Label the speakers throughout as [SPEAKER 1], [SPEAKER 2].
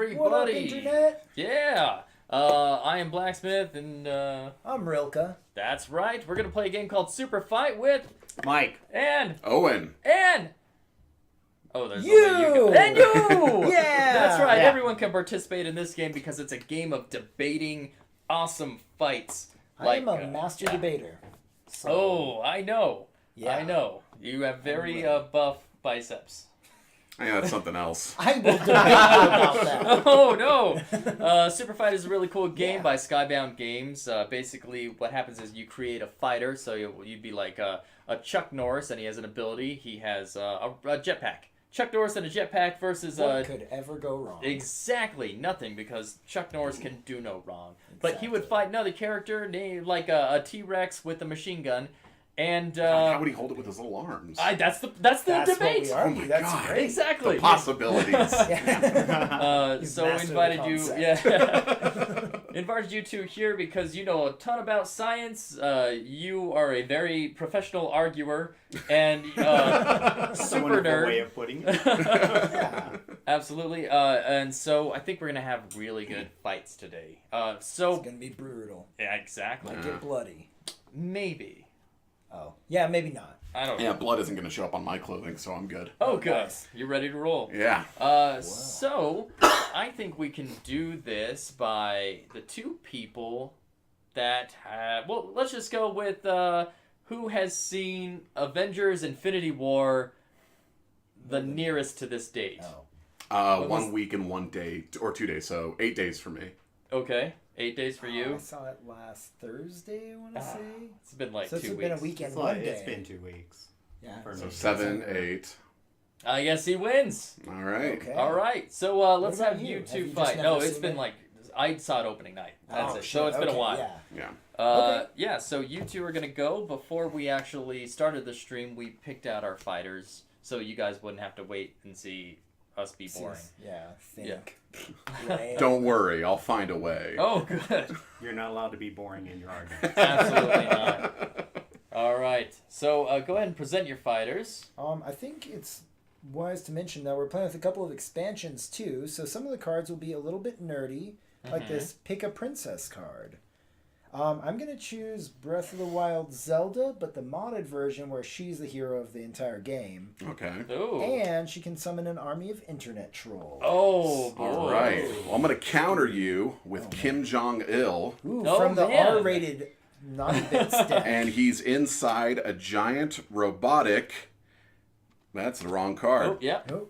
[SPEAKER 1] everybody?
[SPEAKER 2] What up, Internet?
[SPEAKER 1] Yeah. I am Blacksmith, and
[SPEAKER 2] I'm Rilka.
[SPEAKER 1] that's right. We're gonna play a game called Superfight with
[SPEAKER 3] Mike.
[SPEAKER 1] and
[SPEAKER 4] Owen.
[SPEAKER 1] oh, there's
[SPEAKER 2] You!
[SPEAKER 1] only you and you.
[SPEAKER 2] Yeah!
[SPEAKER 1] That's right.
[SPEAKER 3] Yeah.
[SPEAKER 1] Everyone can participate in this game because it's a game of debating awesome fights.
[SPEAKER 2] I am a master debater. So,
[SPEAKER 1] Oh, I know.
[SPEAKER 2] Yeah.
[SPEAKER 1] I know. You have very buff biceps.
[SPEAKER 4] Yeah, that's something else.
[SPEAKER 2] I will debate you about that.
[SPEAKER 1] Oh no! Superfight is a really cool game
[SPEAKER 2] Yeah.
[SPEAKER 1] by Skybound Games. Basically, what happens is you create a fighter, so you'd be like a Chuck Norris, and he has an ability. He has a jetpack. Chuck Norris and a jetpack versus
[SPEAKER 2] What could ever go wrong?
[SPEAKER 1] exactly nothing, because Chuck Norris can do no wrong. But he would
[SPEAKER 2] Exactly.
[SPEAKER 1] fight another character named like a T-Rex with a machine gun, and
[SPEAKER 4] How would he hold it with his little arms?
[SPEAKER 1] that's the
[SPEAKER 2] That's
[SPEAKER 1] debate.
[SPEAKER 2] what we argue.
[SPEAKER 4] my
[SPEAKER 2] That's
[SPEAKER 4] God.
[SPEAKER 2] great.
[SPEAKER 1] Exactly.
[SPEAKER 4] The possibilities.
[SPEAKER 2] Yeah. You've
[SPEAKER 1] So
[SPEAKER 2] mastered the
[SPEAKER 1] invited you,
[SPEAKER 2] concept.
[SPEAKER 1] invited you two here because you know a ton about science. You are a very professional arguer and
[SPEAKER 3] That's a
[SPEAKER 1] super
[SPEAKER 3] wonderful way
[SPEAKER 1] nerd.
[SPEAKER 3] of putting it.
[SPEAKER 2] Yeah.
[SPEAKER 1] Absolutely. And so I think we're gonna have really good fights today.
[SPEAKER 2] It's gonna be brutal.
[SPEAKER 1] Yeah, exactly.
[SPEAKER 2] Might get bloody.
[SPEAKER 1] Maybe.
[SPEAKER 2] Oh. Yeah, maybe not.
[SPEAKER 1] I don't know.
[SPEAKER 4] Yeah, blood isn't going to show up on my clothing, so I'm good.
[SPEAKER 1] Oh, good.
[SPEAKER 2] Nice.
[SPEAKER 1] You ready to roll?
[SPEAKER 4] Yeah.
[SPEAKER 1] So I think we can do this by the two people that have. Well, let's just go with who has seen Avengers: Infinity War the nearest to this date.
[SPEAKER 2] Oh.
[SPEAKER 4] 1 week and 1 day, or 2 days, so 8 days for me.
[SPEAKER 1] Okay, 8 days for
[SPEAKER 2] I
[SPEAKER 1] you.
[SPEAKER 2] saw it last Thursday, I want to say.
[SPEAKER 1] It's been like
[SPEAKER 2] So
[SPEAKER 1] 2
[SPEAKER 2] it's
[SPEAKER 1] weeks.
[SPEAKER 2] been a weekend,
[SPEAKER 3] It's,
[SPEAKER 2] one
[SPEAKER 3] like,
[SPEAKER 2] day.
[SPEAKER 3] it's been 2 weeks.
[SPEAKER 2] Yeah.
[SPEAKER 3] For
[SPEAKER 4] So
[SPEAKER 3] me.
[SPEAKER 4] 7, 8.
[SPEAKER 1] I guess he wins.
[SPEAKER 4] All right.
[SPEAKER 2] Okay.
[SPEAKER 1] All right, so let's
[SPEAKER 2] about
[SPEAKER 1] have
[SPEAKER 2] you?
[SPEAKER 1] you
[SPEAKER 2] Have
[SPEAKER 1] two
[SPEAKER 2] you just
[SPEAKER 1] fight.
[SPEAKER 2] never
[SPEAKER 1] No, it's
[SPEAKER 2] seen
[SPEAKER 1] been
[SPEAKER 2] it?
[SPEAKER 1] like I saw it opening night. That's
[SPEAKER 2] Oh,
[SPEAKER 1] it.
[SPEAKER 2] shit.
[SPEAKER 1] So it's been a
[SPEAKER 2] Okay,
[SPEAKER 1] while.
[SPEAKER 2] Yeah.
[SPEAKER 4] Yeah.
[SPEAKER 2] Okay.
[SPEAKER 1] Yeah, so you two are going to go. Before we actually started the stream, we picked out our fighters so you guys wouldn't have to wait and see us be boring.
[SPEAKER 2] Yeah. Think.
[SPEAKER 1] Yeah.
[SPEAKER 2] Lame.
[SPEAKER 4] Don't worry, I'll find a way.
[SPEAKER 1] Oh, good.
[SPEAKER 3] You're not allowed to be boring in your argument.
[SPEAKER 1] Absolutely not. All right, so go ahead and present your fighters.
[SPEAKER 2] I think it's wise to mention that we're playing with a couple of expansions too, so some of the cards will be a little bit nerdy, like this Pick a Princess card. I'm going to choose Breath of the Wild Zelda, but the modded version where she's the hero of the entire game.
[SPEAKER 4] Okay.
[SPEAKER 1] Ooh.
[SPEAKER 2] And she can summon an army of internet trolls.
[SPEAKER 1] Oh, boy.
[SPEAKER 4] All right. Well, I'm going to counter you with Kim Jong-il,
[SPEAKER 2] Ooh,
[SPEAKER 1] Oh,
[SPEAKER 2] from the
[SPEAKER 1] man.
[SPEAKER 2] R-rated naughty bits deck.
[SPEAKER 4] and he's inside a giant robotic... That's the wrong card.
[SPEAKER 1] Oh, yeah.
[SPEAKER 2] Oh,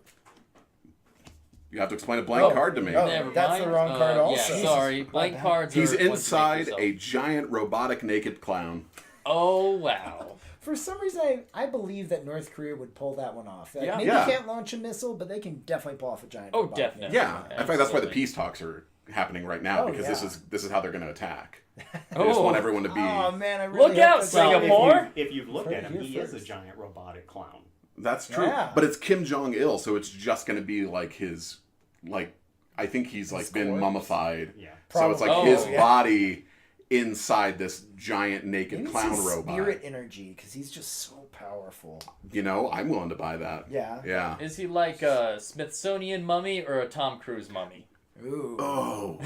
[SPEAKER 4] You have to explain a blank card to me.
[SPEAKER 2] Oh,
[SPEAKER 1] Never
[SPEAKER 2] that's
[SPEAKER 1] mind.
[SPEAKER 2] the wrong card also.
[SPEAKER 1] Yeah, sorry. Blank
[SPEAKER 2] bad.
[SPEAKER 1] cards
[SPEAKER 4] He's
[SPEAKER 1] are once you make
[SPEAKER 4] inside
[SPEAKER 1] yourself.
[SPEAKER 4] a giant robotic naked clown.
[SPEAKER 1] Oh, wow.
[SPEAKER 2] For some reason, I believe that North Korea would pull that one off. Like,
[SPEAKER 1] Yeah.
[SPEAKER 2] maybe
[SPEAKER 4] Yeah.
[SPEAKER 2] they can't launch a missile, but they can definitely pull off a giant
[SPEAKER 1] Oh,
[SPEAKER 2] robotic
[SPEAKER 1] definitely.
[SPEAKER 2] naked
[SPEAKER 4] Yeah.
[SPEAKER 2] clown.
[SPEAKER 4] In fact, that's why the
[SPEAKER 1] Absolutely.
[SPEAKER 4] peace talks are happening right now,
[SPEAKER 2] Oh,
[SPEAKER 4] because
[SPEAKER 2] yeah.
[SPEAKER 4] this is how they're going to attack. They
[SPEAKER 1] Oh.
[SPEAKER 4] just want everyone to be...
[SPEAKER 2] Oh man, I really
[SPEAKER 1] Look
[SPEAKER 2] hope
[SPEAKER 1] out,
[SPEAKER 2] that's
[SPEAKER 1] Singapore.
[SPEAKER 2] not-
[SPEAKER 1] More?
[SPEAKER 3] If you've looked at him,
[SPEAKER 2] Here
[SPEAKER 3] he is a
[SPEAKER 2] first.
[SPEAKER 3] giant robotic clown.
[SPEAKER 4] That's true.
[SPEAKER 2] Yeah.
[SPEAKER 4] But it's Kim Jong-il, so it's just going to be like his... Like, I think he's like
[SPEAKER 2] His
[SPEAKER 4] been
[SPEAKER 2] corpse?
[SPEAKER 4] mummified.
[SPEAKER 3] Yeah.
[SPEAKER 4] So it's like
[SPEAKER 1] Probably.
[SPEAKER 4] his
[SPEAKER 1] Oh, yeah.
[SPEAKER 4] body inside this giant naked
[SPEAKER 2] Maybe it's
[SPEAKER 4] clown
[SPEAKER 2] his
[SPEAKER 4] robot.
[SPEAKER 2] spirit energy, because he's just so powerful.
[SPEAKER 4] You know, I'm willing to buy that.
[SPEAKER 2] Yeah.
[SPEAKER 4] Yeah.
[SPEAKER 1] Is he like a Smithsonian mummy or a Tom Cruise mummy?
[SPEAKER 2] Ooh.
[SPEAKER 4] Oh,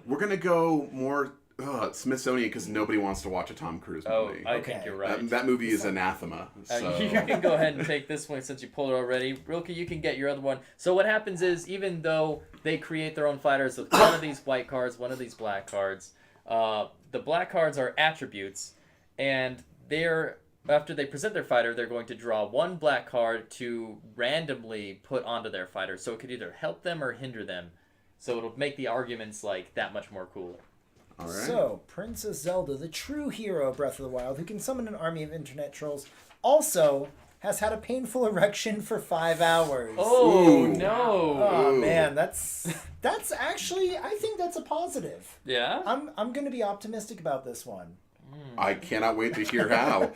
[SPEAKER 4] we're gonna go more Smithsonian because nobody wants to watch a Tom Cruise
[SPEAKER 1] Oh,
[SPEAKER 4] movie.
[SPEAKER 1] I
[SPEAKER 2] Okay.
[SPEAKER 1] think you're right.
[SPEAKER 4] That movie is anathema. So.
[SPEAKER 1] You can go ahead and take this one since you pulled it already. Rilke, you can get your other one. So what happens is, even though they create their own fighters with one of these white cards, one of these black cards, the black cards are attributes, and after they present their fighter, they're going to draw one black card to randomly put onto their fighter. So it could either help them or hinder them. So it'll make the arguments like that much more cooler.
[SPEAKER 4] All right.
[SPEAKER 2] So, Princess Zelda, the true hero of Breath of the Wild, who can summon an army of internet trolls, also has had a painful erection for 5 hours.
[SPEAKER 1] Oh,
[SPEAKER 4] Ooh.
[SPEAKER 1] no.
[SPEAKER 2] Oh,
[SPEAKER 4] Ooh.
[SPEAKER 2] man, that's actually, I think that's a positive.
[SPEAKER 1] Yeah?
[SPEAKER 2] I'm going to be optimistic about this one.
[SPEAKER 4] I cannot wait to hear how.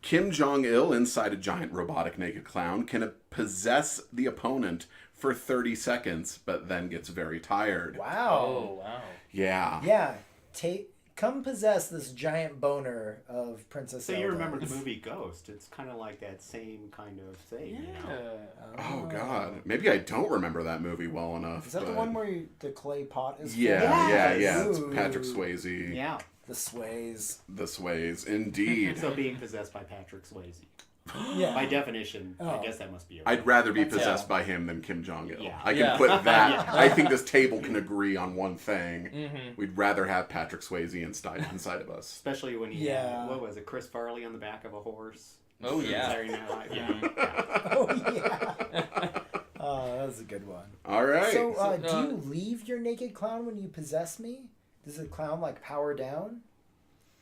[SPEAKER 4] Kim Jong-il, inside a giant robotic naked clown, can possess the opponent for 30 seconds, but then gets very tired.
[SPEAKER 2] Wow.
[SPEAKER 1] Oh, wow.
[SPEAKER 4] Yeah.
[SPEAKER 2] Yeah, take come possess this giant boner of Princess
[SPEAKER 3] So
[SPEAKER 2] Zelda.
[SPEAKER 3] you remember the movie Ghost? It's kind of like that same kind of thing. You know?
[SPEAKER 4] Oh God, maybe I don't remember that movie well enough.
[SPEAKER 2] Is that the
[SPEAKER 4] but-
[SPEAKER 2] one where the clay pot is?
[SPEAKER 4] Yeah,
[SPEAKER 3] Yes.
[SPEAKER 4] It's
[SPEAKER 2] Ooh.
[SPEAKER 4] Patrick Swayze.
[SPEAKER 3] Yeah.
[SPEAKER 2] The sways.
[SPEAKER 4] The Sways, indeed.
[SPEAKER 3] So being possessed by Patrick Swayze.
[SPEAKER 2] Yeah.
[SPEAKER 3] By definition,
[SPEAKER 2] Oh.
[SPEAKER 3] I guess that must be.
[SPEAKER 4] I'd rather be
[SPEAKER 2] That's
[SPEAKER 4] possessed
[SPEAKER 2] it.
[SPEAKER 4] by him than Kim Jong Il.
[SPEAKER 3] Yeah.
[SPEAKER 4] I can
[SPEAKER 1] Yeah.
[SPEAKER 4] put that.
[SPEAKER 3] Yeah.
[SPEAKER 4] I think this table can agree on one thing.
[SPEAKER 1] Mm-hmm.
[SPEAKER 4] We'd rather have Patrick Swayze inside of us.
[SPEAKER 3] Especially when he
[SPEAKER 2] Yeah.
[SPEAKER 3] had, what was it, Chris Farley on the back of a horse?
[SPEAKER 1] Oh, yeah.
[SPEAKER 3] Saturday Night Live.
[SPEAKER 1] Mhm.
[SPEAKER 3] Yeah.
[SPEAKER 2] Oh yeah. Oh, that was a good one.
[SPEAKER 4] All right.
[SPEAKER 2] So, do you leave your naked clown when you possess me? Does the clown like power down?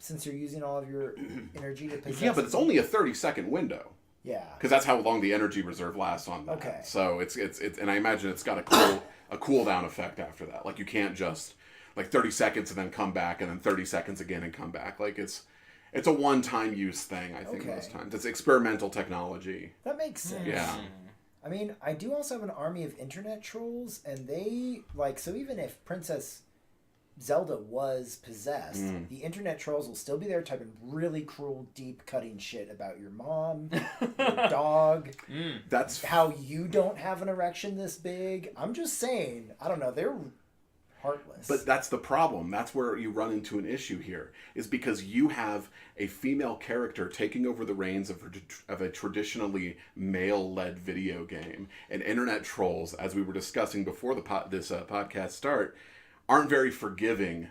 [SPEAKER 2] Since you're using all of your energy to possess.
[SPEAKER 4] yeah, but it's
[SPEAKER 2] me?
[SPEAKER 4] only a 30-second window.
[SPEAKER 2] Yeah.
[SPEAKER 4] Because that's how long the energy reserve lasts on that.
[SPEAKER 2] Okay.
[SPEAKER 4] So it's and I imagine it's got a cool down effect after that. Like you can't just like 30 seconds and then come back and then 30 seconds again and come back. Like it's a one-time use thing. I think
[SPEAKER 2] Okay.
[SPEAKER 4] most times it's experimental technology.
[SPEAKER 2] That makes sense.
[SPEAKER 4] Yeah.
[SPEAKER 2] I mean, I do also have an army of internet trolls, and they like so. Even if Princess Zelda was possessed, the internet trolls will still be there typing really cruel, deep cutting shit about your mom, your dog,
[SPEAKER 4] That's
[SPEAKER 2] how you don't have an erection this big. I'm just saying, I don't know, they're heartless.
[SPEAKER 4] But that's the problem. That's where you run into an issue here, is because you have a female character taking over the reins of a traditionally male-led video game, and internet trolls, as we were discussing before this podcast start, aren't very forgiving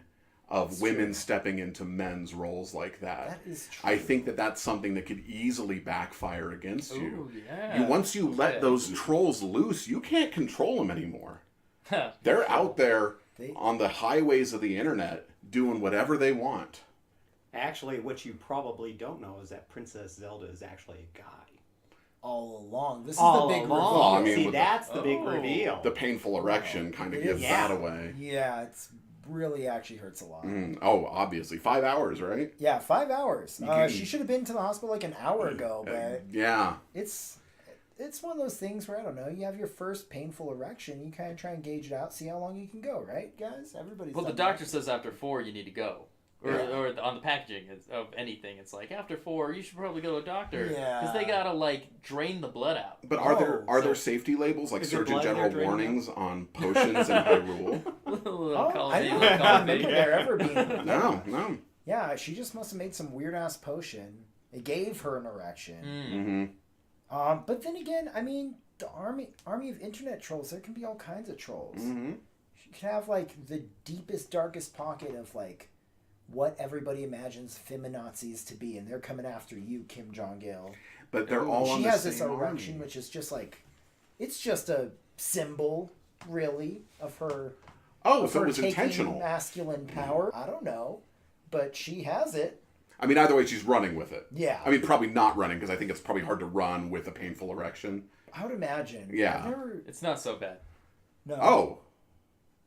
[SPEAKER 4] of women stepping into men's roles like that.
[SPEAKER 2] That is true.
[SPEAKER 4] I think that's something that could easily backfire against you.
[SPEAKER 1] Ooh, yeah.
[SPEAKER 4] Once you let
[SPEAKER 1] Okay.
[SPEAKER 4] those trolls loose, you can't control them anymore. They're out there on the highways of the internet doing whatever they want.
[SPEAKER 3] Actually, what you probably don't know is that Princess Zelda is actually a guy.
[SPEAKER 2] all along. This is
[SPEAKER 3] All
[SPEAKER 2] the big
[SPEAKER 3] along.
[SPEAKER 2] reveal.
[SPEAKER 4] Well, I mean,
[SPEAKER 3] See,
[SPEAKER 4] with
[SPEAKER 3] that's the big
[SPEAKER 1] Oh.
[SPEAKER 3] reveal.
[SPEAKER 4] The painful erection kind of
[SPEAKER 2] It
[SPEAKER 4] gives
[SPEAKER 2] is.
[SPEAKER 4] that away.
[SPEAKER 2] Yeah, it's really actually hurts a lot.
[SPEAKER 4] Oh, obviously. 5 hours, right?
[SPEAKER 2] Yeah, 5 hours.
[SPEAKER 4] can-
[SPEAKER 2] She should have been to the hospital like an hour ago, but
[SPEAKER 4] Yeah.
[SPEAKER 2] it's one of those things where I don't know. You have your first painful erection, you kind of try and gauge it out, see how long you can go, right, guys? Everybody's
[SPEAKER 1] Well, the
[SPEAKER 2] done
[SPEAKER 1] doctor
[SPEAKER 2] that.
[SPEAKER 1] says after 4 you need to go. Or on the packaging of anything, it's like after 4 you should probably go to a doctor because they
[SPEAKER 2] Yeah.
[SPEAKER 1] gotta like drain the blood out.
[SPEAKER 4] But are there
[SPEAKER 2] Oh,
[SPEAKER 4] there safety labels like
[SPEAKER 3] Is it
[SPEAKER 4] Surgeon
[SPEAKER 3] blood
[SPEAKER 4] General
[SPEAKER 3] they're draining
[SPEAKER 4] warnings on potions and Hyrule?
[SPEAKER 2] Oh,
[SPEAKER 1] Call
[SPEAKER 2] I
[SPEAKER 1] me,
[SPEAKER 2] don't
[SPEAKER 1] little column
[SPEAKER 2] remember
[SPEAKER 1] me.
[SPEAKER 2] there ever being.
[SPEAKER 4] No.
[SPEAKER 2] Yeah, she just must have made some weird ass potion. It gave her an erection.
[SPEAKER 4] Mm-hmm.
[SPEAKER 2] But then again, I mean, the army of internet trolls. There can be all kinds of trolls.
[SPEAKER 4] Mm-hmm.
[SPEAKER 2] You can have like the deepest, darkest pocket of like what everybody imagines feminazis to be, and they're coming after you, Kim Jong Il.
[SPEAKER 4] But they're all on
[SPEAKER 2] She
[SPEAKER 4] the
[SPEAKER 2] has
[SPEAKER 4] same
[SPEAKER 2] this erection,
[SPEAKER 4] army.
[SPEAKER 2] which is just like, it's just a symbol, really, of her.
[SPEAKER 4] Oh,
[SPEAKER 2] of
[SPEAKER 4] so
[SPEAKER 2] her
[SPEAKER 4] it was
[SPEAKER 2] taking
[SPEAKER 4] intentional.
[SPEAKER 2] masculine power. I don't know, but she has it.
[SPEAKER 4] I mean, either way, she's running with it.
[SPEAKER 2] Yeah.
[SPEAKER 4] I mean, probably not running because I think it's probably hard to run with a painful erection.
[SPEAKER 2] I would imagine.
[SPEAKER 4] Yeah.
[SPEAKER 2] I've never,
[SPEAKER 1] It's not so bad.
[SPEAKER 2] no.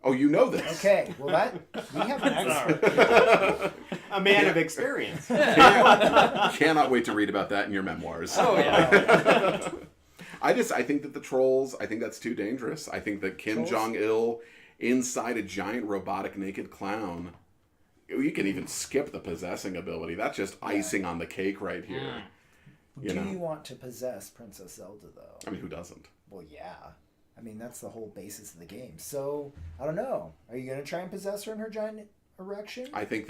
[SPEAKER 4] Oh, you know this.
[SPEAKER 2] Okay. Well, we have an expert.
[SPEAKER 3] A man of experience.
[SPEAKER 4] Cannot wait to read about that in your memoirs.
[SPEAKER 1] Oh yeah.
[SPEAKER 4] I think that the trolls, I think that's too dangerous. I think that Kim
[SPEAKER 2] Trolls?
[SPEAKER 4] Jong-il inside a giant robotic naked clown, you can even skip the possessing ability. That's just icing on the cake right here.
[SPEAKER 2] Do you want to possess Princess Zelda, though?
[SPEAKER 4] I mean, who doesn't?
[SPEAKER 2] Well, yeah. I mean, that's the whole basis of the game. So, I don't know. Are you going to try and possess her in her giant erection?
[SPEAKER 4] I think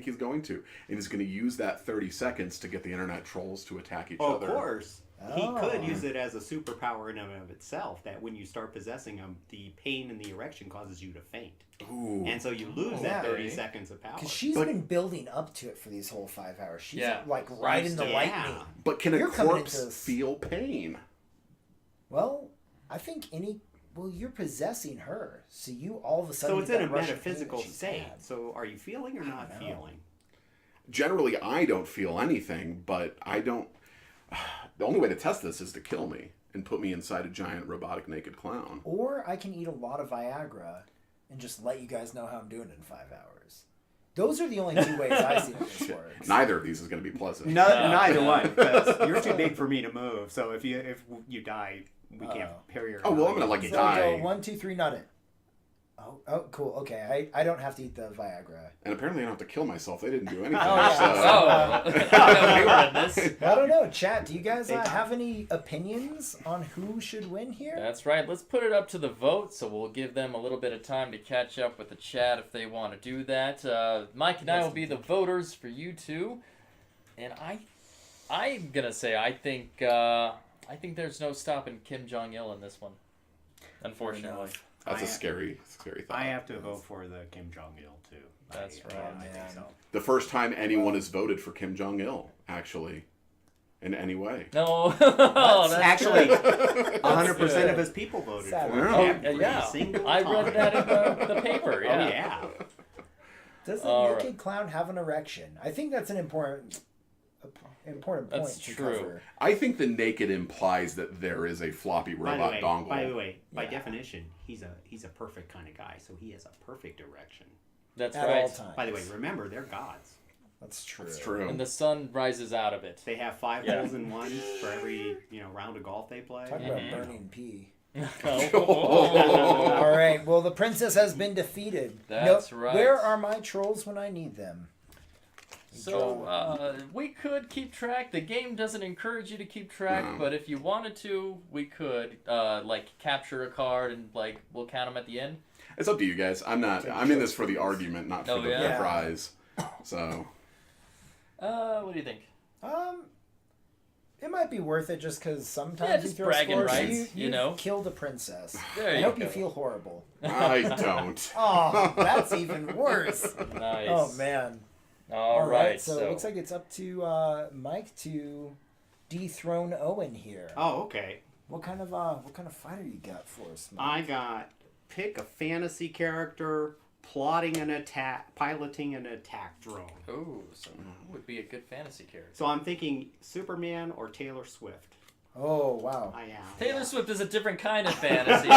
[SPEAKER 4] he's going to. And he's going to use that 30 seconds to get the internet trolls to attack each
[SPEAKER 3] Oh,
[SPEAKER 4] other.
[SPEAKER 3] of course. He
[SPEAKER 2] Oh.
[SPEAKER 3] could use it as a superpower in and of itself, that when you start possessing him, the pain in the erection causes you to faint.
[SPEAKER 4] Ooh.
[SPEAKER 3] And so you lose
[SPEAKER 2] Yeah.
[SPEAKER 3] that 30 seconds of power.
[SPEAKER 2] Because she's been building up to it for these whole 5 hours. She's
[SPEAKER 1] Yeah.
[SPEAKER 2] like riding the
[SPEAKER 1] Yeah.
[SPEAKER 2] lightning.
[SPEAKER 4] But can a
[SPEAKER 2] You're coming
[SPEAKER 4] corpse
[SPEAKER 2] into this-
[SPEAKER 4] feel pain?
[SPEAKER 2] Well, I think you're possessing her. So you all of a sudden
[SPEAKER 3] So it's
[SPEAKER 2] get
[SPEAKER 3] in a
[SPEAKER 2] that rush of pain
[SPEAKER 3] metaphysical
[SPEAKER 2] that she's
[SPEAKER 3] state.
[SPEAKER 2] had.
[SPEAKER 3] So are you feeling or not
[SPEAKER 2] know.
[SPEAKER 3] feeling?
[SPEAKER 4] Generally, I don't feel anything, but I don't... The only way to test this is to kill me and put me inside a giant robotic naked clown.
[SPEAKER 2] Or I can eat a lot of Viagra and just let you guys know how I'm doing in 5 hours. Those are the only two ways I see that this works.
[SPEAKER 4] Neither of these is going to be pleasant.
[SPEAKER 3] Neither one. 'Cause you're too big for me to move. So if you die, we can't parry your.
[SPEAKER 4] Oh, well, I'm gonna let you
[SPEAKER 2] So
[SPEAKER 4] die.
[SPEAKER 2] go 1, 2, 3, nut it. Oh, cool. Okay, I don't have to eat the Viagra.
[SPEAKER 4] And apparently I don't have to kill myself. They didn't do anything.
[SPEAKER 2] yeah.
[SPEAKER 1] Oh, we were in this.
[SPEAKER 2] I don't know, chat. Do you guys have any opinions on who should win here?
[SPEAKER 1] That's right. Let's put it up to the vote, so we'll give them a little bit of time to catch up with the chat if they want to do that. Mike and I will be the voters for you two, and I'm gonna say I think there's no stopping Kim Jong-il in this one. Unfortunately,
[SPEAKER 4] That's a scary thought.
[SPEAKER 3] I have to vote for the Kim Jong-il too.
[SPEAKER 1] That's right.
[SPEAKER 3] I think so.
[SPEAKER 4] The first time anyone has voted for Kim Jong-il, actually, in any way.
[SPEAKER 1] No, that's
[SPEAKER 3] Actually,
[SPEAKER 1] good.
[SPEAKER 3] 100% of his people voted
[SPEAKER 2] Sad.
[SPEAKER 3] for him.
[SPEAKER 4] Oh,
[SPEAKER 3] Every
[SPEAKER 1] yeah.
[SPEAKER 3] single
[SPEAKER 1] I
[SPEAKER 3] time.
[SPEAKER 1] read that in the paper. Yeah.
[SPEAKER 3] Oh yeah.
[SPEAKER 2] Does the
[SPEAKER 1] All
[SPEAKER 2] naked
[SPEAKER 1] right.
[SPEAKER 2] clown have an erection? I think that's an important point
[SPEAKER 1] That's
[SPEAKER 2] to
[SPEAKER 1] true.
[SPEAKER 2] cover.
[SPEAKER 4] I think the naked implies that there is a floppy robot dongle.
[SPEAKER 3] By the way, by
[SPEAKER 2] Yeah.
[SPEAKER 3] definition, he's a perfect kind of guy, so he has a perfect erection.
[SPEAKER 1] That's
[SPEAKER 2] At
[SPEAKER 1] right.
[SPEAKER 2] all times.
[SPEAKER 3] By the way, remember they're gods.
[SPEAKER 2] That's true.
[SPEAKER 4] That's true.
[SPEAKER 1] And the sun rises out of it.
[SPEAKER 3] They have 5
[SPEAKER 1] Yeah.
[SPEAKER 3] holes in one for every round of golf they play.
[SPEAKER 2] Talk
[SPEAKER 1] Mhm.
[SPEAKER 2] about burning pee.
[SPEAKER 1] Oh.
[SPEAKER 2] All right. Well, the princess has been defeated.
[SPEAKER 1] That's right.
[SPEAKER 2] Where are my trolls when I need them?
[SPEAKER 1] So we could keep track. The game doesn't encourage you to keep track,
[SPEAKER 4] No.
[SPEAKER 1] but if you wanted to, we could like capture a card and like we'll count them at the end.
[SPEAKER 4] It's up to you guys. I'm in this for the argument, not for
[SPEAKER 1] Oh,
[SPEAKER 4] the
[SPEAKER 1] yeah?
[SPEAKER 4] prize. So
[SPEAKER 1] What do you think?
[SPEAKER 2] It might be worth it just because sometimes
[SPEAKER 1] Yeah,
[SPEAKER 2] you
[SPEAKER 1] just
[SPEAKER 2] throw
[SPEAKER 1] bragging
[SPEAKER 2] scores.
[SPEAKER 1] rights, you know?
[SPEAKER 2] killed a princess.
[SPEAKER 1] There
[SPEAKER 2] I
[SPEAKER 1] you
[SPEAKER 2] hope
[SPEAKER 1] go.
[SPEAKER 2] you feel horrible.
[SPEAKER 4] I don't.
[SPEAKER 2] Oh, that's even worse.
[SPEAKER 1] Nice.
[SPEAKER 2] Oh man.
[SPEAKER 1] All right.
[SPEAKER 2] So it looks like it's up to Mike to dethrone Owen here.
[SPEAKER 3] Oh, okay.
[SPEAKER 2] What kind of fighter you got for us, Mike?
[SPEAKER 3] I got pick a fantasy character, piloting an attack drone.
[SPEAKER 1] Oh, so who would be a good fantasy character?
[SPEAKER 3] So I'm thinking Superman or Taylor Swift.
[SPEAKER 2] Oh wow.
[SPEAKER 3] I am.
[SPEAKER 1] Taylor Swift is a different kind of fantasy.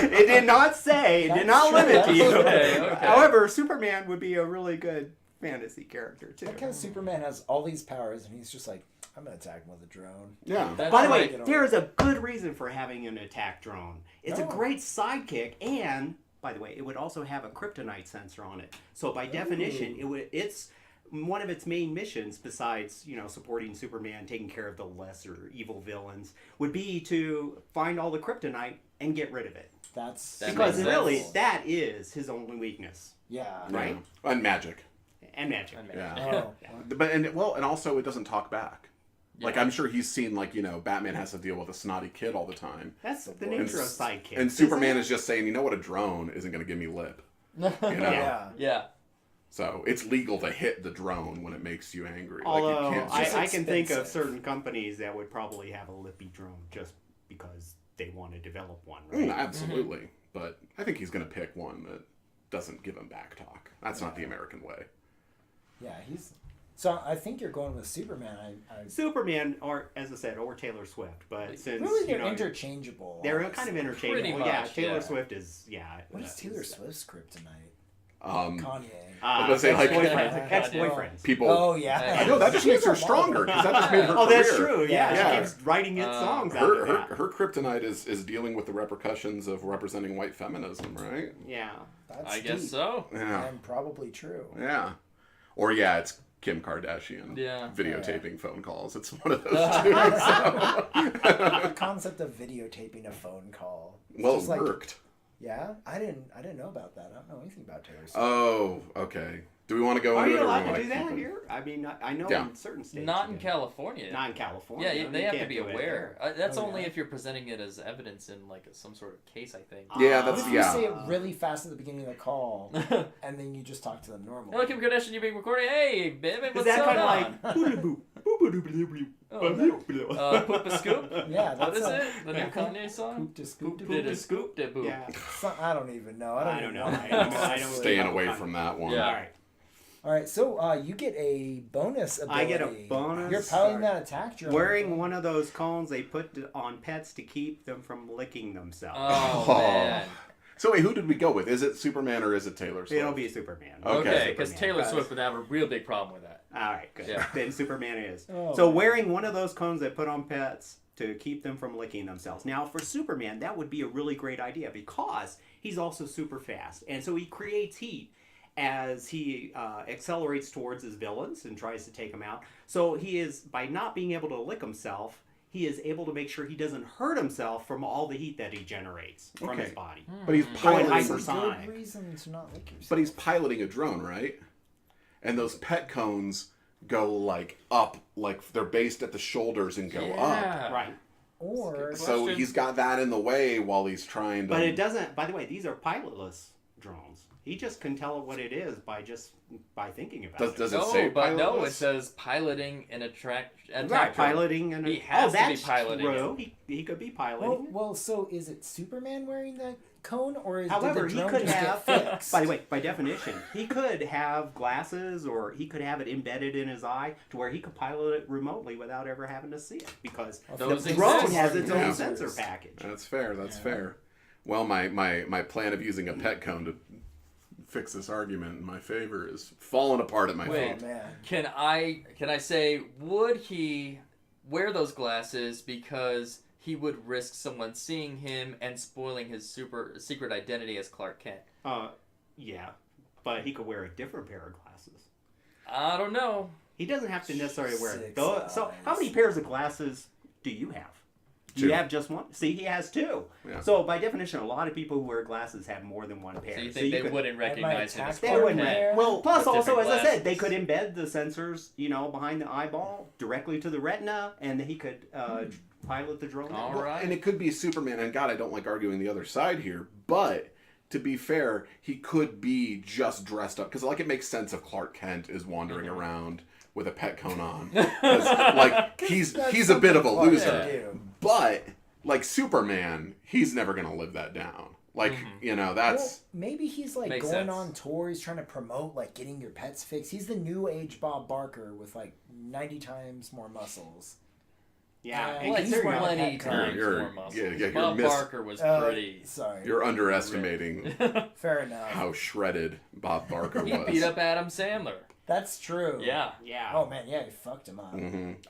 [SPEAKER 3] It did not say. It did not limit to you.
[SPEAKER 1] Okay.
[SPEAKER 3] However, Superman would be a really good fantasy character too.
[SPEAKER 2] That kind of Superman has all these powers, and he's just like, I'm gonna attack him with a drone.
[SPEAKER 4] Yeah.
[SPEAKER 1] That's
[SPEAKER 3] By the
[SPEAKER 1] right.
[SPEAKER 3] way, there is a good reason for having an attack drone. It's a
[SPEAKER 2] Oh.
[SPEAKER 3] great sidekick, and by the way, it would also have a kryptonite sensor on it. So by definition, it's one of its main missions, besides supporting Superman, taking care of the lesser evil villains, would be to find all the kryptonite and get rid of it.
[SPEAKER 1] That
[SPEAKER 3] Because
[SPEAKER 1] makes
[SPEAKER 3] really,
[SPEAKER 1] sense.
[SPEAKER 3] that is his only weakness,
[SPEAKER 2] Yeah.
[SPEAKER 3] right?
[SPEAKER 4] Yeah. And magic.
[SPEAKER 3] And magic.
[SPEAKER 4] Yeah.
[SPEAKER 2] Oh.
[SPEAKER 4] But and also it doesn't talk back. Like I'm sure he's seen Batman has to deal with a snotty kid all the time.
[SPEAKER 3] That's the
[SPEAKER 4] And,
[SPEAKER 3] nature of sidekicks.
[SPEAKER 4] and Superman is just saying, you know what, a drone isn't going to give me lip. You know?
[SPEAKER 2] Yeah.
[SPEAKER 1] Yeah.
[SPEAKER 4] So it's legal to hit the drone when it makes you angry.
[SPEAKER 3] Although
[SPEAKER 4] like you can't just,
[SPEAKER 3] I can think of
[SPEAKER 2] expensive.
[SPEAKER 3] certain companies that would probably have a lippy drone just because they want to develop one, right?
[SPEAKER 4] absolutely. But I think he's going to pick one that doesn't give him back talk. That's not the American way.
[SPEAKER 2] Yeah. So I think you're going with Superman. I
[SPEAKER 3] Superman, or as I said, or Taylor Swift. But since
[SPEAKER 2] really they're interchangeable.
[SPEAKER 3] they're
[SPEAKER 2] honestly.
[SPEAKER 3] kind of interchangeable.
[SPEAKER 1] Pretty
[SPEAKER 3] Yeah,
[SPEAKER 1] much,
[SPEAKER 3] Taylor
[SPEAKER 1] yeah.
[SPEAKER 3] Swift is
[SPEAKER 2] What is Taylor Swift's kryptonite?
[SPEAKER 4] Um,
[SPEAKER 2] Kanye.
[SPEAKER 4] I was gonna say, like-
[SPEAKER 3] ex-boyfriends. Ex-boyfriends.
[SPEAKER 4] people.
[SPEAKER 2] Oh yeah.
[SPEAKER 4] I know that just makes her stronger because that just made her.
[SPEAKER 3] Oh, that's
[SPEAKER 4] career.
[SPEAKER 3] true. Yeah,
[SPEAKER 2] Yeah.
[SPEAKER 3] she keeps writing hit songs out
[SPEAKER 4] Her,
[SPEAKER 3] of
[SPEAKER 4] her,
[SPEAKER 3] that.
[SPEAKER 4] her kryptonite is dealing with the repercussions of representing white feminism, right?
[SPEAKER 3] Yeah.
[SPEAKER 2] That's
[SPEAKER 1] I guess
[SPEAKER 2] deep
[SPEAKER 1] so.
[SPEAKER 4] Yeah.
[SPEAKER 2] And probably true.
[SPEAKER 4] Yeah. Or it's Kim Kardashian
[SPEAKER 1] Yeah.
[SPEAKER 4] videotaping phone calls. It's one of those two. So.
[SPEAKER 2] The concept of videotaping a phone call. It's
[SPEAKER 4] Well,
[SPEAKER 2] just
[SPEAKER 4] it
[SPEAKER 2] like,
[SPEAKER 4] worked.
[SPEAKER 2] yeah, I didn't know about that. I don't know anything about Taylor Swift.
[SPEAKER 4] Oh, okay. Do we want to go
[SPEAKER 3] Are
[SPEAKER 4] into
[SPEAKER 3] you
[SPEAKER 4] it or
[SPEAKER 3] allowed
[SPEAKER 4] we
[SPEAKER 3] to
[SPEAKER 4] wanna
[SPEAKER 3] do that
[SPEAKER 4] keep it?
[SPEAKER 3] here? I mean, I know
[SPEAKER 4] Yeah.
[SPEAKER 3] in certain states.
[SPEAKER 1] Not
[SPEAKER 3] you
[SPEAKER 1] in
[SPEAKER 3] can.
[SPEAKER 1] California.
[SPEAKER 3] Not in California.
[SPEAKER 1] Yeah, they
[SPEAKER 3] You
[SPEAKER 1] have to
[SPEAKER 3] can't
[SPEAKER 1] be
[SPEAKER 3] do it
[SPEAKER 1] aware.
[SPEAKER 3] there.
[SPEAKER 1] That's
[SPEAKER 2] Oh,
[SPEAKER 1] only
[SPEAKER 2] yeah.
[SPEAKER 1] if you're presenting it as evidence in like some sort of case, I think.
[SPEAKER 4] Yeah,
[SPEAKER 2] What
[SPEAKER 4] that's
[SPEAKER 2] if you
[SPEAKER 4] yeah.
[SPEAKER 2] say it really fast at the beginning of the call, and then you just talk to them normally?
[SPEAKER 1] Hello, Kim Kardashian, you're being recorded. Hey, baby,
[SPEAKER 3] Is
[SPEAKER 1] what's
[SPEAKER 3] that
[SPEAKER 1] going
[SPEAKER 3] kind
[SPEAKER 1] on?
[SPEAKER 3] of like boodaloo, boodaloo,
[SPEAKER 1] Poop a scoop?
[SPEAKER 2] Yeah,
[SPEAKER 1] What
[SPEAKER 2] that's
[SPEAKER 1] is
[SPEAKER 2] a-
[SPEAKER 1] it? The new Kanye song?
[SPEAKER 2] Poop to scoop to
[SPEAKER 1] Did
[SPEAKER 2] poop.
[SPEAKER 1] a scoop de boop.
[SPEAKER 3] Yeah.
[SPEAKER 2] I don't even know. I don't
[SPEAKER 3] know.
[SPEAKER 2] know.
[SPEAKER 3] I don't
[SPEAKER 4] Staying
[SPEAKER 3] really
[SPEAKER 4] away
[SPEAKER 3] know.
[SPEAKER 4] from that one.
[SPEAKER 1] Yeah.
[SPEAKER 3] All right.
[SPEAKER 2] All right, so you get a bonus ability.
[SPEAKER 3] I get a bonus.
[SPEAKER 2] You're piloting that attack drone.
[SPEAKER 3] Wearing one of those cones they put on pets to keep them from licking themselves.
[SPEAKER 1] Oh,
[SPEAKER 4] Oh.
[SPEAKER 1] man.
[SPEAKER 4] So wait, who did we go with? Is it Superman or is it Taylor Swift?
[SPEAKER 3] It'll be Superman.
[SPEAKER 4] Okay.
[SPEAKER 1] Okay, because
[SPEAKER 3] Superman,
[SPEAKER 1] Taylor Swift would have a real big problem with that.
[SPEAKER 3] All right, good.
[SPEAKER 1] Yeah.
[SPEAKER 3] Then Superman is.
[SPEAKER 2] Oh.
[SPEAKER 3] So wearing one of those cones they put on pets to keep them from licking themselves. Now, for Superman, that would be a really great idea because he's also super fast. And so he creates heat as he accelerates towards his villains and tries to take them out. So he is, by not being able to lick himself, he is able to make sure he doesn't hurt himself from all the heat that he generates from his body.
[SPEAKER 4] But he's
[SPEAKER 3] Going
[SPEAKER 4] piloting.
[SPEAKER 3] hypersonic.
[SPEAKER 2] Good reason to not lick yourself.
[SPEAKER 4] But he's piloting a drone, right? And those pet cones go like up, like they're based at the shoulders and go up.
[SPEAKER 3] Right.
[SPEAKER 2] Or
[SPEAKER 4] So he's got that in the way while he's trying to.
[SPEAKER 3] But it doesn't, by the way, these are pilotless drones. He just can tell what it is by thinking about it.
[SPEAKER 4] Does it say
[SPEAKER 1] but no,
[SPEAKER 4] pilotless?
[SPEAKER 1] it says piloting an attack
[SPEAKER 3] Right, piloting and
[SPEAKER 1] He has to be
[SPEAKER 3] that's
[SPEAKER 1] piloting
[SPEAKER 3] true. He could be piloting.
[SPEAKER 2] well, so is it Superman wearing that cone, or
[SPEAKER 3] However,
[SPEAKER 2] did
[SPEAKER 3] he
[SPEAKER 2] the drone
[SPEAKER 3] could
[SPEAKER 2] just
[SPEAKER 3] have,
[SPEAKER 2] get fixed?
[SPEAKER 3] by the way, by definition, he could have glasses or he could have it embedded in his eye to where he could pilot it remotely without ever having to see it because
[SPEAKER 1] Those
[SPEAKER 3] the drone
[SPEAKER 1] exist.
[SPEAKER 3] has its own
[SPEAKER 4] Yeah.
[SPEAKER 3] sensor package.
[SPEAKER 4] That's fair. That's fair. Well, my plan of using a pet cone to fix this argument in my favor is falling apart at my
[SPEAKER 1] Wait.
[SPEAKER 4] feet.
[SPEAKER 2] Oh man.
[SPEAKER 1] Can I say, would he wear those glasses because he would risk someone seeing him and spoiling his secret identity as Clark Kent?
[SPEAKER 3] Yeah, but he could wear a different pair of glasses.
[SPEAKER 1] I don't know.
[SPEAKER 3] He doesn't have to necessarily wear
[SPEAKER 2] Six
[SPEAKER 3] those. So, how
[SPEAKER 2] eyes.
[SPEAKER 3] many pairs of glasses do you have? Do you
[SPEAKER 4] Two.
[SPEAKER 3] have just one? See, he has two.
[SPEAKER 4] Yeah.
[SPEAKER 3] So, by definition, a lot of people who wear glasses have more than one pair.
[SPEAKER 1] So you think they
[SPEAKER 3] could-
[SPEAKER 1] wouldn't recognize him as
[SPEAKER 2] attack
[SPEAKER 3] They
[SPEAKER 1] Clark
[SPEAKER 3] wouldn't.
[SPEAKER 1] Kent?
[SPEAKER 3] Well, plus
[SPEAKER 1] with
[SPEAKER 3] also, as
[SPEAKER 1] different
[SPEAKER 3] I said, they
[SPEAKER 1] glasses.
[SPEAKER 3] could embed the sensors, behind the eyeball directly to the retina, and he could pilot the drone.
[SPEAKER 1] All
[SPEAKER 3] Well,
[SPEAKER 1] right.
[SPEAKER 4] And it could be Superman. And God, I don't like arguing the other side here, but to be fair, he could be just dressed up because, like, it makes sense if Clark Kent is wandering around with a pet cone on. 'Cause, like, he's a bit of a
[SPEAKER 2] Clark
[SPEAKER 4] loser.
[SPEAKER 2] can do.
[SPEAKER 4] But like Superman, he's never gonna live that down. Like
[SPEAKER 2] Well,
[SPEAKER 4] that's
[SPEAKER 2] maybe he's like
[SPEAKER 1] Makes
[SPEAKER 2] going
[SPEAKER 1] sense.
[SPEAKER 2] on tour. He's trying to promote like getting your pets fixed. He's the new age Bob Barker with like 90 times more muscles.
[SPEAKER 3] Yeah,
[SPEAKER 2] Well,
[SPEAKER 3] and
[SPEAKER 1] Like
[SPEAKER 2] he's
[SPEAKER 3] considering
[SPEAKER 2] wearing
[SPEAKER 1] plenty
[SPEAKER 2] a pet
[SPEAKER 1] times
[SPEAKER 4] You're-
[SPEAKER 1] more muscles.
[SPEAKER 4] yeah, you're
[SPEAKER 1] Bob
[SPEAKER 4] miss-
[SPEAKER 1] Barker was pretty.
[SPEAKER 2] Sorry.
[SPEAKER 4] you're underestimating
[SPEAKER 2] Fair enough.
[SPEAKER 4] how shredded Bob Barker
[SPEAKER 1] He
[SPEAKER 4] was.
[SPEAKER 1] beat up Adam Sandler.
[SPEAKER 2] That's true.
[SPEAKER 1] Yeah.
[SPEAKER 3] yeah.
[SPEAKER 2] Oh man, yeah, he fucked him up.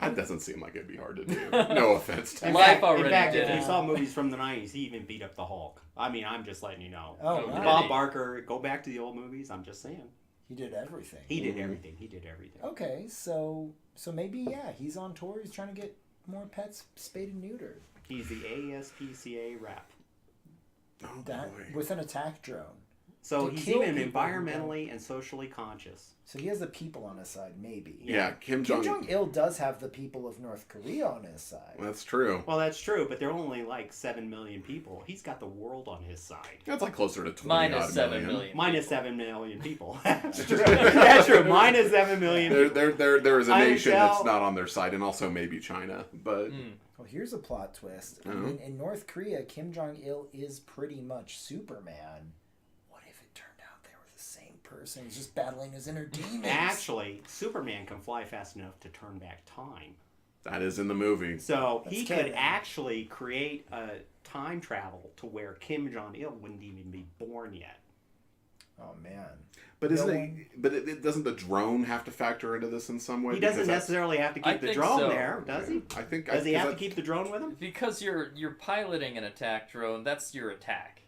[SPEAKER 4] That doesn't seem like it'd be hard to do. No offense to
[SPEAKER 3] In
[SPEAKER 1] Life
[SPEAKER 3] fact,
[SPEAKER 1] already
[SPEAKER 3] in fact,
[SPEAKER 1] did
[SPEAKER 3] if you
[SPEAKER 1] it.
[SPEAKER 3] saw movies from the 90s, he even beat up the Hulk. I mean, I'm just letting you know.
[SPEAKER 2] Oh,
[SPEAKER 1] Oh,
[SPEAKER 2] wow.
[SPEAKER 3] Bob
[SPEAKER 1] Really?
[SPEAKER 3] Barker, go back to the old movies. I'm just saying.
[SPEAKER 2] He did everything.
[SPEAKER 3] He did everything. He did everything.
[SPEAKER 2] Okay, so maybe yeah, he's on tour. He's trying to get more pets spayed and neutered.
[SPEAKER 3] He's the ASPCA rep.
[SPEAKER 4] Oh,
[SPEAKER 2] That
[SPEAKER 4] boy.
[SPEAKER 2] with an attack drone.
[SPEAKER 3] So
[SPEAKER 2] To
[SPEAKER 3] he's
[SPEAKER 2] kill
[SPEAKER 3] even
[SPEAKER 2] people who
[SPEAKER 3] environmentally and socially conscious.
[SPEAKER 2] So he has the people on his side, maybe.
[SPEAKER 4] Yeah, Kim
[SPEAKER 2] Kim
[SPEAKER 4] Jong.
[SPEAKER 2] Jong Il does have the people of North Korea on his side.
[SPEAKER 4] That's true.
[SPEAKER 3] Well, that's true, but there are only like 7 million people. He's got the world on his side.
[SPEAKER 4] That's like closer to 20
[SPEAKER 1] Minus
[SPEAKER 4] odd
[SPEAKER 1] 7 million.
[SPEAKER 3] Minus 7 million people. That's true. That's true. Minus 7 million people.
[SPEAKER 4] There is a
[SPEAKER 3] I
[SPEAKER 4] nation
[SPEAKER 3] shall-
[SPEAKER 4] that's not on their side, and also maybe China. But
[SPEAKER 2] Well, here's a plot twist. I
[SPEAKER 4] Uh-huh.
[SPEAKER 2] mean, in North Korea, Kim Jong Il is pretty much Superman. What if it turned out they were the same person? He's just battling his inner demons.
[SPEAKER 3] Actually, Superman can fly fast enough to turn back time.
[SPEAKER 4] that is in the movie.
[SPEAKER 3] So
[SPEAKER 2] That's
[SPEAKER 3] he
[SPEAKER 2] canon.
[SPEAKER 3] could actually create a time travel to where Kim Jong Il wouldn't even be born yet.
[SPEAKER 2] Oh man.
[SPEAKER 4] But
[SPEAKER 2] No
[SPEAKER 4] isn't
[SPEAKER 2] one-
[SPEAKER 4] it? But doesn't the drone have to factor into this in some way?
[SPEAKER 3] He doesn't
[SPEAKER 4] Because that's-
[SPEAKER 3] necessarily have to
[SPEAKER 1] I
[SPEAKER 3] keep the
[SPEAKER 1] think
[SPEAKER 3] drone
[SPEAKER 1] so.
[SPEAKER 3] there, does he?
[SPEAKER 4] I think.
[SPEAKER 3] Does he have to
[SPEAKER 4] because
[SPEAKER 3] keep the drone with him?
[SPEAKER 1] Because you're piloting an attack drone, that's your attack.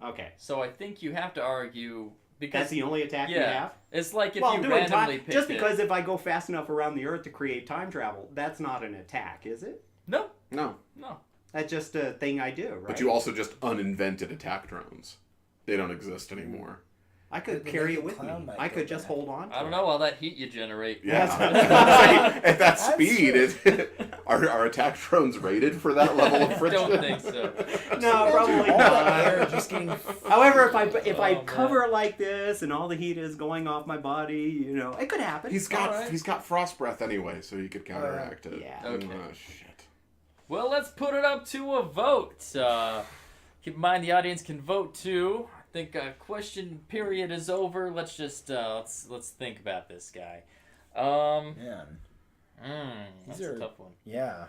[SPEAKER 3] Okay.
[SPEAKER 1] So I think you have to argue because
[SPEAKER 3] That's the only attack you
[SPEAKER 1] yeah,
[SPEAKER 3] have?
[SPEAKER 1] it's like if
[SPEAKER 3] Well,
[SPEAKER 1] you
[SPEAKER 3] doing
[SPEAKER 1] randomly
[SPEAKER 3] time,
[SPEAKER 1] pick
[SPEAKER 3] just
[SPEAKER 1] it.
[SPEAKER 3] because if I go fast enough around the Earth to create time travel, that's not an attack, is it?
[SPEAKER 1] No,
[SPEAKER 4] No,
[SPEAKER 1] no.
[SPEAKER 3] That's just a thing I do, right?
[SPEAKER 4] but you also just uninvented attack drones. They don't exist anymore.
[SPEAKER 3] I could
[SPEAKER 2] The
[SPEAKER 3] carry
[SPEAKER 2] naked
[SPEAKER 3] it with me.
[SPEAKER 2] clown might
[SPEAKER 3] I
[SPEAKER 2] go
[SPEAKER 3] could just
[SPEAKER 2] back.
[SPEAKER 3] hold on to
[SPEAKER 1] I don't
[SPEAKER 3] it.
[SPEAKER 1] know all that heat you generate.
[SPEAKER 4] Yeah,
[SPEAKER 3] Yes.
[SPEAKER 4] at that
[SPEAKER 2] That's
[SPEAKER 4] speed, are attack drones rated for that level of
[SPEAKER 1] I
[SPEAKER 4] friction?
[SPEAKER 1] don't think so.
[SPEAKER 3] No, probably
[SPEAKER 2] All the air
[SPEAKER 3] not.
[SPEAKER 2] just getting.
[SPEAKER 3] However, if I
[SPEAKER 1] Oh,
[SPEAKER 3] cover it like this and all the heat is going off my body, it could happen.
[SPEAKER 4] He's got
[SPEAKER 1] Alright.
[SPEAKER 4] frost breath anyway, so he could counteract it.
[SPEAKER 3] Yeah.
[SPEAKER 1] Okay.
[SPEAKER 4] Oh shit.
[SPEAKER 1] Well, let's put it up to a vote. Keep in mind the audience can vote too. I think question period is over. Let's just let's think about this guy.
[SPEAKER 2] Man.
[SPEAKER 1] That's
[SPEAKER 2] These
[SPEAKER 1] a
[SPEAKER 2] are-
[SPEAKER 1] tough one.
[SPEAKER 2] Yeah.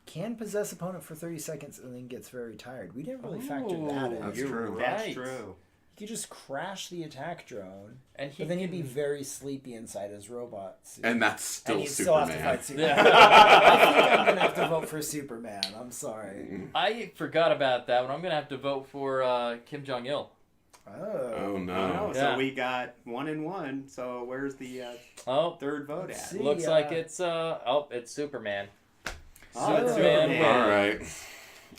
[SPEAKER 2] Can possess opponent for 30 seconds and then gets very tired. We didn't really factor that
[SPEAKER 1] Ooh,
[SPEAKER 2] in.
[SPEAKER 4] That's
[SPEAKER 1] you're
[SPEAKER 4] true.
[SPEAKER 1] Right.
[SPEAKER 3] That's true.
[SPEAKER 2] He could just crash the attack drone,
[SPEAKER 1] And he
[SPEAKER 2] but then he'd
[SPEAKER 1] can-
[SPEAKER 2] be very sleepy inside his robot suit.
[SPEAKER 4] And that's still
[SPEAKER 2] and he'd still have to
[SPEAKER 4] Superman.
[SPEAKER 2] fight Superman. I think I'm gonna have to vote for Superman. I'm sorry.
[SPEAKER 1] I forgot about that one. I'm gonna have to vote for Kim Jong Il.
[SPEAKER 4] Oh no.
[SPEAKER 3] Oh,
[SPEAKER 1] Yeah.
[SPEAKER 3] so we got 1 and 1. So where's the
[SPEAKER 1] Oh,
[SPEAKER 3] third vote
[SPEAKER 2] Let's
[SPEAKER 3] at?
[SPEAKER 2] see.
[SPEAKER 1] looks like it's it's Superman.
[SPEAKER 3] Oh, it's
[SPEAKER 1] Superman.
[SPEAKER 3] Superman.
[SPEAKER 4] All right.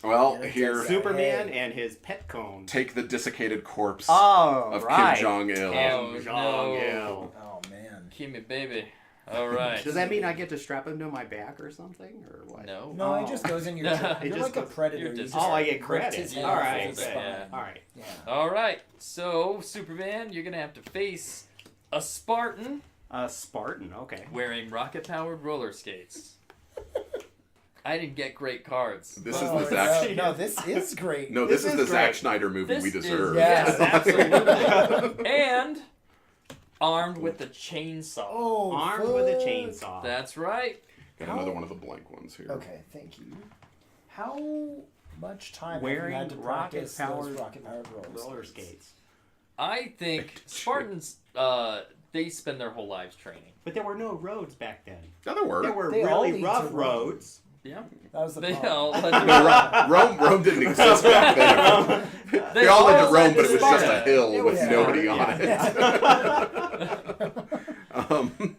[SPEAKER 4] Well,
[SPEAKER 2] Yeah,
[SPEAKER 4] here,
[SPEAKER 2] that's
[SPEAKER 3] Superman
[SPEAKER 2] Hey.
[SPEAKER 3] and his pet cone.
[SPEAKER 4] take the desiccated corpse
[SPEAKER 3] Oh,
[SPEAKER 4] of
[SPEAKER 3] right.
[SPEAKER 4] Kim Jong Il.
[SPEAKER 1] Oh,
[SPEAKER 3] Kim Jong Il.
[SPEAKER 1] no.
[SPEAKER 2] Oh man.
[SPEAKER 1] Kimi baby. All right.
[SPEAKER 3] Does that mean I get to strap him to my back or something, or what?
[SPEAKER 1] No.
[SPEAKER 2] No,
[SPEAKER 3] Oh.
[SPEAKER 2] it just goes in your.
[SPEAKER 1] It
[SPEAKER 2] You're
[SPEAKER 3] just
[SPEAKER 2] like a
[SPEAKER 3] goes-
[SPEAKER 2] predator.
[SPEAKER 1] you're
[SPEAKER 2] You
[SPEAKER 1] just-
[SPEAKER 2] just
[SPEAKER 3] Oh, I get
[SPEAKER 2] ripped
[SPEAKER 3] credit.
[SPEAKER 2] his
[SPEAKER 1] Yeah,
[SPEAKER 2] head
[SPEAKER 3] All
[SPEAKER 2] off
[SPEAKER 3] right,
[SPEAKER 2] his
[SPEAKER 3] good.
[SPEAKER 2] spine.
[SPEAKER 3] All right.
[SPEAKER 2] Yeah.
[SPEAKER 1] All right. So Superman, you're gonna have to face a Spartan
[SPEAKER 3] Spartan. Okay.
[SPEAKER 1] wearing rocket-powered roller skates. I didn't get great cards.
[SPEAKER 4] This
[SPEAKER 1] but-
[SPEAKER 4] is the Zack.
[SPEAKER 2] No, this is great.
[SPEAKER 4] No, this is the Zack
[SPEAKER 3] great.
[SPEAKER 4] Snyder movie
[SPEAKER 1] This
[SPEAKER 4] we
[SPEAKER 1] is-
[SPEAKER 4] deserve.
[SPEAKER 1] yes,
[SPEAKER 2] Yeah.
[SPEAKER 1] absolutely. And armed with the chainsaw.
[SPEAKER 2] Oh,
[SPEAKER 3] Armed with a
[SPEAKER 2] fuck.
[SPEAKER 3] chainsaw.
[SPEAKER 1] That's right.
[SPEAKER 4] Got another one of the blank ones here.
[SPEAKER 2] Okay, thank you. How much time
[SPEAKER 3] Wearing
[SPEAKER 2] have you had to practice those
[SPEAKER 3] rocket-powered
[SPEAKER 2] rocket-powered
[SPEAKER 3] roller skates.
[SPEAKER 1] I think Spartans, they spend their whole lives training.
[SPEAKER 3] But there were no roads back then.
[SPEAKER 4] Yeah, there were.
[SPEAKER 3] There were
[SPEAKER 2] They all
[SPEAKER 3] really
[SPEAKER 2] lead to
[SPEAKER 3] rough
[SPEAKER 2] Rome.
[SPEAKER 3] roads.
[SPEAKER 1] Yeah.
[SPEAKER 2] That was the
[SPEAKER 1] They
[SPEAKER 2] problem.
[SPEAKER 1] all
[SPEAKER 4] No, Rome didn't exist back then. They all led to Rome, but it was just a
[SPEAKER 1] Sparta.
[SPEAKER 4] hill
[SPEAKER 3] It
[SPEAKER 4] with
[SPEAKER 3] was
[SPEAKER 4] nobody
[SPEAKER 3] Sparta,
[SPEAKER 4] on it.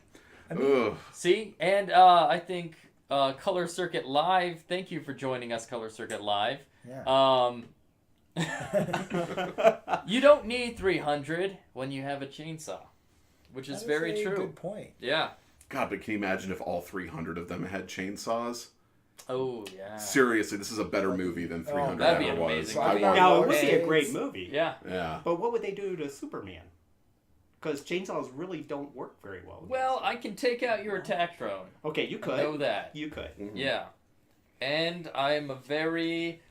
[SPEAKER 4] Ugh.
[SPEAKER 1] See, and I think Color Circuit Live. Thank you for joining us, Color Circuit Live.
[SPEAKER 2] Yeah.
[SPEAKER 1] You don't need 300 when you have a chainsaw, which is
[SPEAKER 2] That
[SPEAKER 1] very
[SPEAKER 2] a
[SPEAKER 1] true.
[SPEAKER 2] Good point.
[SPEAKER 1] Yeah.
[SPEAKER 4] God, but can you imagine if all 300 of them had chainsaws?
[SPEAKER 1] Oh yeah.
[SPEAKER 4] Seriously, this is a better movie than 300
[SPEAKER 1] that'd be
[SPEAKER 4] ever
[SPEAKER 1] an
[SPEAKER 4] was.
[SPEAKER 1] amazing
[SPEAKER 4] I
[SPEAKER 1] movie.
[SPEAKER 4] want-
[SPEAKER 3] Now, it
[SPEAKER 2] roller
[SPEAKER 3] would be a
[SPEAKER 2] skates.
[SPEAKER 3] great movie.
[SPEAKER 1] Yeah.
[SPEAKER 4] Yeah.
[SPEAKER 3] But what would they do to Superman? Because chainsaws really don't work very well.
[SPEAKER 1] Well, I can take out your attack drone.
[SPEAKER 3] Okay, you
[SPEAKER 1] I
[SPEAKER 3] could.
[SPEAKER 1] know that.
[SPEAKER 3] You could.
[SPEAKER 1] Yeah. And I am a very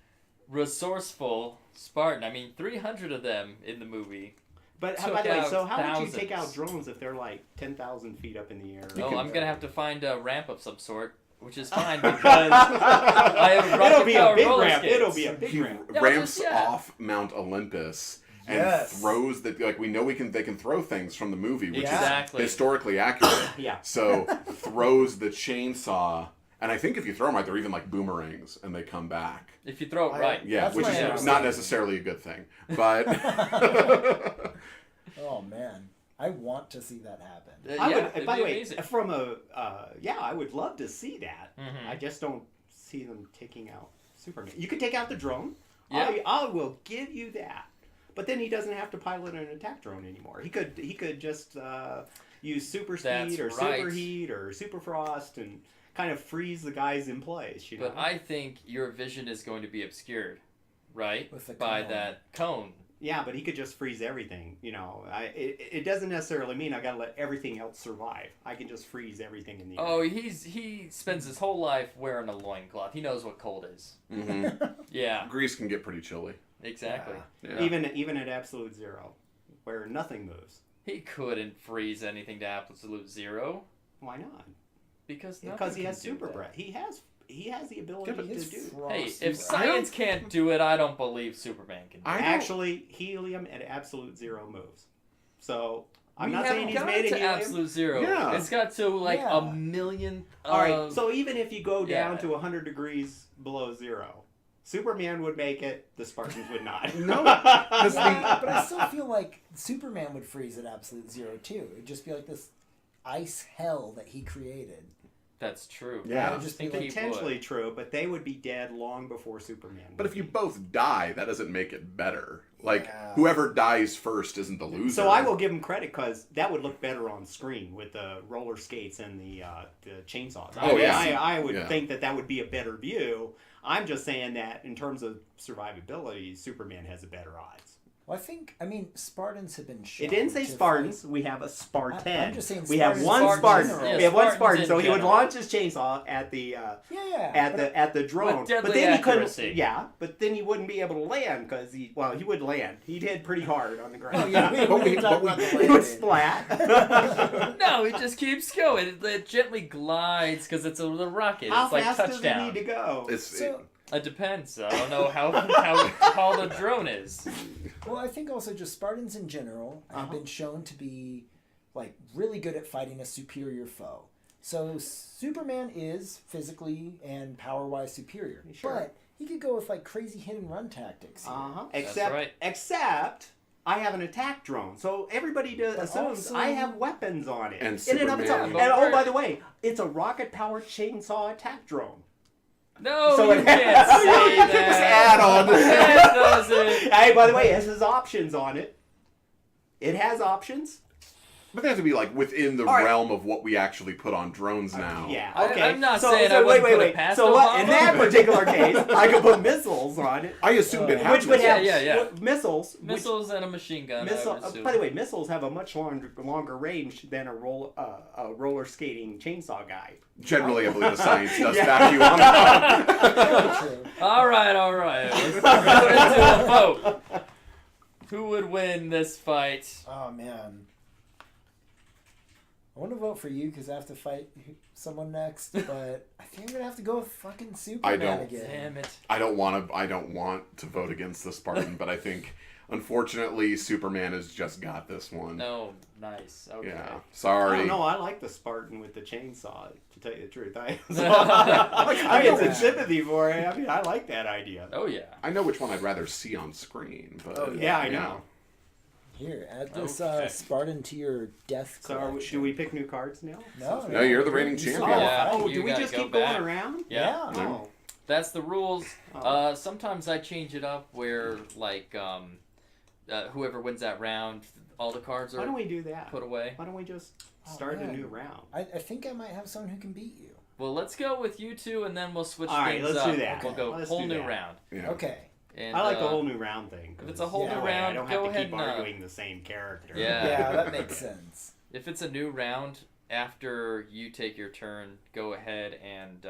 [SPEAKER 1] resourceful Spartan. I mean, 300 of them in the movie.
[SPEAKER 3] But
[SPEAKER 1] Took
[SPEAKER 3] by the way,
[SPEAKER 1] out
[SPEAKER 3] so how would you
[SPEAKER 1] thousands.
[SPEAKER 3] take out drones if they're like 10,000 feet up in the air?
[SPEAKER 1] Oh,
[SPEAKER 4] can-
[SPEAKER 1] I'm gonna have to find a ramp of some sort, which is fine because I have
[SPEAKER 3] It'll be a
[SPEAKER 1] rocket-powered
[SPEAKER 3] big
[SPEAKER 1] roller
[SPEAKER 3] ramp.
[SPEAKER 1] skates.
[SPEAKER 3] It'll be a big
[SPEAKER 4] He
[SPEAKER 3] ramp.
[SPEAKER 1] Yeah,
[SPEAKER 4] ramps
[SPEAKER 1] just- yeah.
[SPEAKER 4] off Mount Olympus and
[SPEAKER 2] Yes.
[SPEAKER 4] throws the like we know they can throw things from the movie, which
[SPEAKER 1] Exactly.
[SPEAKER 4] is historically accurate.
[SPEAKER 3] Yeah.
[SPEAKER 4] So throws the chainsaw, and I think if you throw them right, they're even like boomerangs, and they come back.
[SPEAKER 1] If you throw it right.
[SPEAKER 4] Yeah,
[SPEAKER 2] That's
[SPEAKER 4] which
[SPEAKER 2] my
[SPEAKER 4] is
[SPEAKER 2] understanding.
[SPEAKER 4] not necessarily a good thing, but
[SPEAKER 2] Oh man, I want to see that happen.
[SPEAKER 3] I
[SPEAKER 1] yeah,
[SPEAKER 3] would,
[SPEAKER 1] it'd
[SPEAKER 3] by
[SPEAKER 1] be
[SPEAKER 3] the way,
[SPEAKER 1] amazing.
[SPEAKER 3] from a, I would love to see that.
[SPEAKER 1] Mhm.
[SPEAKER 3] I just don't see them taking out Superman. You could take out the drone.
[SPEAKER 1] Yeah.
[SPEAKER 3] I will give you that. But then he doesn't have to pilot an attack drone anymore. He could just use super
[SPEAKER 1] That's
[SPEAKER 3] speed or
[SPEAKER 1] right.
[SPEAKER 3] superheat or super frost and kind of freeze the guys in place. You know.
[SPEAKER 1] But I think your vision is going to be obscured, right?
[SPEAKER 2] With the
[SPEAKER 1] By
[SPEAKER 2] cone.
[SPEAKER 1] that cone.
[SPEAKER 3] Yeah, but he could just freeze everything. You know, it doesn't necessarily mean I got to let everything else survive. I can just freeze everything in the air.
[SPEAKER 1] Oh, he spends his whole life wearing a loincloth. He knows what cold is. Yeah,
[SPEAKER 4] Greece can get pretty chilly.
[SPEAKER 1] exactly.
[SPEAKER 4] Yeah.
[SPEAKER 3] Even at absolute zero, where nothing moves.
[SPEAKER 1] He couldn't freeze anything to absolute zero
[SPEAKER 3] Why not?
[SPEAKER 1] because
[SPEAKER 3] Because he
[SPEAKER 1] nothing
[SPEAKER 3] has
[SPEAKER 1] can do
[SPEAKER 3] super
[SPEAKER 1] that.
[SPEAKER 3] breath. He has the ability
[SPEAKER 4] Yeah, but
[SPEAKER 3] to
[SPEAKER 2] His
[SPEAKER 3] do.
[SPEAKER 1] Hey,
[SPEAKER 2] frost
[SPEAKER 1] if
[SPEAKER 2] is-
[SPEAKER 1] science can't do it, I don't believe Superman can do
[SPEAKER 4] I
[SPEAKER 1] it.
[SPEAKER 4] don't-
[SPEAKER 3] Actually, helium at absolute zero moves. So I'm
[SPEAKER 1] We
[SPEAKER 3] not
[SPEAKER 1] haven't
[SPEAKER 3] saying he's
[SPEAKER 1] got
[SPEAKER 3] made
[SPEAKER 1] to
[SPEAKER 3] of helium.
[SPEAKER 1] absolute zero.
[SPEAKER 4] Yeah.
[SPEAKER 1] It's got to like
[SPEAKER 2] Yeah.
[SPEAKER 1] a million.
[SPEAKER 3] All right.
[SPEAKER 1] of-
[SPEAKER 3] So even if you go down
[SPEAKER 1] yeah.
[SPEAKER 3] to 100 degrees below zero, Superman would make it. The Spartans would not.
[SPEAKER 4] No, because
[SPEAKER 2] Yeah, but I still feel like Superman would freeze at absolute zero too. It'd just be like this ice hell that he created.
[SPEAKER 1] That's true.
[SPEAKER 4] Yeah.
[SPEAKER 1] I
[SPEAKER 2] It'd just be
[SPEAKER 1] think
[SPEAKER 2] like,
[SPEAKER 1] he
[SPEAKER 3] Potentially true, but they would be dead long before Superman.
[SPEAKER 4] But
[SPEAKER 3] would
[SPEAKER 4] if you
[SPEAKER 3] be.
[SPEAKER 4] both die, that doesn't make it better. Like
[SPEAKER 2] Yeah.
[SPEAKER 4] whoever dies first isn't the loser.
[SPEAKER 3] So I will give him credit because that would look better on screen with the roller skates and the chainsaws.
[SPEAKER 4] Oh, yeah.
[SPEAKER 3] I would
[SPEAKER 4] Yeah.
[SPEAKER 3] think that would be a better view. I'm just saying that in terms of survivability, Superman has a better odds.
[SPEAKER 2] Well, I mean, Spartans have been shown.
[SPEAKER 3] It didn't say
[SPEAKER 2] to
[SPEAKER 3] Spartans. We have a Spartan.
[SPEAKER 2] I'm just saying
[SPEAKER 3] we have
[SPEAKER 2] Spartans
[SPEAKER 3] one
[SPEAKER 2] in
[SPEAKER 3] Spartan.
[SPEAKER 2] general.
[SPEAKER 3] We have one
[SPEAKER 1] Spartans
[SPEAKER 3] Spartan.
[SPEAKER 1] in
[SPEAKER 3] So he would
[SPEAKER 1] general.
[SPEAKER 3] launch his chainsaw at the
[SPEAKER 2] Yeah.
[SPEAKER 3] at the drone,
[SPEAKER 1] With deadly
[SPEAKER 3] but then he
[SPEAKER 1] accuracy.
[SPEAKER 3] couldn't. Yeah, but then he wouldn't be able to land because he would land. He'd hit pretty hard on the ground.
[SPEAKER 2] Oh yeah, we
[SPEAKER 4] But we-
[SPEAKER 2] talked about the
[SPEAKER 3] he would
[SPEAKER 2] landing.
[SPEAKER 3] splat.
[SPEAKER 1] No, it just keeps going. It gently glides because it's a little rocket.
[SPEAKER 3] How
[SPEAKER 1] it's like
[SPEAKER 3] fast does
[SPEAKER 1] touchdown.
[SPEAKER 3] he need to go?
[SPEAKER 4] It's
[SPEAKER 2] So,
[SPEAKER 1] It depends. I don't know how tall the drone is.
[SPEAKER 2] Well, I think also just Spartans in general have been shown to be like really good at fighting a superior foe. So Superman is physically and power-wise superior,
[SPEAKER 3] Sure.
[SPEAKER 2] but he could go with like crazy hit and run tactics. Here.
[SPEAKER 3] Except I have an attack drone, so everybody assumes
[SPEAKER 2] also-
[SPEAKER 3] I have weapons on it.
[SPEAKER 4] And
[SPEAKER 3] in and of itself.
[SPEAKER 4] Superman-
[SPEAKER 3] And oh, by the way, it's a rocket-powered chainsaw attack drone.
[SPEAKER 1] No,
[SPEAKER 3] So
[SPEAKER 1] you
[SPEAKER 3] it
[SPEAKER 1] can't
[SPEAKER 3] has-
[SPEAKER 1] say
[SPEAKER 3] Just
[SPEAKER 1] that.
[SPEAKER 3] add on.
[SPEAKER 1] That doesn't.
[SPEAKER 3] Hey, by the way, it has options on it. It has options.
[SPEAKER 4] But they have to be like within the
[SPEAKER 3] All right.
[SPEAKER 4] realm of what we actually put on drones now.
[SPEAKER 3] Yeah,
[SPEAKER 1] I-
[SPEAKER 3] okay.
[SPEAKER 1] I'm not saying I
[SPEAKER 3] wait,
[SPEAKER 1] wouldn't put it past
[SPEAKER 3] So what, in
[SPEAKER 1] Obama.
[SPEAKER 3] that particular case, I could put missiles on it,
[SPEAKER 4] I assumed it had
[SPEAKER 3] which would have
[SPEAKER 1] Yeah.
[SPEAKER 3] missiles.
[SPEAKER 1] Missiles and a machine gun. I would assume.
[SPEAKER 3] By the way, missiles have a much longer range than a roller skating chainsaw guy.
[SPEAKER 4] Generally, I believe the science does
[SPEAKER 3] Yeah.
[SPEAKER 4] back you on that.
[SPEAKER 2] Very true.
[SPEAKER 1] All right. Let's put it to a vote. Who would win this fight?
[SPEAKER 2] Oh man. I want to vote for you because I have to fight someone next, but I think I'm gonna have to go with fucking Superman
[SPEAKER 4] don't.
[SPEAKER 2] again.
[SPEAKER 1] Damn it.
[SPEAKER 4] I don't want to vote against the Spartan, but I think unfortunately Superman has just got this one.
[SPEAKER 1] No, nice. Okay.
[SPEAKER 4] Yeah.
[SPEAKER 3] I
[SPEAKER 4] Sorry.
[SPEAKER 3] don't know. I like the Spartan with the chainsaw. To tell you the truth, I get some sympathy for it. I mean, I like that idea.
[SPEAKER 1] Oh yeah.
[SPEAKER 4] I know which one I'd rather see on screen, but
[SPEAKER 2] Oh,
[SPEAKER 3] Yeah, I know.
[SPEAKER 2] Here, add this
[SPEAKER 1] Okay.
[SPEAKER 2] Spartan to your death
[SPEAKER 3] So,
[SPEAKER 2] collection.
[SPEAKER 3] do we pick new cards now?
[SPEAKER 2] No,
[SPEAKER 4] No, you're the reigning
[SPEAKER 2] You
[SPEAKER 4] champion.
[SPEAKER 2] saw
[SPEAKER 1] Yeah.
[SPEAKER 2] it.
[SPEAKER 3] Oh,
[SPEAKER 1] You
[SPEAKER 3] do we
[SPEAKER 1] gotta
[SPEAKER 3] just
[SPEAKER 1] go
[SPEAKER 3] keep
[SPEAKER 1] back.
[SPEAKER 3] going around?
[SPEAKER 1] Yeah.
[SPEAKER 3] Oh.
[SPEAKER 1] That's the rules.
[SPEAKER 3] Oh.
[SPEAKER 1] Sometimes I change it up where like whoever wins that round, all the cards
[SPEAKER 3] Why
[SPEAKER 1] are
[SPEAKER 3] don't we do that?
[SPEAKER 1] put away.
[SPEAKER 3] Why don't we just
[SPEAKER 2] Oh,
[SPEAKER 3] start a
[SPEAKER 2] man.
[SPEAKER 3] new round?
[SPEAKER 2] I think I might have someone who can beat you.
[SPEAKER 1] Well, let's go with you two, and then we'll switch
[SPEAKER 3] All right,
[SPEAKER 1] things
[SPEAKER 3] let's
[SPEAKER 1] up.
[SPEAKER 3] do that.
[SPEAKER 1] We'll go
[SPEAKER 3] Let's
[SPEAKER 1] whole
[SPEAKER 3] do
[SPEAKER 1] new
[SPEAKER 3] that.
[SPEAKER 1] round.
[SPEAKER 4] Yeah.
[SPEAKER 2] Okay.
[SPEAKER 1] And,
[SPEAKER 3] I like the whole new round thing.
[SPEAKER 1] if it's a whole
[SPEAKER 2] new
[SPEAKER 3] That way I
[SPEAKER 1] round,
[SPEAKER 3] don't
[SPEAKER 1] go
[SPEAKER 3] have to
[SPEAKER 1] ahead
[SPEAKER 3] keep
[SPEAKER 1] and,
[SPEAKER 3] arguing the same character.
[SPEAKER 1] Yeah.
[SPEAKER 2] Yeah, that makes sense.
[SPEAKER 1] If it's a new round, after you take your turn, go ahead and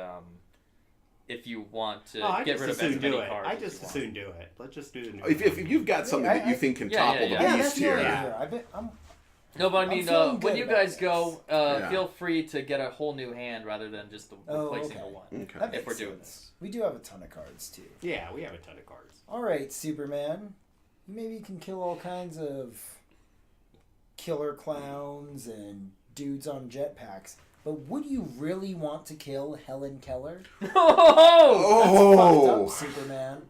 [SPEAKER 1] if you want to
[SPEAKER 3] Oh, I
[SPEAKER 1] get
[SPEAKER 3] just
[SPEAKER 1] rid of
[SPEAKER 3] assume
[SPEAKER 1] as many
[SPEAKER 3] do it.
[SPEAKER 1] cards.
[SPEAKER 3] I
[SPEAKER 1] as
[SPEAKER 3] just
[SPEAKER 1] you want.
[SPEAKER 3] assume do it. Let's just do the new
[SPEAKER 4] If
[SPEAKER 3] round.
[SPEAKER 4] you've got something that you think can
[SPEAKER 1] Yeah,
[SPEAKER 4] topple
[SPEAKER 1] yeah,
[SPEAKER 4] the
[SPEAKER 1] yeah.
[SPEAKER 4] beast
[SPEAKER 2] that's the
[SPEAKER 4] here,
[SPEAKER 2] idea
[SPEAKER 3] Yeah.
[SPEAKER 2] here.
[SPEAKER 1] No, but I
[SPEAKER 2] I'm
[SPEAKER 1] mean,
[SPEAKER 2] feeling
[SPEAKER 1] when
[SPEAKER 2] good
[SPEAKER 1] you
[SPEAKER 2] about
[SPEAKER 1] guys go,
[SPEAKER 4] Yeah.
[SPEAKER 1] feel free to get a whole new hand rather than just replacing the
[SPEAKER 2] okay.
[SPEAKER 1] one.
[SPEAKER 4] Okay.
[SPEAKER 2] That
[SPEAKER 1] If
[SPEAKER 2] makes
[SPEAKER 1] we're doing
[SPEAKER 2] sense. We do have a ton of cards too.
[SPEAKER 3] Yeah, we have a ton of cards.
[SPEAKER 2] All right, Superman. You maybe can kill all kinds of killer clowns and dudes on jetpacks, but would you really want to kill Helen Keller?
[SPEAKER 1] Oh!
[SPEAKER 2] That's fucked up, Superman.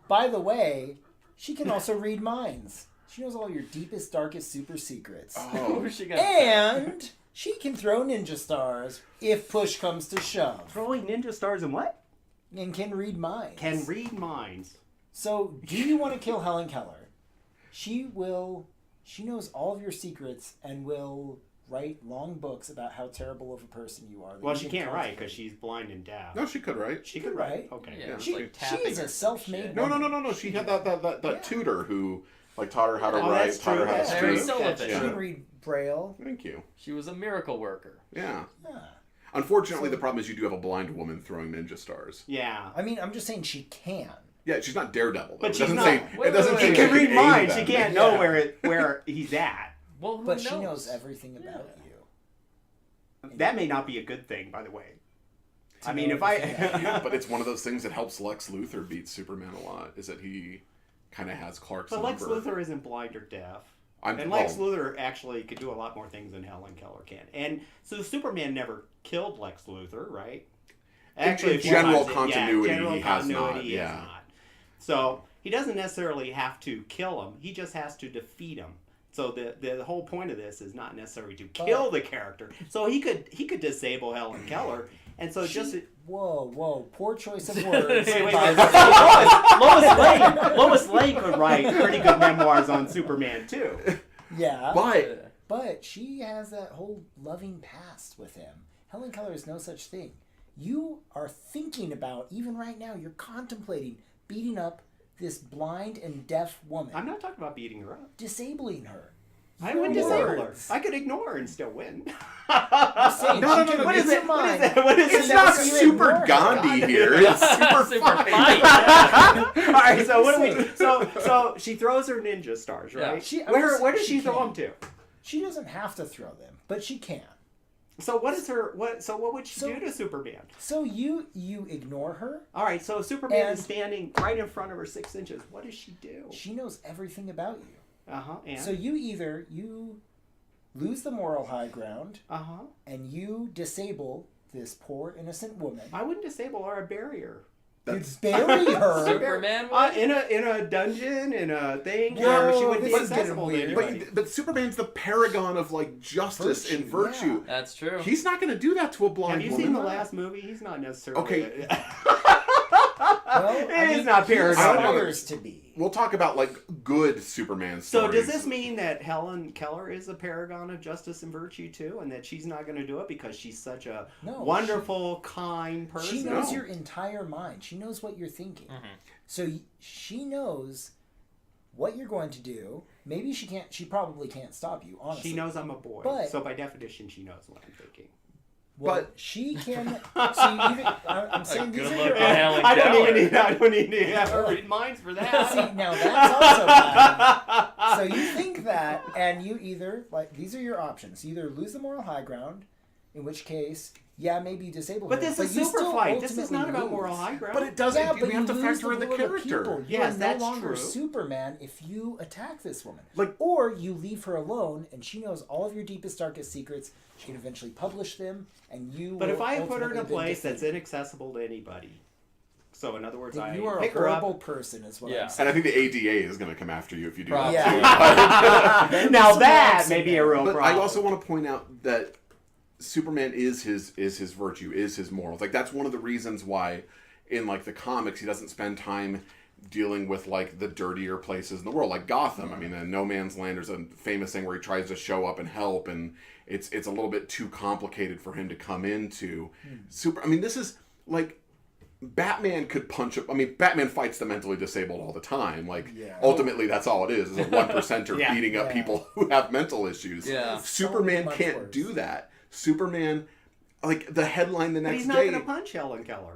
[SPEAKER 2] By the way, she can also read minds. She knows all your deepest, darkest super secrets.
[SPEAKER 4] Oh,
[SPEAKER 1] Who's she got?
[SPEAKER 2] And she can throw ninja stars if push comes to shove.
[SPEAKER 3] Throwing ninja stars and what?
[SPEAKER 2] And can read minds.
[SPEAKER 3] Can read minds.
[SPEAKER 2] So, do you want to kill Helen Keller? She knows all of your secrets and will write long books about how terrible of a person you are. that
[SPEAKER 3] Well,
[SPEAKER 2] you
[SPEAKER 3] she
[SPEAKER 2] can
[SPEAKER 3] can't write because
[SPEAKER 2] contemplate.
[SPEAKER 3] she's blind and deaf.
[SPEAKER 4] no, she could, right?
[SPEAKER 3] She could
[SPEAKER 2] write.
[SPEAKER 3] write. Okay.
[SPEAKER 1] Yeah,
[SPEAKER 4] Yeah.
[SPEAKER 1] it's
[SPEAKER 2] She,
[SPEAKER 1] like
[SPEAKER 2] she
[SPEAKER 1] tapping
[SPEAKER 2] is
[SPEAKER 1] or
[SPEAKER 2] a
[SPEAKER 1] some
[SPEAKER 2] self-made
[SPEAKER 1] shit.
[SPEAKER 2] woman.
[SPEAKER 4] No. She had that
[SPEAKER 2] Yeah.
[SPEAKER 4] tutor who like taught her how to
[SPEAKER 3] Oh,
[SPEAKER 4] write,
[SPEAKER 3] that's
[SPEAKER 4] taught her
[SPEAKER 3] true.
[SPEAKER 4] how to
[SPEAKER 3] That's
[SPEAKER 1] Mary
[SPEAKER 4] speak.
[SPEAKER 3] true.
[SPEAKER 1] Sullivan.
[SPEAKER 2] She
[SPEAKER 4] Yeah.
[SPEAKER 2] can read Braille.
[SPEAKER 4] Thank you.
[SPEAKER 1] She was a miracle worker.
[SPEAKER 4] Yeah.
[SPEAKER 2] Yeah.
[SPEAKER 4] Unfortunately, the problem is you do have a blind woman throwing ninja stars.
[SPEAKER 3] Yeah.
[SPEAKER 2] I mean, I'm just saying she can.
[SPEAKER 4] Yeah, she's not Daredevil. Though.
[SPEAKER 3] But
[SPEAKER 4] it
[SPEAKER 3] she's
[SPEAKER 4] doesn't
[SPEAKER 3] not-
[SPEAKER 4] say.
[SPEAKER 1] Wait,
[SPEAKER 4] It doesn't
[SPEAKER 1] wait,
[SPEAKER 4] say
[SPEAKER 1] wait,
[SPEAKER 3] She
[SPEAKER 4] she
[SPEAKER 3] can read
[SPEAKER 4] aim
[SPEAKER 3] minds. She
[SPEAKER 4] them.
[SPEAKER 3] can't know where he's at.
[SPEAKER 1] Well, who
[SPEAKER 2] But
[SPEAKER 1] knows?
[SPEAKER 2] she knows everything about you.
[SPEAKER 3] That may not be a good thing, by the way.
[SPEAKER 2] To
[SPEAKER 3] I mean,
[SPEAKER 2] know
[SPEAKER 3] if
[SPEAKER 2] everything about
[SPEAKER 3] I.
[SPEAKER 4] But it's one of those things that helps Lex Luthor beat Superman a lot. Is that he kind of has Clark's
[SPEAKER 3] But Lex
[SPEAKER 4] number.
[SPEAKER 3] Luthor isn't blind or deaf.
[SPEAKER 4] I'm
[SPEAKER 3] And Lex Luthor actually could do a lot more things than Helen Keller can. And so Superman never killed Lex Luthor, right? Actually,
[SPEAKER 4] in
[SPEAKER 3] if you
[SPEAKER 4] general
[SPEAKER 3] realize it,
[SPEAKER 4] continuity,
[SPEAKER 3] general
[SPEAKER 4] he has
[SPEAKER 3] continuity,
[SPEAKER 4] not,
[SPEAKER 3] he
[SPEAKER 4] yeah.
[SPEAKER 3] has not. So he doesn't necessarily have to kill him. He just has to defeat him. So the whole point of this is not necessarily to kill the character. So he could disable Helen Keller. And so just
[SPEAKER 2] Whoa, poor choice of words.
[SPEAKER 3] Wait.
[SPEAKER 2] by-
[SPEAKER 3] Lois Lane could write pretty good memoirs on Superman too.
[SPEAKER 2] Yeah,
[SPEAKER 4] But
[SPEAKER 2] she has that whole loving past with him. Helen Keller is no such thing. You are thinking about, even right now, you're contemplating beating up this blind and deaf woman.
[SPEAKER 3] I'm not talking about beating her up.
[SPEAKER 2] disabling her.
[SPEAKER 3] I
[SPEAKER 2] Your
[SPEAKER 3] wouldn't disable her.
[SPEAKER 2] words.
[SPEAKER 3] I could ignore her and still win.
[SPEAKER 2] I'm saying
[SPEAKER 4] No,
[SPEAKER 2] she
[SPEAKER 4] no,
[SPEAKER 2] can
[SPEAKER 4] no,
[SPEAKER 2] read
[SPEAKER 3] what is
[SPEAKER 2] your
[SPEAKER 3] it? What is
[SPEAKER 2] mind.
[SPEAKER 3] it? What is
[SPEAKER 4] it's
[SPEAKER 3] it?
[SPEAKER 4] not
[SPEAKER 2] Never you
[SPEAKER 4] Super
[SPEAKER 2] ignore her.
[SPEAKER 4] Gandhi here. It's Super
[SPEAKER 1] Super
[SPEAKER 4] Fight.
[SPEAKER 1] fight.
[SPEAKER 3] All right, so what do we? So she throws her ninja stars, right?
[SPEAKER 1] Yeah.
[SPEAKER 2] I'm just
[SPEAKER 3] Where
[SPEAKER 2] saying
[SPEAKER 3] does she throw
[SPEAKER 2] can.
[SPEAKER 3] them to?
[SPEAKER 2] She doesn't have to throw them, but she can.
[SPEAKER 3] So what is her? So what would she do to Superman?
[SPEAKER 2] So you ignore her.
[SPEAKER 3] All right. So Superman
[SPEAKER 2] And-
[SPEAKER 3] is standing right in front of her 6 inches. What does she do?
[SPEAKER 2] She knows everything about you.
[SPEAKER 3] And
[SPEAKER 2] So you lose the moral high ground,
[SPEAKER 3] uh-huh.
[SPEAKER 2] and you disable this poor innocent woman.
[SPEAKER 3] I wouldn't disable her. I'd bury her.
[SPEAKER 2] You bury her.
[SPEAKER 1] Superman would?
[SPEAKER 3] in a dungeon in a thing.
[SPEAKER 2] No,
[SPEAKER 3] She wouldn't be
[SPEAKER 2] this is getting
[SPEAKER 3] accessible to
[SPEAKER 2] weird.
[SPEAKER 3] anybody.
[SPEAKER 4] But Superman's the paragon of like justice
[SPEAKER 2] Virtue,
[SPEAKER 4] and virtue.
[SPEAKER 2] yeah.
[SPEAKER 1] That's true.
[SPEAKER 4] He's not going to do that to a blind
[SPEAKER 3] Have you
[SPEAKER 4] woman.
[SPEAKER 3] seen the last movie? He's not necessarily.
[SPEAKER 4] Okay.
[SPEAKER 2] Well,
[SPEAKER 3] It's not
[SPEAKER 2] he
[SPEAKER 3] paragon.
[SPEAKER 2] aspires to be.
[SPEAKER 4] We'll talk about like good Superman
[SPEAKER 3] So
[SPEAKER 4] stories.
[SPEAKER 3] does this mean that Helen Keller is a paragon of justice and virtue too, and that she's not going to do it because she's such a
[SPEAKER 2] No,
[SPEAKER 3] wonderful, kind person?
[SPEAKER 2] She knows
[SPEAKER 4] No.
[SPEAKER 2] your entire mind. She knows what you're thinking.
[SPEAKER 1] Mm-hmm.
[SPEAKER 2] So she knows what you're going to do. Maybe she can't. She probably can't stop you. Honestly,
[SPEAKER 3] She knows I'm a boy,
[SPEAKER 2] But-
[SPEAKER 3] so by definition, she knows what I'm thinking.
[SPEAKER 2] Well,
[SPEAKER 4] but-
[SPEAKER 2] she can. So you even, I'm saying these are your
[SPEAKER 1] good-looking Helen
[SPEAKER 3] I don't
[SPEAKER 1] Keller.
[SPEAKER 3] even need. I don't need to have her read minds for that.
[SPEAKER 2] See, now that's also bad. So you think that, and you either, like, these are your options. You either lose the moral high ground, in which case, yeah, maybe you disable
[SPEAKER 3] But
[SPEAKER 2] her.
[SPEAKER 3] this is
[SPEAKER 2] you still
[SPEAKER 3] Superfight. This is
[SPEAKER 2] ultimately
[SPEAKER 3] not about
[SPEAKER 2] lose.
[SPEAKER 3] moral high ground.
[SPEAKER 4] But it doesn't.
[SPEAKER 2] Yeah, but
[SPEAKER 4] we have to
[SPEAKER 2] you lose
[SPEAKER 4] factor in the
[SPEAKER 2] will of the
[SPEAKER 4] character.
[SPEAKER 2] people.
[SPEAKER 3] Yes,
[SPEAKER 2] You're
[SPEAKER 3] that's
[SPEAKER 2] no longer
[SPEAKER 3] true.
[SPEAKER 2] Superman if you attack this woman.
[SPEAKER 4] Like-
[SPEAKER 2] or you leave her alone, and she knows all of your deepest, darkest secrets. She can eventually publish them, and you.
[SPEAKER 3] But
[SPEAKER 2] will
[SPEAKER 3] if I put her in a
[SPEAKER 2] ultimately
[SPEAKER 3] place
[SPEAKER 2] been
[SPEAKER 3] that's inaccessible to anybody, so in other words,
[SPEAKER 2] defeated.
[SPEAKER 3] I
[SPEAKER 2] You are a
[SPEAKER 3] pick her
[SPEAKER 2] horrible
[SPEAKER 3] up.
[SPEAKER 2] person, is what
[SPEAKER 1] Yeah.
[SPEAKER 2] I'm saying.
[SPEAKER 4] And I think the ADA is going to come after you if you do
[SPEAKER 1] Probably.
[SPEAKER 4] that.
[SPEAKER 2] Yeah.
[SPEAKER 3] Now
[SPEAKER 2] Some
[SPEAKER 3] that
[SPEAKER 2] rocks
[SPEAKER 3] may
[SPEAKER 2] in
[SPEAKER 3] be a
[SPEAKER 2] there.
[SPEAKER 3] real
[SPEAKER 4] But
[SPEAKER 3] problem.
[SPEAKER 4] I also want to point out that Superman is his virtue, is his morals. Like that's one of the reasons why in like the comics he doesn't spend time dealing with like the dirtier places in the world, like Gotham. I mean, in No Man's Land, there's a famous thing where he tries to show up and help, and it's a little bit too complicated for him to come into. I mean, this is like Batman could punch up. I mean, Batman fights the mentally disabled all the time. Like,
[SPEAKER 2] Yeah.
[SPEAKER 4] ultimately, that's all it is a 1%er
[SPEAKER 3] Yeah.
[SPEAKER 4] beating up
[SPEAKER 2] Yeah.
[SPEAKER 4] people who have mental issues.
[SPEAKER 1] Yeah.
[SPEAKER 4] Superman
[SPEAKER 2] much
[SPEAKER 4] can't
[SPEAKER 2] worse.
[SPEAKER 4] do that. Superman, like, the headline the
[SPEAKER 3] But
[SPEAKER 4] next
[SPEAKER 3] he's not
[SPEAKER 4] day...
[SPEAKER 3] going to punch Helen Keller.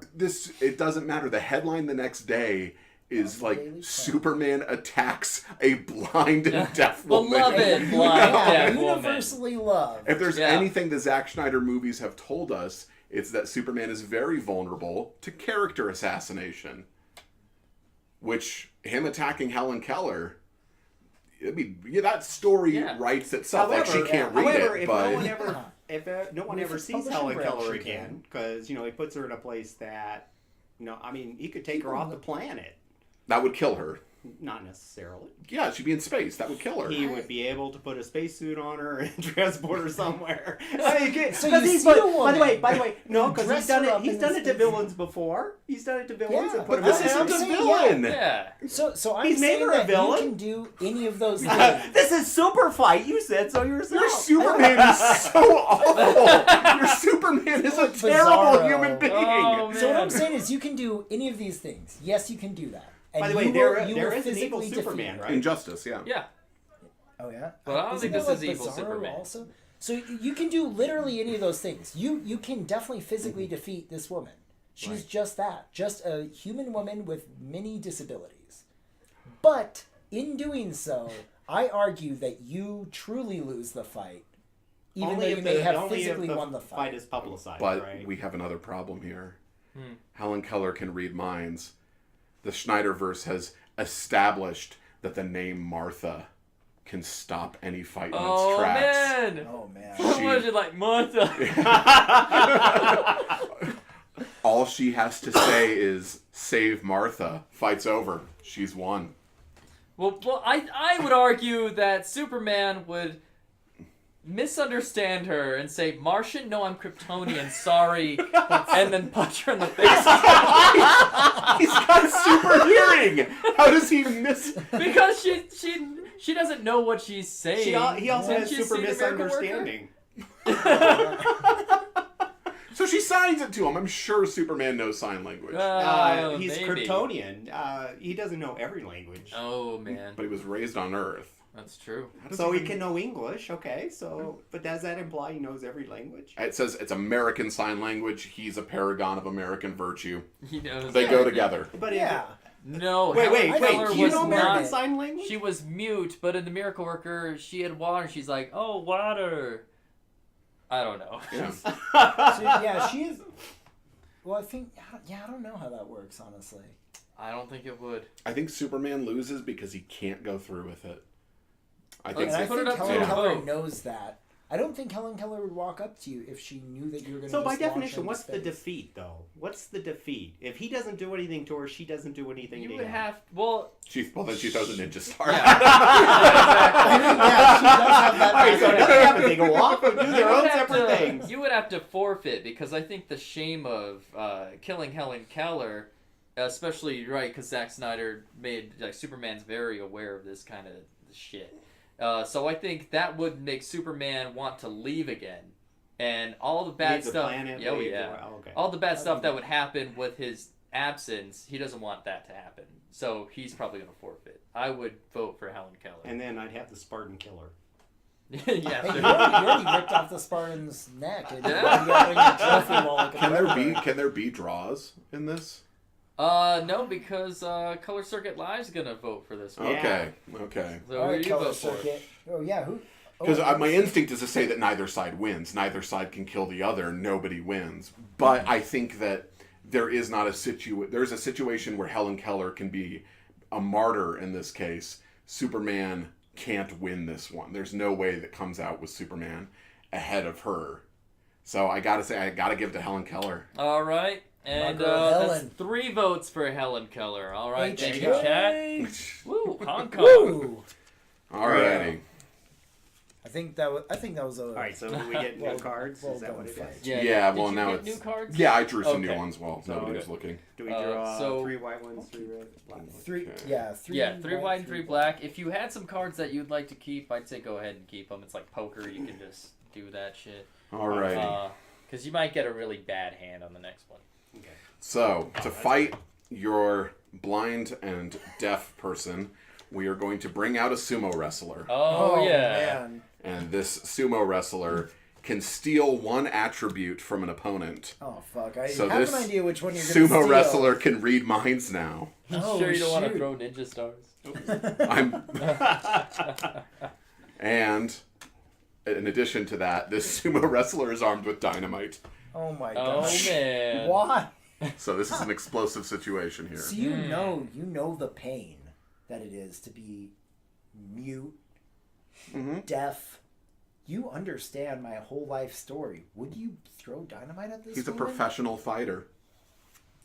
[SPEAKER 4] It doesn't matter. The headline the next day is like
[SPEAKER 2] Daily Sun.
[SPEAKER 4] Superman attacks a blind and deaf woman.
[SPEAKER 1] Beloved blind
[SPEAKER 2] Yeah,
[SPEAKER 1] deaf woman.
[SPEAKER 2] universally loved.
[SPEAKER 4] If there's
[SPEAKER 1] Yeah.
[SPEAKER 4] anything the Zack Snyder movies have told us, it's that Superman is very vulnerable to character assassination. Which, him attacking Helen Keller, I mean, yeah, that story
[SPEAKER 1] Yeah.
[SPEAKER 4] writes itself. Like, she can't read
[SPEAKER 3] however,
[SPEAKER 4] it,
[SPEAKER 3] if
[SPEAKER 4] but...
[SPEAKER 3] no one ever, no one
[SPEAKER 2] If
[SPEAKER 3] ever
[SPEAKER 2] it's
[SPEAKER 3] sees
[SPEAKER 2] publishing
[SPEAKER 3] Helen
[SPEAKER 2] branch,
[SPEAKER 3] Keller
[SPEAKER 2] you
[SPEAKER 3] again,
[SPEAKER 2] can.
[SPEAKER 3] because he puts her in a place that, I mean, he could take her off the planet.
[SPEAKER 4] that would kill her.
[SPEAKER 3] Not necessarily.
[SPEAKER 4] Yeah, she'd be in space. That would kill her.
[SPEAKER 3] He would be able to put a spacesuit on her and transport her somewhere. I mean,
[SPEAKER 2] So
[SPEAKER 3] because
[SPEAKER 2] you
[SPEAKER 3] he's
[SPEAKER 2] see a
[SPEAKER 3] by the
[SPEAKER 2] woman,
[SPEAKER 3] way, no, because
[SPEAKER 2] dress
[SPEAKER 3] he's done
[SPEAKER 2] her
[SPEAKER 3] it.
[SPEAKER 2] up
[SPEAKER 3] He's
[SPEAKER 2] in
[SPEAKER 3] done
[SPEAKER 2] this
[SPEAKER 3] it to
[SPEAKER 2] thing.
[SPEAKER 3] villains before. He's done it to villains
[SPEAKER 2] Yeah,
[SPEAKER 3] and put
[SPEAKER 2] but
[SPEAKER 3] them
[SPEAKER 4] This
[SPEAKER 3] in
[SPEAKER 4] isn't
[SPEAKER 3] space.
[SPEAKER 4] a
[SPEAKER 2] saying,
[SPEAKER 4] villain!
[SPEAKER 1] Yeah.
[SPEAKER 2] So I'm
[SPEAKER 3] He's made
[SPEAKER 2] saying
[SPEAKER 3] her a
[SPEAKER 2] that
[SPEAKER 3] villain?
[SPEAKER 2] you can do any of those things.
[SPEAKER 3] This is Superfight. You said so yourself.
[SPEAKER 4] Your Superman is so awful. Your Superman is a
[SPEAKER 2] Bizarro.
[SPEAKER 4] terrible human being.
[SPEAKER 1] Oh,
[SPEAKER 2] So what
[SPEAKER 1] man.
[SPEAKER 2] I'm saying is you can do any of these things. Yes, you can do that. And
[SPEAKER 3] By the way,
[SPEAKER 2] you
[SPEAKER 3] there
[SPEAKER 2] will, you
[SPEAKER 3] there
[SPEAKER 2] will
[SPEAKER 3] is an evil
[SPEAKER 2] physically
[SPEAKER 3] Superman,
[SPEAKER 2] defeat.
[SPEAKER 3] right?
[SPEAKER 4] Injustice, yeah.
[SPEAKER 1] Yeah.
[SPEAKER 2] Oh yeah.
[SPEAKER 1] But I don't
[SPEAKER 2] Isn't
[SPEAKER 1] think
[SPEAKER 2] there,
[SPEAKER 1] this is evil
[SPEAKER 2] Bizarro
[SPEAKER 1] Superman.
[SPEAKER 2] Also? So you can do literally any of those things. You can definitely physically defeat this woman. She's
[SPEAKER 3] Right.
[SPEAKER 2] just that, just a human woman with many disabilities. But in doing so, I argue that you truly lose the fight, even
[SPEAKER 3] Only
[SPEAKER 2] though
[SPEAKER 3] if
[SPEAKER 2] you may
[SPEAKER 3] the-
[SPEAKER 2] have
[SPEAKER 3] only if
[SPEAKER 2] physically
[SPEAKER 3] the
[SPEAKER 2] won the
[SPEAKER 3] fight
[SPEAKER 2] fight.
[SPEAKER 3] is publicized,
[SPEAKER 4] But
[SPEAKER 3] right?
[SPEAKER 4] we have another problem here. Helen Keller can read minds. The Schneiderverse has established that the name Martha can stop any fight in its
[SPEAKER 1] Oh,
[SPEAKER 4] tracks.
[SPEAKER 1] man.
[SPEAKER 2] Oh man.
[SPEAKER 1] How much you like Martha?
[SPEAKER 4] All she has to say is, save Martha. Fight's over. She's won.
[SPEAKER 1] Well, I would argue that Superman would misunderstand her and say, Martian? No, I'm Kryptonian. Sorry. And then punch her in the face.
[SPEAKER 4] He's got super hearing! How does he miss...
[SPEAKER 1] Because she doesn't know what she's saying.
[SPEAKER 3] He also has
[SPEAKER 1] Haven't you
[SPEAKER 3] super
[SPEAKER 1] seen American Worker?
[SPEAKER 3] misunderstanding.
[SPEAKER 4] So she signs it to him. I'm sure Superman knows sign language.
[SPEAKER 3] He's
[SPEAKER 1] maybe.
[SPEAKER 3] Kryptonian. He doesn't know every language.
[SPEAKER 1] Oh, man.
[SPEAKER 4] But he was raised on Earth.
[SPEAKER 1] That's true.
[SPEAKER 4] How does
[SPEAKER 3] So he can know English, okay? But does that imply he knows every language?
[SPEAKER 4] It says it's American Sign Language. He's a paragon of American virtue.
[SPEAKER 1] He knows.
[SPEAKER 4] They go together.
[SPEAKER 3] But if-
[SPEAKER 2] Yeah.
[SPEAKER 1] No,
[SPEAKER 3] wait,
[SPEAKER 1] Helen
[SPEAKER 3] wait.
[SPEAKER 1] Keller
[SPEAKER 3] Do you
[SPEAKER 1] was
[SPEAKER 3] know
[SPEAKER 2] not-
[SPEAKER 3] American Sign Language?
[SPEAKER 1] She was mute, but in the Miracle Worker, she had water. She's like, "Oh, water." I don't know.
[SPEAKER 4] Yeah.
[SPEAKER 2] So, yeah, she is. Well, I think. Yeah, I don't know how that works, honestly.
[SPEAKER 1] I don't think it would.
[SPEAKER 4] I think Superman loses because he can't go through with it. I think.
[SPEAKER 2] And I
[SPEAKER 1] put it
[SPEAKER 2] think
[SPEAKER 1] up to
[SPEAKER 2] Helen
[SPEAKER 1] a
[SPEAKER 2] Keller
[SPEAKER 1] vote.
[SPEAKER 2] knows that. I don't think Helen Keller would walk up to you if she knew that you were going to.
[SPEAKER 3] So by definition, what's the defeat, though? What's the defeat? If he doesn't do anything to her, she doesn't do anything to
[SPEAKER 1] You
[SPEAKER 3] him.
[SPEAKER 1] would have. Well,
[SPEAKER 4] Then she throws a ninja star.
[SPEAKER 2] Yeah, she does have that.
[SPEAKER 3] All right, so it doesn't have to. They go off and do
[SPEAKER 1] you
[SPEAKER 3] their
[SPEAKER 1] would
[SPEAKER 3] own
[SPEAKER 1] have
[SPEAKER 3] separate
[SPEAKER 1] to-
[SPEAKER 3] things.
[SPEAKER 1] You would have to forfeit because I think the shame of killing Helen Keller, especially because Zack Snyder made Superman's very aware of this kind of shit. So I think that would make Superman want to leave again, and all the bad
[SPEAKER 3] Leave the
[SPEAKER 1] stuff.
[SPEAKER 3] planet,
[SPEAKER 1] Oh
[SPEAKER 3] leave
[SPEAKER 1] yeah,
[SPEAKER 3] the- okay.
[SPEAKER 1] all the bad stuff that would happen with his absence. He doesn't want that to happen, so he's probably going to forfeit. I would vote for Helen Keller.
[SPEAKER 3] And then I'd have the Spartan killer.
[SPEAKER 1] yeah,
[SPEAKER 2] Hey, you
[SPEAKER 1] there-
[SPEAKER 2] already ripped off the Spartan's neck. And
[SPEAKER 1] Yeah.
[SPEAKER 2] you got it on your trophy wall like a predator.
[SPEAKER 4] Can there be draws in this?
[SPEAKER 1] no, because Color Circuit Live's gonna vote for this one.
[SPEAKER 3] Yeah.
[SPEAKER 4] Okay.
[SPEAKER 1] So
[SPEAKER 2] All
[SPEAKER 1] who
[SPEAKER 2] right,
[SPEAKER 1] do you
[SPEAKER 2] Color
[SPEAKER 1] vote for?
[SPEAKER 2] Circuit. Oh yeah, who?
[SPEAKER 4] Because
[SPEAKER 2] Oh,
[SPEAKER 4] my instinct is to say that neither side wins. Neither side can kill the other. Nobody wins. But I think that there is not a there's a situation where Helen Keller can be a martyr in this case. Superman can't win this one. There's no way that comes out with Superman ahead of her. So I gotta give it to Helen Keller.
[SPEAKER 1] All right, and
[SPEAKER 2] My girl
[SPEAKER 1] that's
[SPEAKER 2] Helen.
[SPEAKER 1] 3 votes for Helen Keller. All right, thank you,
[SPEAKER 2] HK.
[SPEAKER 1] chat. Woo, Hong Kong.
[SPEAKER 2] Woo!
[SPEAKER 4] Alrighty.
[SPEAKER 2] I think that was a.
[SPEAKER 3] All right, so do we get new
[SPEAKER 2] Well-
[SPEAKER 3] cards?
[SPEAKER 2] well
[SPEAKER 3] Is that
[SPEAKER 2] done,
[SPEAKER 3] what it
[SPEAKER 2] fight.
[SPEAKER 3] is?
[SPEAKER 4] Yeah,
[SPEAKER 1] Did
[SPEAKER 4] well
[SPEAKER 1] you
[SPEAKER 4] now
[SPEAKER 1] get
[SPEAKER 4] it's
[SPEAKER 1] new cards.
[SPEAKER 4] Yeah, I drew some
[SPEAKER 1] Okay.
[SPEAKER 4] new ones while nobody was looking.
[SPEAKER 3] Do we draw
[SPEAKER 1] so-
[SPEAKER 3] 3 white ones, 3 red, black ones?
[SPEAKER 2] Three.
[SPEAKER 4] Okay.
[SPEAKER 2] Yeah, three.
[SPEAKER 1] Yeah, 3 white and 3 black. If you had some cards that you'd like to keep, I'd say go ahead and keep them. It's like poker; you can just do that shit.
[SPEAKER 4] Alrighty.
[SPEAKER 1] Because you might get a really bad hand on the next one.
[SPEAKER 3] Okay.
[SPEAKER 4] So, to fight your blind and deaf person, we are going to bring out a sumo wrestler.
[SPEAKER 1] Oh, yeah.
[SPEAKER 2] man.
[SPEAKER 4] And this sumo wrestler can steal one attribute from an opponent.
[SPEAKER 2] Oh fuck! I
[SPEAKER 4] So
[SPEAKER 2] have
[SPEAKER 4] this
[SPEAKER 2] an idea which one you're gonna
[SPEAKER 4] Sumo
[SPEAKER 2] steal.
[SPEAKER 4] wrestler can read minds now.
[SPEAKER 1] You
[SPEAKER 2] Oh,
[SPEAKER 1] sure you don't want to
[SPEAKER 2] shoot.
[SPEAKER 1] throw ninja stars?
[SPEAKER 4] I'm And in addition to that, this sumo wrestler is armed with dynamite.
[SPEAKER 2] Oh my
[SPEAKER 1] Oh
[SPEAKER 2] gosh!
[SPEAKER 1] man.
[SPEAKER 2] Why?
[SPEAKER 4] So this is an explosive situation here.
[SPEAKER 2] So you know the pain that it is to be mute, deaf. You understand my whole life story. Would you throw dynamite at this?
[SPEAKER 4] He's a
[SPEAKER 2] woman?
[SPEAKER 4] professional fighter.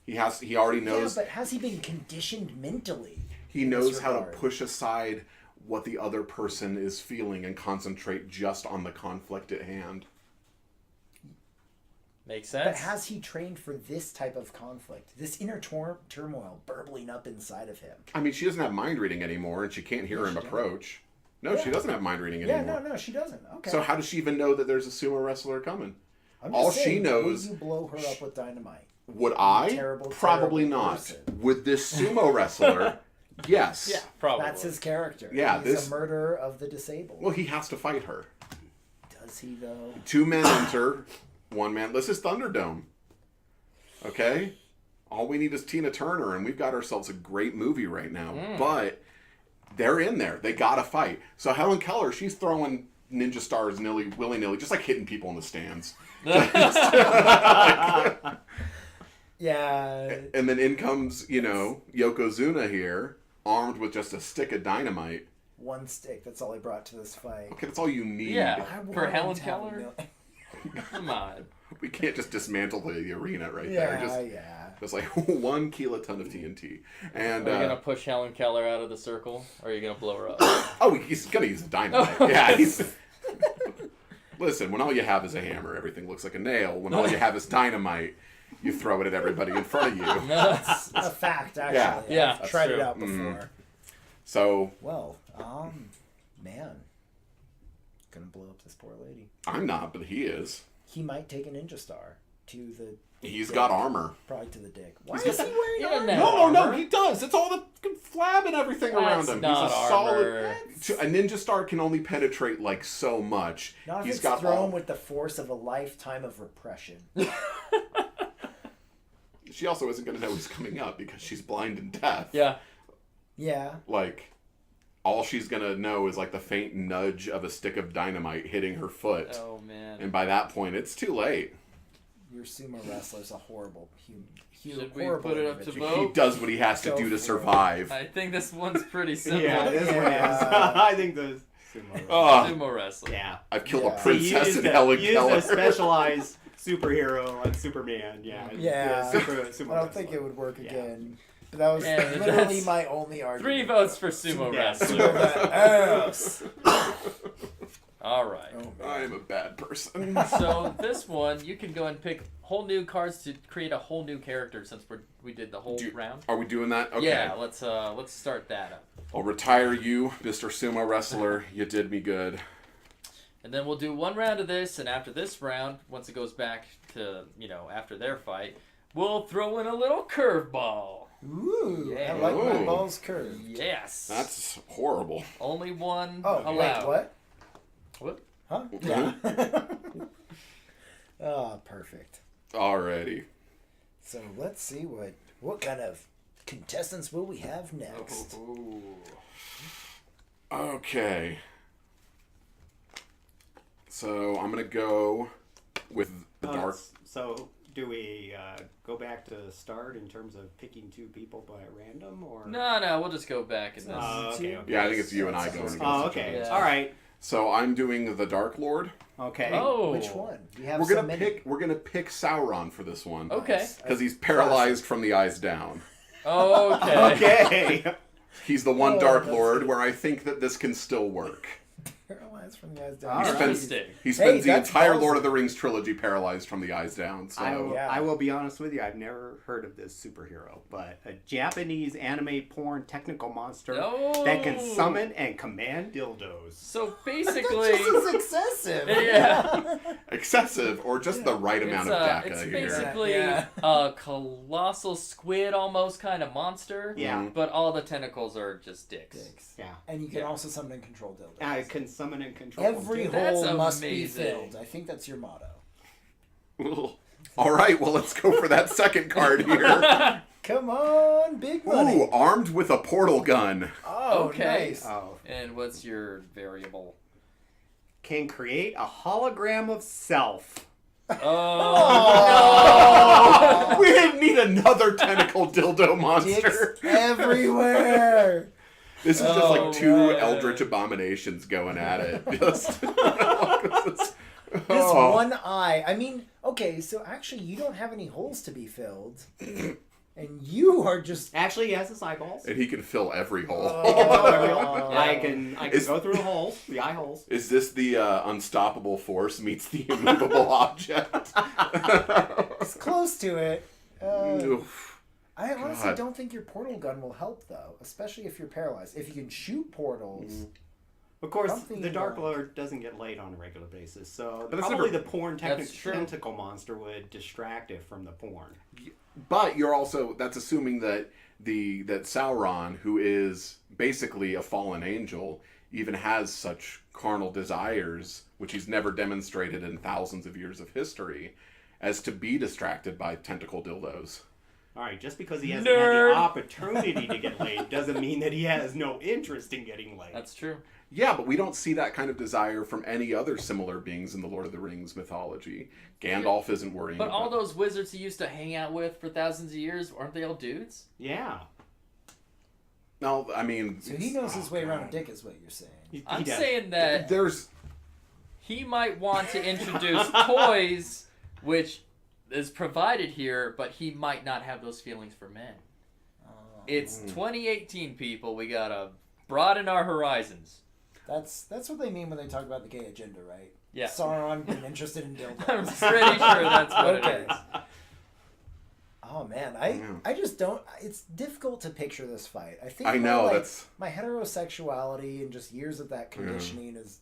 [SPEAKER 4] He already knows
[SPEAKER 2] Yeah, but has he been conditioned mentally?
[SPEAKER 4] he
[SPEAKER 2] in
[SPEAKER 4] knows
[SPEAKER 2] this
[SPEAKER 4] how to
[SPEAKER 2] regard?
[SPEAKER 4] push aside what the other person is feeling and concentrate just on the conflict at hand.
[SPEAKER 1] Makes
[SPEAKER 2] But
[SPEAKER 1] sense.
[SPEAKER 2] has he trained for this type of conflict? This inner turmoil burbling up inside of him.
[SPEAKER 4] I mean, she doesn't have mind reading anymore, and she can't hear him
[SPEAKER 2] she does.
[SPEAKER 4] approach. No, she
[SPEAKER 2] Yeah.
[SPEAKER 4] doesn't have mind reading
[SPEAKER 2] Yeah,
[SPEAKER 4] anymore.
[SPEAKER 2] no, she doesn't. Okay.
[SPEAKER 4] So how does she even know that there's a sumo wrestler coming?
[SPEAKER 2] I'm just
[SPEAKER 4] all she
[SPEAKER 2] saying,
[SPEAKER 4] knows-
[SPEAKER 2] Would you blow her up with dynamite?
[SPEAKER 4] Would I?
[SPEAKER 2] Terrible,
[SPEAKER 4] Probably
[SPEAKER 2] terrible
[SPEAKER 4] not.
[SPEAKER 2] person.
[SPEAKER 4] Would this sumo wrestler? Yes.
[SPEAKER 1] Yeah, probably.
[SPEAKER 2] That's his character.
[SPEAKER 4] Yeah,
[SPEAKER 2] He's
[SPEAKER 4] this-
[SPEAKER 2] a murderer of the disabled.
[SPEAKER 4] Well, he has to fight her.
[SPEAKER 2] Does he though?
[SPEAKER 4] 2 men enter, 1 man. This is Thunderdome. Okay? All we need is Tina Turner, and we've got ourselves a great movie right now. But they're in there. They gotta fight. So Helen Keller, she's throwing ninja stars willy-nilly, just like hitting people in the stands.
[SPEAKER 2] Yeah.
[SPEAKER 4] And then in comes, Yokozuna here, armed with just a stick of dynamite.
[SPEAKER 2] One stick. That's all he brought to this fight.
[SPEAKER 4] Okay, that's all you need.
[SPEAKER 1] Yeah.
[SPEAKER 2] I want
[SPEAKER 1] For
[SPEAKER 2] him
[SPEAKER 1] Helen
[SPEAKER 2] to have a
[SPEAKER 1] Keller?
[SPEAKER 2] mil-
[SPEAKER 1] Come on.
[SPEAKER 4] We can't just dismantle the arena right
[SPEAKER 2] Yeah,
[SPEAKER 4] there.
[SPEAKER 2] yeah.
[SPEAKER 4] Just like 1 kiloton of TNT. And
[SPEAKER 1] Are you gonna push Helen Keller out of the circle, or are you gonna blow her up?
[SPEAKER 4] oh, he's gonna use the dynamite. Yeah, he's. Listen, when all you have is a hammer, everything looks like a nail. When all you have is dynamite, you throw it at everybody in front of you.
[SPEAKER 2] That's a fact, actually.
[SPEAKER 1] Yeah,
[SPEAKER 2] I've
[SPEAKER 1] that's
[SPEAKER 2] tried it
[SPEAKER 1] true.
[SPEAKER 2] out before.
[SPEAKER 4] So
[SPEAKER 2] Well, man, gonna blow up this poor lady.
[SPEAKER 4] I'm not, but he is.
[SPEAKER 2] He might take a ninja star to the.
[SPEAKER 4] He's got armor.
[SPEAKER 2] Probably to the dick. Why
[SPEAKER 4] He's
[SPEAKER 2] is
[SPEAKER 4] got
[SPEAKER 2] he wearing
[SPEAKER 1] He
[SPEAKER 2] armor?
[SPEAKER 1] doesn't have
[SPEAKER 4] No,
[SPEAKER 1] armor.
[SPEAKER 4] he does. It's all the flab and everything around
[SPEAKER 1] That's
[SPEAKER 4] him.
[SPEAKER 1] not
[SPEAKER 4] He's a
[SPEAKER 1] armor.
[SPEAKER 4] solid. A ninja star can only penetrate like so much.
[SPEAKER 2] Not if
[SPEAKER 4] He's
[SPEAKER 2] it's
[SPEAKER 4] got
[SPEAKER 2] thrown
[SPEAKER 4] all.
[SPEAKER 2] with the force of a lifetime of repression.
[SPEAKER 4] She also isn't going to know he's coming up because she's blind and deaf.
[SPEAKER 1] Yeah.
[SPEAKER 2] Yeah.
[SPEAKER 4] Like, all she's gonna know is like the faint nudge of a stick of dynamite hitting her foot.
[SPEAKER 1] Oh man.
[SPEAKER 4] And by that point, it's too late.
[SPEAKER 2] Your sumo wrestler's a horrible human.
[SPEAKER 1] Should we put it up to
[SPEAKER 2] individual.
[SPEAKER 1] vote?
[SPEAKER 4] He does what he has to
[SPEAKER 2] Go
[SPEAKER 4] do to
[SPEAKER 2] for it.
[SPEAKER 4] survive.
[SPEAKER 1] I think this one's pretty simple.
[SPEAKER 3] Yeah, this one is.
[SPEAKER 2] Yeah.
[SPEAKER 3] I think the sumo.
[SPEAKER 4] Oh,
[SPEAKER 1] Sumo wrestling.
[SPEAKER 3] Yeah.
[SPEAKER 4] I've killed
[SPEAKER 2] Yeah.
[SPEAKER 4] a princess
[SPEAKER 3] Use
[SPEAKER 4] in Helen
[SPEAKER 3] use
[SPEAKER 4] Keller.
[SPEAKER 3] a specialized superhero like Superman. Yeah.
[SPEAKER 2] Yeah.
[SPEAKER 3] Sumo
[SPEAKER 2] I don't think it would work
[SPEAKER 3] Yeah.
[SPEAKER 2] again. But that was
[SPEAKER 1] And
[SPEAKER 2] literally
[SPEAKER 1] that's
[SPEAKER 2] my only argument.
[SPEAKER 1] 3 votes for sumo
[SPEAKER 3] Yeah.
[SPEAKER 1] wrestler.
[SPEAKER 2] Ass.
[SPEAKER 1] All right.
[SPEAKER 2] Oh,
[SPEAKER 4] I
[SPEAKER 2] man.
[SPEAKER 4] am a bad person.
[SPEAKER 1] So this one, you can go and pick whole new cards to create a whole new character since we did the whole round.
[SPEAKER 4] Are we doing that? Okay.
[SPEAKER 1] Yeah, let's start that up.
[SPEAKER 4] I'll retire you, Mr. Sumo Wrestler. You did me good.
[SPEAKER 1] And then we'll do one round of this, and after this round, once it goes back to, after their fight, we'll throw in a little curveball.
[SPEAKER 2] Ooh,
[SPEAKER 1] Yeah.
[SPEAKER 2] I like my
[SPEAKER 4] Ooh.
[SPEAKER 2] balls curved.
[SPEAKER 1] Yes.
[SPEAKER 4] That's horrible.
[SPEAKER 1] only one
[SPEAKER 2] Oh,
[SPEAKER 1] allowed.
[SPEAKER 2] wait, what?
[SPEAKER 1] What?
[SPEAKER 2] Huh? Yeah. Oh, perfect.
[SPEAKER 4] Alrighty.
[SPEAKER 2] So let's see what kind of contestants will we have next.
[SPEAKER 4] Okay. So I'm gonna go with the dark.
[SPEAKER 3] So do we go back to start in terms of picking 2 people by random, or?
[SPEAKER 1] No, we'll just go back and then.
[SPEAKER 3] Okay.
[SPEAKER 4] Yeah, I think it's you and I going against
[SPEAKER 3] Oh,
[SPEAKER 4] each
[SPEAKER 3] okay.
[SPEAKER 4] other.
[SPEAKER 1] Yeah.
[SPEAKER 3] All right.
[SPEAKER 4] So I'm doing the Dark Lord.
[SPEAKER 3] Okay.
[SPEAKER 1] Oh.
[SPEAKER 2] Which one? We have
[SPEAKER 4] We're
[SPEAKER 2] so
[SPEAKER 4] gonna
[SPEAKER 2] many.
[SPEAKER 4] We're gonna pick Sauron for this one.
[SPEAKER 1] Okay.
[SPEAKER 4] Because he's paralyzed from the eyes down.
[SPEAKER 1] Okay.
[SPEAKER 3] Okay.
[SPEAKER 4] He's the one
[SPEAKER 2] Oh,
[SPEAKER 4] Dark
[SPEAKER 2] that's
[SPEAKER 4] Lord
[SPEAKER 2] good.
[SPEAKER 4] where I think that this can still work.
[SPEAKER 2] Paralyzed from the eyes
[SPEAKER 3] All
[SPEAKER 2] down.
[SPEAKER 3] right.
[SPEAKER 1] Interesting.
[SPEAKER 4] He spends the
[SPEAKER 2] that's
[SPEAKER 4] entire
[SPEAKER 2] ballsy.
[SPEAKER 4] Lord of the Rings trilogy paralyzed from the eyes down. So
[SPEAKER 2] Yeah.
[SPEAKER 3] I will be honest with you. I've never heard of this superhero, but a Japanese anime porn technical monster
[SPEAKER 1] No.
[SPEAKER 3] that can summon and command dildos.
[SPEAKER 1] So
[SPEAKER 2] This
[SPEAKER 1] basically,
[SPEAKER 2] is excessive.
[SPEAKER 1] yeah,
[SPEAKER 4] excessive or just the right
[SPEAKER 1] it's,
[SPEAKER 4] amount of DACA
[SPEAKER 1] it's
[SPEAKER 4] here.
[SPEAKER 1] basically
[SPEAKER 2] Yeah.
[SPEAKER 1] a colossal squid almost kind of monster.
[SPEAKER 3] Yeah.
[SPEAKER 1] But all the tentacles are just dicks.
[SPEAKER 2] Dicks.
[SPEAKER 3] Yeah.
[SPEAKER 2] And you can
[SPEAKER 1] Yeah.
[SPEAKER 2] also summon and control dildos.
[SPEAKER 3] I can summon and control.
[SPEAKER 2] Every
[SPEAKER 3] them, too.
[SPEAKER 1] That's
[SPEAKER 2] hole must be
[SPEAKER 1] amazing.
[SPEAKER 2] filled. I think that's your motto.
[SPEAKER 4] All right, well, let's go for that second card here.
[SPEAKER 2] Come on, big money.
[SPEAKER 4] Ooh, armed with a portal gun.
[SPEAKER 2] Oh,
[SPEAKER 1] Okay.
[SPEAKER 2] nice.
[SPEAKER 3] Oh.
[SPEAKER 1] And what's your variable?
[SPEAKER 3] Can create a hologram of self.
[SPEAKER 1] Oh,
[SPEAKER 4] We didn't need another tentacle dildo
[SPEAKER 2] Dicks
[SPEAKER 4] monster.
[SPEAKER 2] everywhere.
[SPEAKER 4] This is just
[SPEAKER 1] Oh,
[SPEAKER 4] like 2
[SPEAKER 1] man.
[SPEAKER 4] eldritch abominations going at it. Just
[SPEAKER 2] This
[SPEAKER 4] Oh.
[SPEAKER 2] one eye. I mean, okay, so actually you don't have any holes to be filled. And you are just...
[SPEAKER 3] Actually, he has his eyeballs.
[SPEAKER 4] And he can fill every hole.
[SPEAKER 2] Oh.
[SPEAKER 3] I can
[SPEAKER 4] Is-
[SPEAKER 3] go through the holes, the eye holes.
[SPEAKER 4] Is this the unstoppable force meets the immovable object?
[SPEAKER 2] It's close to it.
[SPEAKER 4] Oof.
[SPEAKER 2] I honestly
[SPEAKER 4] God.
[SPEAKER 2] don't think your portal gun will help, though. Especially if you're paralyzed. If you can shoot portals...
[SPEAKER 3] Of course,
[SPEAKER 2] Something
[SPEAKER 3] the Dark
[SPEAKER 2] like-
[SPEAKER 3] Lord doesn't get laid on a regular basis, so
[SPEAKER 4] But that's
[SPEAKER 3] probably
[SPEAKER 4] never-
[SPEAKER 3] the porn
[SPEAKER 1] That's true.
[SPEAKER 3] tentacle monster would distract it from the porn.
[SPEAKER 4] But you're also that's assuming that that Sauron, who is basically a fallen angel, even has such carnal desires, which he's never demonstrated in thousands of years of history, as to be distracted by tentacle dildos.
[SPEAKER 3] All right, just because he hasn't had
[SPEAKER 1] Nerd.
[SPEAKER 3] the opportunity to get laid doesn't mean that he has no interest in getting laid.
[SPEAKER 1] that's true.
[SPEAKER 4] Yeah, but we don't see that kind of desire from any other similar beings in the Lord of the Rings mythology. Gandalf isn't worrying
[SPEAKER 1] But all
[SPEAKER 4] about
[SPEAKER 1] those wizards he used to hang out with for thousands of years, aren't they all dudes?
[SPEAKER 3] Yeah.
[SPEAKER 4] No, I mean...
[SPEAKER 2] So he knows his way around a dick is what you're saying.
[SPEAKER 3] He
[SPEAKER 1] I'm
[SPEAKER 3] does.
[SPEAKER 1] saying that
[SPEAKER 4] There's...
[SPEAKER 1] he might want to introduce toys, which is provided here, but he might not have those feelings for men. It's 2018, people. We gotta broaden our horizons.
[SPEAKER 2] That's what they mean when they talk about the gay agenda, right?
[SPEAKER 1] Yeah.
[SPEAKER 2] Sauron being interested in dildos.
[SPEAKER 1] I'm pretty sure that's what
[SPEAKER 2] Okay.
[SPEAKER 1] it is.
[SPEAKER 2] Oh man,
[SPEAKER 4] Yeah.
[SPEAKER 2] I just don't. It's difficult to picture this fight. I think
[SPEAKER 4] I know,
[SPEAKER 2] my,
[SPEAKER 4] that's...
[SPEAKER 2] my heterosexuality and just years of that conditioning is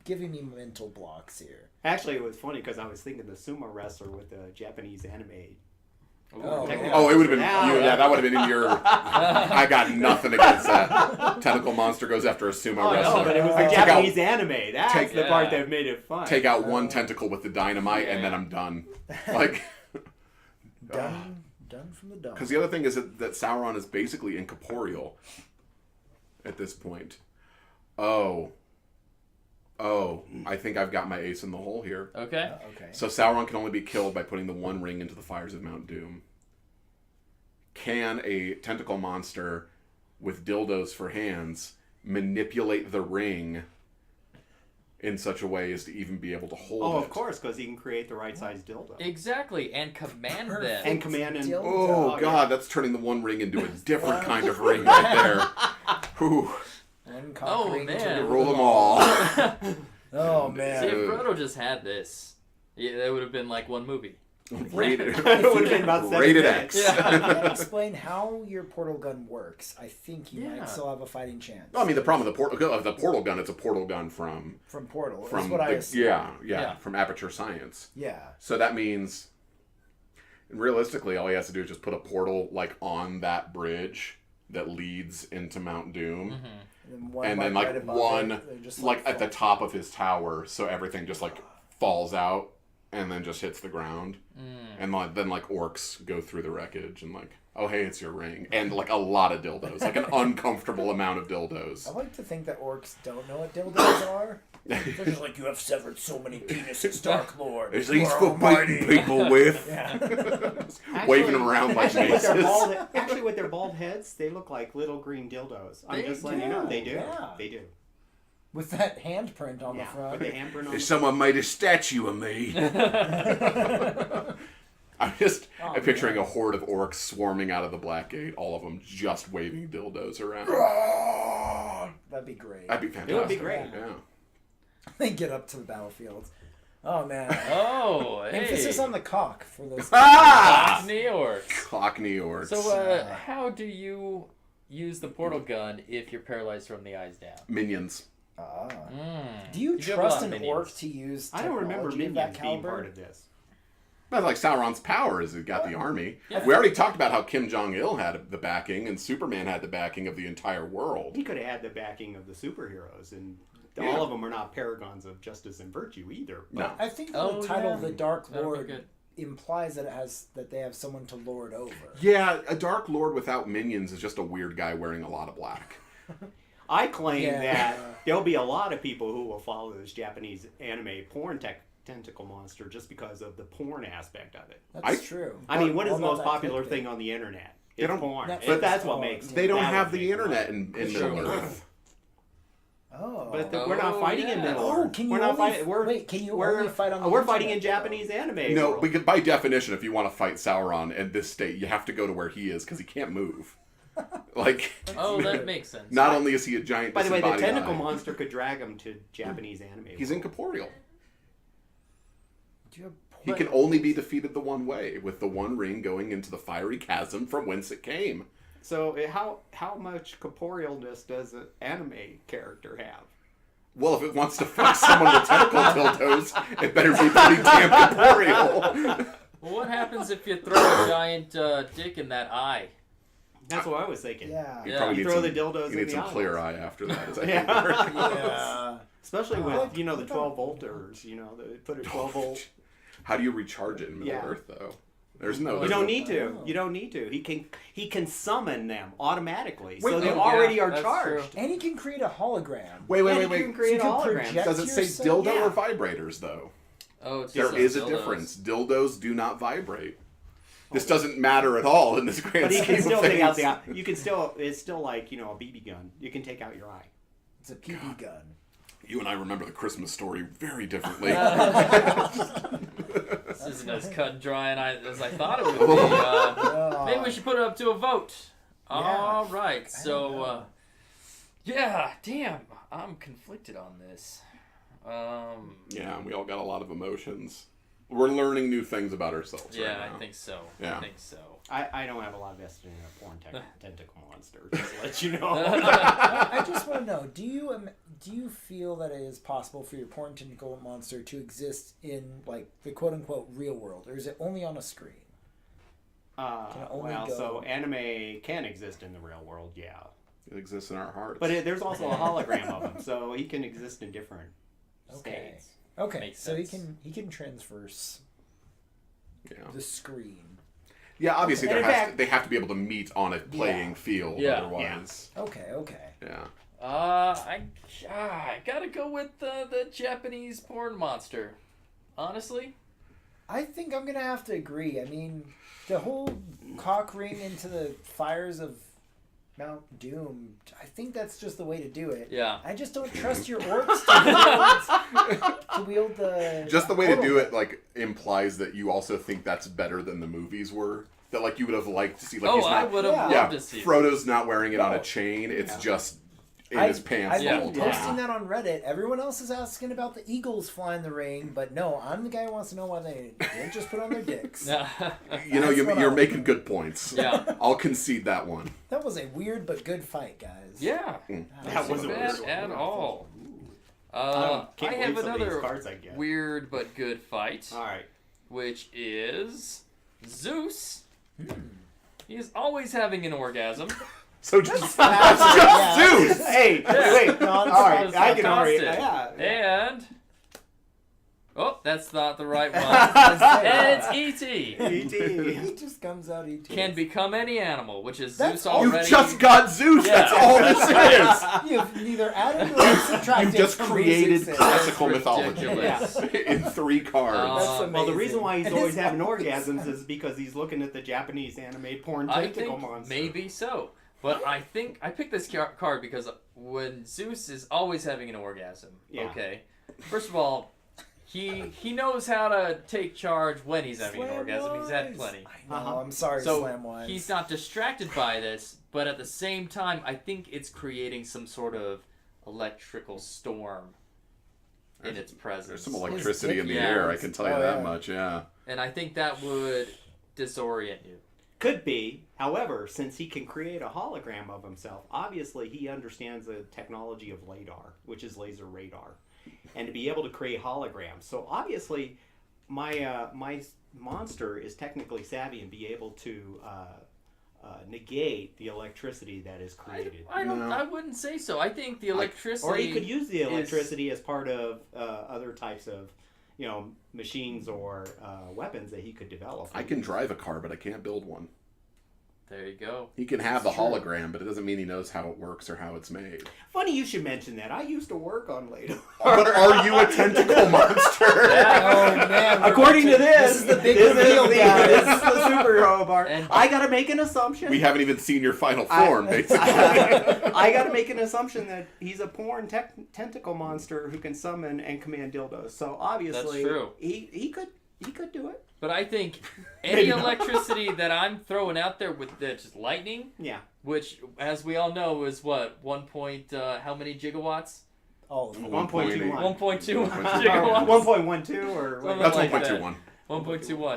[SPEAKER 2] giving me mental blocks here.
[SPEAKER 3] Actually, it was funny because I was thinking the sumo wrestler with the Japanese anime.
[SPEAKER 2] Oh,
[SPEAKER 3] Technical-
[SPEAKER 2] yeah.
[SPEAKER 4] Oh, it would have been...
[SPEAKER 3] Yeah.
[SPEAKER 4] Yeah, that would have been in your... I got nothing against that. Tentacle monster goes after a sumo
[SPEAKER 3] Oh,
[SPEAKER 4] wrestler.
[SPEAKER 3] no, but it was
[SPEAKER 4] Like,
[SPEAKER 3] the
[SPEAKER 4] take out-
[SPEAKER 3] Japanese anime. That's
[SPEAKER 4] take-
[SPEAKER 3] the
[SPEAKER 1] Yeah.
[SPEAKER 3] part that made it fun.
[SPEAKER 4] Take out one tentacle with the dynamite, and then I'm done. Like...
[SPEAKER 2] Done from the dawn.
[SPEAKER 4] Because the other thing is that Sauron is basically incorporeal. at this point. Oh, I think I've got my ace in the hole here.
[SPEAKER 1] Okay.
[SPEAKER 2] Okay.
[SPEAKER 4] So Sauron can only be killed by putting the one ring into the fires of Mount Doom. Can a tentacle monster with dildos for hands manipulate the ring in such a way as to even be able to hold it?
[SPEAKER 3] Oh, of course, because he can create the right size dildo.
[SPEAKER 1] Exactly, and command them.
[SPEAKER 3] And command and...
[SPEAKER 2] Dildo.
[SPEAKER 4] Oh, God, that's turning the one ring into a different kind of ring right there. Whew.
[SPEAKER 2] One
[SPEAKER 1] Oh,
[SPEAKER 2] cock ring
[SPEAKER 1] man.
[SPEAKER 2] to
[SPEAKER 4] Roll them all.
[SPEAKER 2] Oh,
[SPEAKER 1] See,
[SPEAKER 2] man.
[SPEAKER 1] if Frodo just had this, yeah, that would have been like one movie.
[SPEAKER 4] Rated,
[SPEAKER 3] It would have been about 7
[SPEAKER 4] rated
[SPEAKER 3] minutes.
[SPEAKER 4] X.
[SPEAKER 1] Yeah.
[SPEAKER 2] If you can explain how your portal gun works, I think you
[SPEAKER 1] Yeah.
[SPEAKER 2] might still have a fighting chance.
[SPEAKER 4] Well, I mean, the problem with the portal gun, it's a portal gun from
[SPEAKER 2] Portal, is
[SPEAKER 4] from
[SPEAKER 2] what I
[SPEAKER 4] the,
[SPEAKER 2] assume.
[SPEAKER 1] Yeah.
[SPEAKER 4] from Aperture Science.
[SPEAKER 2] Yeah.
[SPEAKER 4] So that means, realistically, all he has to do is just put a portal like on that bridge that leads into Mount Doom, and then like one like at the top of his tower, so everything just like falls out and then just hits the ground, and then like orcs go through the wreckage and like, oh hey, it's your ring, and like a lot of dildos, like an uncomfortable amount of dildos.
[SPEAKER 2] I like to think that orcs don't know what dildos are. They're just like, you have severed so many penises, Dark Lord.
[SPEAKER 4] It's
[SPEAKER 2] You
[SPEAKER 4] these
[SPEAKER 2] are
[SPEAKER 4] for
[SPEAKER 2] almighty."
[SPEAKER 4] biting people with,
[SPEAKER 2] Yeah.
[SPEAKER 4] waving them around like
[SPEAKER 3] Actually, with their
[SPEAKER 4] maces.
[SPEAKER 3] actually, with their bald heads, they look like little green dildos. I'm
[SPEAKER 1] They
[SPEAKER 3] just letting you know.
[SPEAKER 2] do,
[SPEAKER 3] They do.
[SPEAKER 2] yeah.
[SPEAKER 3] They do.
[SPEAKER 2] With that handprint on the
[SPEAKER 3] Yeah.
[SPEAKER 2] front.
[SPEAKER 3] With the handprint on
[SPEAKER 4] If someone made a statue of me. I'm picturing a horde of orcs swarming out of the Black Gate, all of them just waving dildos around.
[SPEAKER 2] That'd be great.
[SPEAKER 4] That'd be fantastic.
[SPEAKER 3] It would be great.
[SPEAKER 4] Yeah.
[SPEAKER 2] They get up to the battlefield. Oh, man.
[SPEAKER 1] Oh, hey.
[SPEAKER 2] Emphasis on the cock for this.
[SPEAKER 4] Ah!
[SPEAKER 1] New York.
[SPEAKER 4] Cockney orcs.
[SPEAKER 1] So, how do you use the portal gun if you're paralyzed from the eyes down?
[SPEAKER 4] Minions.
[SPEAKER 2] Ah.
[SPEAKER 1] Mm.
[SPEAKER 2] Do you
[SPEAKER 1] have a
[SPEAKER 2] trust
[SPEAKER 1] lot of
[SPEAKER 2] an
[SPEAKER 1] minions.
[SPEAKER 2] orc to use
[SPEAKER 3] I don't remember
[SPEAKER 2] technology of
[SPEAKER 3] minions
[SPEAKER 2] that
[SPEAKER 3] being
[SPEAKER 2] caliber?
[SPEAKER 3] part of this.
[SPEAKER 4] But like Sauron's power is he got the army.
[SPEAKER 1] Yeah.
[SPEAKER 4] We already talked about how Kim Jong-il had the backing and Superman had the backing of the entire world.
[SPEAKER 3] He could have had the backing of the superheroes, and
[SPEAKER 4] Yeah.
[SPEAKER 3] all of them are not paragons of justice and virtue either.
[SPEAKER 4] No.
[SPEAKER 2] I think that
[SPEAKER 1] Oh,
[SPEAKER 2] the title
[SPEAKER 1] yeah.
[SPEAKER 2] "The Dark
[SPEAKER 1] That'd be
[SPEAKER 2] Lord"
[SPEAKER 1] good.
[SPEAKER 2] implies that they have someone to lord over.
[SPEAKER 4] Yeah, a Dark Lord without minions is just a weird guy wearing a lot of black.
[SPEAKER 3] I claim
[SPEAKER 2] Yeah.
[SPEAKER 3] that there'll be a lot of people who will follow this Japanese anime porn tentacle monster just because of the porn aspect of it.
[SPEAKER 2] That's true.
[SPEAKER 3] I mean, what is
[SPEAKER 2] Well,
[SPEAKER 3] the
[SPEAKER 2] not
[SPEAKER 3] most
[SPEAKER 2] that
[SPEAKER 3] popular
[SPEAKER 2] clickbait.
[SPEAKER 3] thing on the internet?
[SPEAKER 4] They
[SPEAKER 3] It's
[SPEAKER 4] don't-
[SPEAKER 3] porn.
[SPEAKER 2] Netflix
[SPEAKER 3] That's what
[SPEAKER 2] porn.
[SPEAKER 3] makes
[SPEAKER 4] They don't
[SPEAKER 3] that
[SPEAKER 4] have
[SPEAKER 3] would
[SPEAKER 4] the
[SPEAKER 3] make
[SPEAKER 4] internet
[SPEAKER 3] money.
[SPEAKER 4] in Middle Earth.
[SPEAKER 2] Oh.
[SPEAKER 3] But we're not fighting in
[SPEAKER 1] yeah.
[SPEAKER 3] Middle
[SPEAKER 2] Oh,
[SPEAKER 3] Earth.
[SPEAKER 2] can you
[SPEAKER 3] we're not
[SPEAKER 2] only
[SPEAKER 3] fighting. We're,
[SPEAKER 2] wait, can you
[SPEAKER 3] we're,
[SPEAKER 2] only fight on the
[SPEAKER 3] We're fighting in
[SPEAKER 2] internet, though?
[SPEAKER 3] Japanese anime.
[SPEAKER 4] No,
[SPEAKER 3] world.
[SPEAKER 4] because by definition, if you want to fight Sauron in this state, you have to go to where he is because he can't move. Like,
[SPEAKER 1] Oh, that makes sense.
[SPEAKER 4] not only is he a giant
[SPEAKER 3] By the way, the
[SPEAKER 4] disembodied
[SPEAKER 3] tentacle
[SPEAKER 4] eye,
[SPEAKER 3] monster could drag him to Japanese anime.
[SPEAKER 4] he's
[SPEAKER 3] world.
[SPEAKER 4] incorporeal.
[SPEAKER 2] Do you have
[SPEAKER 4] He can only be defeated the one way, with the one ring going into the fiery chasm from whence it came.
[SPEAKER 3] So how much corporealness does an anime character have?
[SPEAKER 4] Well, if it wants to fuck someone with tentacle dildos, it better be pretty damn corporeal.
[SPEAKER 1] Well, what happens if you throw a giant dick in that eye?
[SPEAKER 3] That's what I was thinking.
[SPEAKER 2] Yeah.
[SPEAKER 4] You
[SPEAKER 1] Yeah.
[SPEAKER 4] probably
[SPEAKER 3] You
[SPEAKER 4] need
[SPEAKER 3] throw
[SPEAKER 4] some,
[SPEAKER 3] the dildos
[SPEAKER 4] you
[SPEAKER 3] in
[SPEAKER 4] need
[SPEAKER 3] the
[SPEAKER 4] some
[SPEAKER 3] eye.
[SPEAKER 4] clear eye after that. Is I
[SPEAKER 3] Yeah.
[SPEAKER 4] think where it goes.
[SPEAKER 2] Yeah.
[SPEAKER 3] Especially with,
[SPEAKER 2] Well,
[SPEAKER 3] the 12
[SPEAKER 2] what
[SPEAKER 3] volters, they put a 12 volt.
[SPEAKER 4] How do you recharge it in Middle
[SPEAKER 3] Yeah.
[SPEAKER 4] Earth, though? There's no.
[SPEAKER 3] You
[SPEAKER 4] there's
[SPEAKER 3] don't
[SPEAKER 4] no-
[SPEAKER 3] need to. You don't need to. He can summon them automatically.
[SPEAKER 2] Wait,
[SPEAKER 3] so they
[SPEAKER 2] oh,
[SPEAKER 3] already
[SPEAKER 1] yeah,
[SPEAKER 3] are
[SPEAKER 1] that's
[SPEAKER 3] charged.
[SPEAKER 2] And he can create a hologram.
[SPEAKER 4] Wait,
[SPEAKER 3] And you
[SPEAKER 4] wait.
[SPEAKER 3] can create
[SPEAKER 2] So you can
[SPEAKER 3] holograms.
[SPEAKER 2] project-
[SPEAKER 4] Does it say
[SPEAKER 2] yourself?
[SPEAKER 4] dildo
[SPEAKER 3] Yeah.
[SPEAKER 4] or vibrators, though?
[SPEAKER 1] Oh, it's
[SPEAKER 4] There
[SPEAKER 1] just
[SPEAKER 4] is a
[SPEAKER 1] dildos.
[SPEAKER 4] difference. Dildos do not vibrate. This doesn't matter at all in this grand
[SPEAKER 3] But he
[SPEAKER 4] scheme
[SPEAKER 3] can still
[SPEAKER 4] of
[SPEAKER 3] take out
[SPEAKER 4] things.
[SPEAKER 3] the eye. You can still. It's still like a BB gun. You can take out your eye.
[SPEAKER 2] It's a PB gun.
[SPEAKER 4] You and I remember the Christmas story very differently.
[SPEAKER 1] This isn't as cut and dry as I thought it would be. Maybe we should put it up to a vote. All right. So, yeah, damn. I'm conflicted on this.
[SPEAKER 4] Yeah, we all got a lot of emotions. We're learning new things about ourselves
[SPEAKER 1] Yeah,
[SPEAKER 4] right now.
[SPEAKER 1] I think so.
[SPEAKER 4] Yeah.
[SPEAKER 1] I think so.
[SPEAKER 3] I don't have a lot of vested in a porn tentacle monster. Just to let you know.
[SPEAKER 2] I just want to know: do you feel that it is possible for your porn tentacle monster to exist in like the quote unquote real world, or is it only on a screen? Can it only
[SPEAKER 3] Well,
[SPEAKER 2] go-
[SPEAKER 3] so anime can exist in the real world, yeah.
[SPEAKER 4] It exists in our hearts.
[SPEAKER 3] But there's also a hologram of him, so he can exist in different
[SPEAKER 2] Okay.
[SPEAKER 3] states.
[SPEAKER 2] Okay,
[SPEAKER 1] Makes
[SPEAKER 2] so
[SPEAKER 1] sense.
[SPEAKER 2] he can transverse
[SPEAKER 4] yeah.
[SPEAKER 2] the screen.
[SPEAKER 4] Yeah, obviously
[SPEAKER 3] And in fact-
[SPEAKER 4] they have to be able to meet on a playing field.
[SPEAKER 1] Yeah.
[SPEAKER 4] Otherwise,
[SPEAKER 2] Okay.
[SPEAKER 4] yeah.
[SPEAKER 1] I gotta go with the Japanese porn monster. Honestly.
[SPEAKER 2] I think I'm gonna have to agree. I mean, the whole cock ring into the fires of Mount Doom. I think that's just the way to do it.
[SPEAKER 1] Yeah.
[SPEAKER 2] I just don't trust your orcs to wield the.
[SPEAKER 4] Just the way to
[SPEAKER 2] portal.
[SPEAKER 4] do it like implies that you also think that's better than the movies were. That like you would have liked to see. Like,
[SPEAKER 1] Oh,
[SPEAKER 4] he's not,
[SPEAKER 1] I would have
[SPEAKER 2] yeah.
[SPEAKER 1] loved to see it.
[SPEAKER 4] Frodo's not wearing it on
[SPEAKER 2] No.
[SPEAKER 4] a chain. It's just in
[SPEAKER 2] I've
[SPEAKER 4] his pants the
[SPEAKER 2] been
[SPEAKER 4] whole
[SPEAKER 2] posting
[SPEAKER 4] time.
[SPEAKER 2] that on Reddit. Everyone else is asking about the eagles flying the ring, but no, I'm the guy who wants to know why they didn't just put on their dicks.
[SPEAKER 4] You know,
[SPEAKER 2] That's what
[SPEAKER 4] you're
[SPEAKER 2] I-
[SPEAKER 4] making good points.
[SPEAKER 1] Yeah.
[SPEAKER 4] I'll concede that one.
[SPEAKER 2] That was a weird but good fight, guys.
[SPEAKER 1] Yeah.
[SPEAKER 3] That wasn't
[SPEAKER 1] bad
[SPEAKER 3] weird.
[SPEAKER 1] at all.
[SPEAKER 3] Can't
[SPEAKER 1] I
[SPEAKER 3] wait
[SPEAKER 1] have
[SPEAKER 3] for these
[SPEAKER 1] another
[SPEAKER 3] cards I get.
[SPEAKER 1] weird but good fight,
[SPEAKER 3] All right.
[SPEAKER 1] which is Zeus. He's always having an orgasm.
[SPEAKER 4] So just
[SPEAKER 2] Yeah.
[SPEAKER 4] Zeus.
[SPEAKER 3] Hey, wait.
[SPEAKER 2] No,
[SPEAKER 3] All
[SPEAKER 2] it's
[SPEAKER 3] right,
[SPEAKER 1] It's
[SPEAKER 3] I can
[SPEAKER 1] not
[SPEAKER 3] already.
[SPEAKER 1] constant.
[SPEAKER 3] Yeah.
[SPEAKER 1] And oh, that's not the right
[SPEAKER 2] Let's
[SPEAKER 1] one.
[SPEAKER 2] say
[SPEAKER 1] and
[SPEAKER 2] that.
[SPEAKER 1] it's E.T.
[SPEAKER 3] E.T.
[SPEAKER 2] He just comes out ET.
[SPEAKER 1] Can become any animal, which is
[SPEAKER 2] That's
[SPEAKER 1] Zeus
[SPEAKER 2] all-
[SPEAKER 4] You
[SPEAKER 1] already.
[SPEAKER 4] just got Zeus.
[SPEAKER 1] Yeah.
[SPEAKER 4] That's all this is.
[SPEAKER 2] You've neither added nor subtracted.
[SPEAKER 4] You just
[SPEAKER 2] from who
[SPEAKER 4] created
[SPEAKER 2] Zeus is.
[SPEAKER 4] classical
[SPEAKER 1] That's
[SPEAKER 4] mythology
[SPEAKER 1] ridiculous.
[SPEAKER 4] in 3 cards.
[SPEAKER 2] That's
[SPEAKER 3] Well, the
[SPEAKER 2] amazing.
[SPEAKER 3] reason why he's
[SPEAKER 2] And
[SPEAKER 3] always
[SPEAKER 2] his
[SPEAKER 3] having
[SPEAKER 2] voice.
[SPEAKER 3] orgasms is because he's looking at the Japanese anime porn
[SPEAKER 1] I
[SPEAKER 3] tentacle
[SPEAKER 1] think
[SPEAKER 3] monster.
[SPEAKER 1] maybe so. But I think I picked this card because when Zeus is always having an orgasm,
[SPEAKER 3] Yeah.
[SPEAKER 1] okay, first of all, he knows how to take charge when he's having an orgasm. He's had plenty.
[SPEAKER 2] I know. I'm sorry,
[SPEAKER 1] So
[SPEAKER 2] Slamwise.
[SPEAKER 1] he's not distracted by this, but at the same time, I think it's creating some sort of electrical storm in its presence.
[SPEAKER 4] There's some electricity in the
[SPEAKER 1] Yeah.
[SPEAKER 4] air, I can tell you
[SPEAKER 2] Oh,
[SPEAKER 4] that
[SPEAKER 2] yeah.
[SPEAKER 4] much, yeah.
[SPEAKER 1] And I think that would disorient you.
[SPEAKER 3] Could be. However, since he can create a hologram of himself, obviously he understands the technology of LADAR, which is laser radar, and to be able to create holograms. So obviously, my monster is technically savvy and be able to negate the electricity that is created.
[SPEAKER 1] I wouldn't say so. I think the electricity.
[SPEAKER 3] Or he could use the electricity as part of other types of, machines or weapons that he could develop.
[SPEAKER 4] I can drive a car, but I can't build one.
[SPEAKER 1] There you go.
[SPEAKER 4] He can have the
[SPEAKER 2] True.
[SPEAKER 4] hologram, but it doesn't mean he knows how it works or how it's made.
[SPEAKER 3] Funny you should mention that. I used to work on LADAR.
[SPEAKER 4] But are you a tentacle monster?
[SPEAKER 2] Oh man! we're
[SPEAKER 3] According to
[SPEAKER 2] about
[SPEAKER 3] this,
[SPEAKER 2] is the big
[SPEAKER 3] this is
[SPEAKER 2] reveal,
[SPEAKER 3] the
[SPEAKER 2] guys.
[SPEAKER 3] superhero part.
[SPEAKER 1] And-
[SPEAKER 3] I gotta make an assumption.
[SPEAKER 4] We haven't even seen your final form, basically.
[SPEAKER 3] I gotta make an assumption that he's a porn tentacle monster who can summon and command dildos. So obviously,
[SPEAKER 1] That's true.
[SPEAKER 3] He could do it.
[SPEAKER 1] But I think any electricity that I'm throwing out there with just lightning,
[SPEAKER 3] Yeah.
[SPEAKER 1] which, as we all know, is what, how many gigawatts?
[SPEAKER 2] All of them.
[SPEAKER 3] 1.21.
[SPEAKER 1] 1.2
[SPEAKER 3] Or
[SPEAKER 1] gigawatts?
[SPEAKER 3] 1.12 or
[SPEAKER 1] Something
[SPEAKER 4] That's
[SPEAKER 1] like
[SPEAKER 4] 1.21.
[SPEAKER 1] 1.21.
[SPEAKER 2] I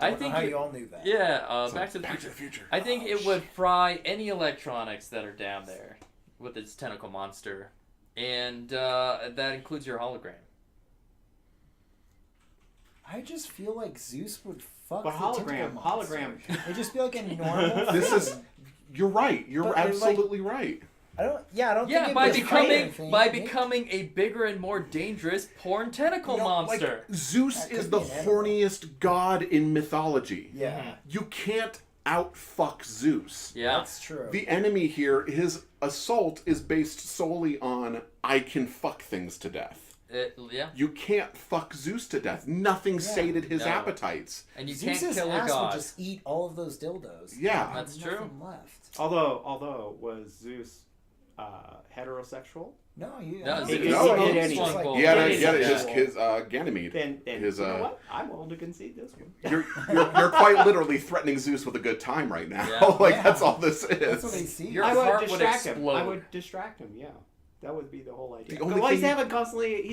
[SPEAKER 1] I
[SPEAKER 2] don't
[SPEAKER 1] think
[SPEAKER 2] know how
[SPEAKER 1] it-
[SPEAKER 2] you all knew that.
[SPEAKER 1] Yeah,
[SPEAKER 4] So,
[SPEAKER 1] Back to the
[SPEAKER 4] Back
[SPEAKER 1] Future.
[SPEAKER 4] to the Future.
[SPEAKER 1] I think it would fry any electronics that are down there with its tentacle monster. And that includes your hologram.
[SPEAKER 2] I just feel like Zeus would fuck
[SPEAKER 3] But
[SPEAKER 2] the
[SPEAKER 3] hologram-
[SPEAKER 2] tentacle monster.
[SPEAKER 3] hologram-
[SPEAKER 2] It'd just be like a normal.
[SPEAKER 4] This is...
[SPEAKER 2] thing.
[SPEAKER 4] You're right. You're
[SPEAKER 2] But, like-
[SPEAKER 4] absolutely right.
[SPEAKER 2] I don't
[SPEAKER 1] Yeah,
[SPEAKER 2] think
[SPEAKER 1] by
[SPEAKER 2] it'd be fighting
[SPEAKER 1] becoming
[SPEAKER 2] anything.
[SPEAKER 1] by
[SPEAKER 2] Maybe-
[SPEAKER 1] becoming a bigger and more dangerous porn tentacle
[SPEAKER 4] You know,
[SPEAKER 1] monster.
[SPEAKER 4] Like, Zeus
[SPEAKER 2] That could
[SPEAKER 4] is
[SPEAKER 2] be
[SPEAKER 4] the
[SPEAKER 2] an animal.
[SPEAKER 4] horniest god in mythology.
[SPEAKER 2] Yeah,
[SPEAKER 4] You can't outfuck Zeus.
[SPEAKER 1] Yeah.
[SPEAKER 2] that's true.
[SPEAKER 4] The enemy here, his assault is based solely on I can fuck things to death.
[SPEAKER 1] Yeah.
[SPEAKER 4] You can't fuck Zeus to death. Nothing sated his
[SPEAKER 1] No.
[SPEAKER 4] appetites.
[SPEAKER 1] And you can't
[SPEAKER 2] Zeus's
[SPEAKER 1] kill a
[SPEAKER 2] ass
[SPEAKER 1] god.
[SPEAKER 2] would just eat all of those dildos.
[SPEAKER 4] Yeah.
[SPEAKER 1] That's
[SPEAKER 2] Nothing
[SPEAKER 1] true.
[SPEAKER 2] Left.
[SPEAKER 3] Although was Zeus heterosexual?
[SPEAKER 2] No, you.
[SPEAKER 1] No,
[SPEAKER 2] I
[SPEAKER 1] Zeus-
[SPEAKER 2] think
[SPEAKER 4] No,
[SPEAKER 2] it's
[SPEAKER 3] he
[SPEAKER 2] just
[SPEAKER 3] did
[SPEAKER 2] like-
[SPEAKER 1] anything.
[SPEAKER 4] He had,
[SPEAKER 1] Yeah,
[SPEAKER 4] he had
[SPEAKER 1] yeah.
[SPEAKER 4] his Ganymede.
[SPEAKER 3] Then
[SPEAKER 4] His,
[SPEAKER 3] you know what? I'm willing to concede this one.
[SPEAKER 4] You're quite literally threatening Zeus with a good time right now.
[SPEAKER 1] Yeah.
[SPEAKER 4] Like,
[SPEAKER 2] Yeah.
[SPEAKER 4] that's all this is.
[SPEAKER 2] That's what they see.
[SPEAKER 1] Your
[SPEAKER 3] I
[SPEAKER 1] heart
[SPEAKER 3] would
[SPEAKER 1] would
[SPEAKER 3] distract him.
[SPEAKER 1] explode.
[SPEAKER 3] I would distract him. Yeah, that would be the whole idea.
[SPEAKER 4] The only
[SPEAKER 3] Well, he's
[SPEAKER 4] thing-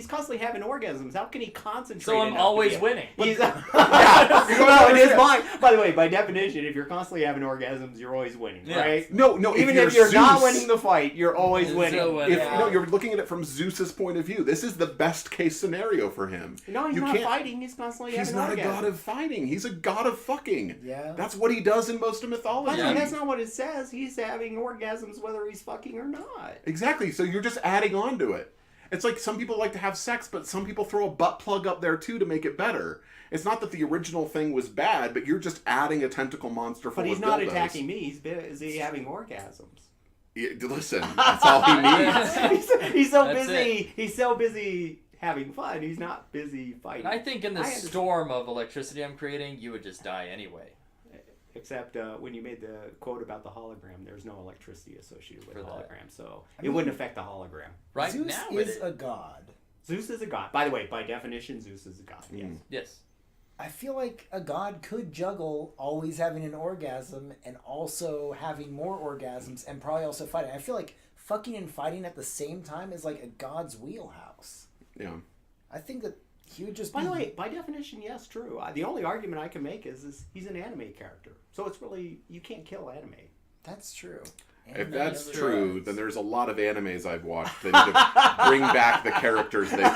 [SPEAKER 3] constantly having orgasms. How can he concentrate?
[SPEAKER 1] So I'm
[SPEAKER 3] enough to
[SPEAKER 1] always
[SPEAKER 3] be-
[SPEAKER 1] winning.
[SPEAKER 3] He's
[SPEAKER 4] Yeah.
[SPEAKER 3] no, in his mind. By the way, by definition, if you're constantly having orgasms, you're always winning,
[SPEAKER 1] Yeah.
[SPEAKER 3] right?
[SPEAKER 4] No,
[SPEAKER 3] Even
[SPEAKER 4] if
[SPEAKER 3] if you're not
[SPEAKER 4] Zeus-
[SPEAKER 3] winning the fight, you're always
[SPEAKER 1] You're
[SPEAKER 3] winning.
[SPEAKER 1] still winning.
[SPEAKER 4] If
[SPEAKER 2] Yeah.
[SPEAKER 4] no, you're looking at it from Zeus's point of view. This is the best case scenario for him.
[SPEAKER 3] No, he's
[SPEAKER 4] You
[SPEAKER 3] not
[SPEAKER 4] can't-
[SPEAKER 3] fighting. He's constantly
[SPEAKER 4] He's
[SPEAKER 3] having
[SPEAKER 4] not a
[SPEAKER 3] orgasms.
[SPEAKER 4] god of fighting. He's a god of fucking.
[SPEAKER 2] Yeah.
[SPEAKER 4] That's what he does in most of
[SPEAKER 3] By
[SPEAKER 4] mythology.
[SPEAKER 3] the way, that's not what it says. He's having orgasms whether he's fucking or not.
[SPEAKER 4] Exactly. So you're just adding on to it. It's like some people like to have sex, but some people throw a butt plug up there too to make it better. It's not that the original thing was bad, but you're just adding a tentacle monster full
[SPEAKER 3] But he's
[SPEAKER 4] of
[SPEAKER 3] not
[SPEAKER 4] dildos.
[SPEAKER 3] attacking me. He's busy having orgasms.
[SPEAKER 4] Yeah, listen, that's all he needs.
[SPEAKER 3] he's so
[SPEAKER 1] That's
[SPEAKER 3] busy. He's so busy having fun. He's not busy fighting.
[SPEAKER 1] I think in the
[SPEAKER 3] I understand.
[SPEAKER 1] storm of electricity I'm creating, you would just die anyway.
[SPEAKER 3] Except when you made the quote about the hologram, there's no electricity associated with
[SPEAKER 1] For
[SPEAKER 3] the
[SPEAKER 1] that.
[SPEAKER 3] hologram, so it wouldn't affect the hologram.
[SPEAKER 1] Right
[SPEAKER 2] Zeus
[SPEAKER 1] now,
[SPEAKER 2] is a god.
[SPEAKER 3] Zeus is a god. By the way, by definition, Zeus is a god. Yes.
[SPEAKER 1] Yes.
[SPEAKER 2] I feel like a god could juggle always having an orgasm and also having more orgasms and probably also fighting. I feel like fucking and fighting at the same time is like a god's wheelhouse.
[SPEAKER 4] Yeah.
[SPEAKER 2] I think that he would just
[SPEAKER 3] By
[SPEAKER 2] be...
[SPEAKER 3] the way, by definition, yes, true. The only argument I can make is he's an anime character, so it's really you can't kill anime.
[SPEAKER 2] That's true.
[SPEAKER 4] If
[SPEAKER 2] And
[SPEAKER 4] that's
[SPEAKER 1] never
[SPEAKER 4] true,
[SPEAKER 1] does.
[SPEAKER 4] then there's a lot of animes I've watched that need to bring back the characters they killed.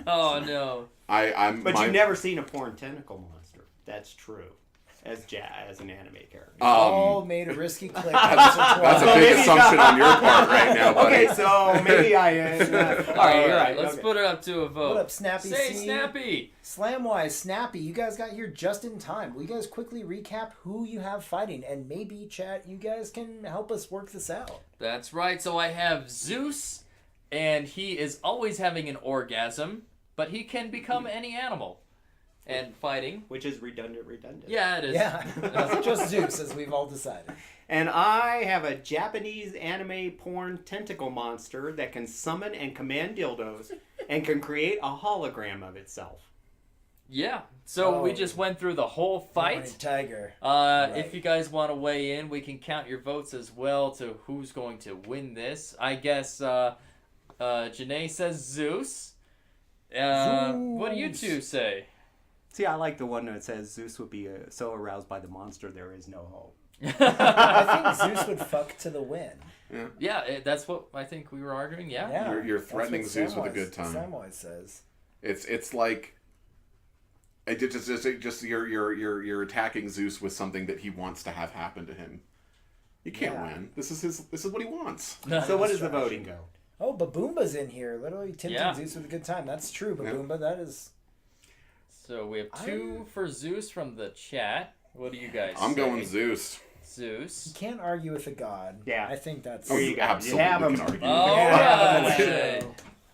[SPEAKER 1] Oh no.
[SPEAKER 3] But you've never seen a porn tentacle monster. That's true. As an anime character.
[SPEAKER 2] all made a risky click.
[SPEAKER 4] That's a big assumption on your part right now, buddy.
[SPEAKER 3] Okay, so maybe I. All right, you're right.
[SPEAKER 1] Let's
[SPEAKER 3] okay.
[SPEAKER 1] put it up to a vote.
[SPEAKER 2] What up, Snappy
[SPEAKER 1] Say
[SPEAKER 2] C?
[SPEAKER 1] Snappy.
[SPEAKER 2] Slamwise, Snappy, you guys got here just in time. Will you guys quickly recap who you have fighting? And maybe, chat, you guys can help us work this out.
[SPEAKER 1] That's right. So I have Zeus, and he is always having an orgasm, but he can become any animal. And fighting.
[SPEAKER 3] Which is redundant.
[SPEAKER 1] Yeah, it is.
[SPEAKER 2] Yeah, just Zeus, as we've all decided.
[SPEAKER 3] And I have a Japanese anime porn tentacle monster that can summon and command dildos and can create a hologram of itself.
[SPEAKER 1] Yeah. So we
[SPEAKER 2] Oh.
[SPEAKER 1] just went through the whole
[SPEAKER 2] Horny
[SPEAKER 1] fight.
[SPEAKER 2] Tiger.
[SPEAKER 1] If you guys want to weigh in, we can count your votes as well to who's going to win this. I guess Janae says Zeus. What do you two say?
[SPEAKER 3] See, I like the one that says Zeus would be so aroused by the monster there is no hope.
[SPEAKER 2] I think Zeus would fuck to the win.
[SPEAKER 1] Yeah, that's what I think we were arguing. Yeah.
[SPEAKER 2] Yeah,
[SPEAKER 4] You're
[SPEAKER 2] that's
[SPEAKER 4] threatening
[SPEAKER 2] what
[SPEAKER 4] Zeus with a
[SPEAKER 2] Samwise-
[SPEAKER 4] good time.
[SPEAKER 2] Samwise says.
[SPEAKER 4] It's like just you're attacking Zeus with something that he wants to have happen to him. You can't
[SPEAKER 2] Yeah.
[SPEAKER 4] win. This is what he wants.
[SPEAKER 3] So what does the voting go?
[SPEAKER 2] Oh, Baboomba's in here, literally tempting
[SPEAKER 1] Yeah.
[SPEAKER 2] Zeus with a good time. That's true, Baboomba. That is.
[SPEAKER 1] So we have 2 for Zeus from the chat. What do you guys
[SPEAKER 4] I'm
[SPEAKER 1] say?
[SPEAKER 4] going Zeus.
[SPEAKER 2] You
[SPEAKER 1] Zeus.
[SPEAKER 2] can't argue with a god.
[SPEAKER 3] Yeah.
[SPEAKER 2] I think that's.
[SPEAKER 3] There you go.
[SPEAKER 4] Absolutely
[SPEAKER 3] You have
[SPEAKER 4] can
[SPEAKER 3] him.
[SPEAKER 4] argue.
[SPEAKER 1] All
[SPEAKER 3] Yeah.
[SPEAKER 1] right.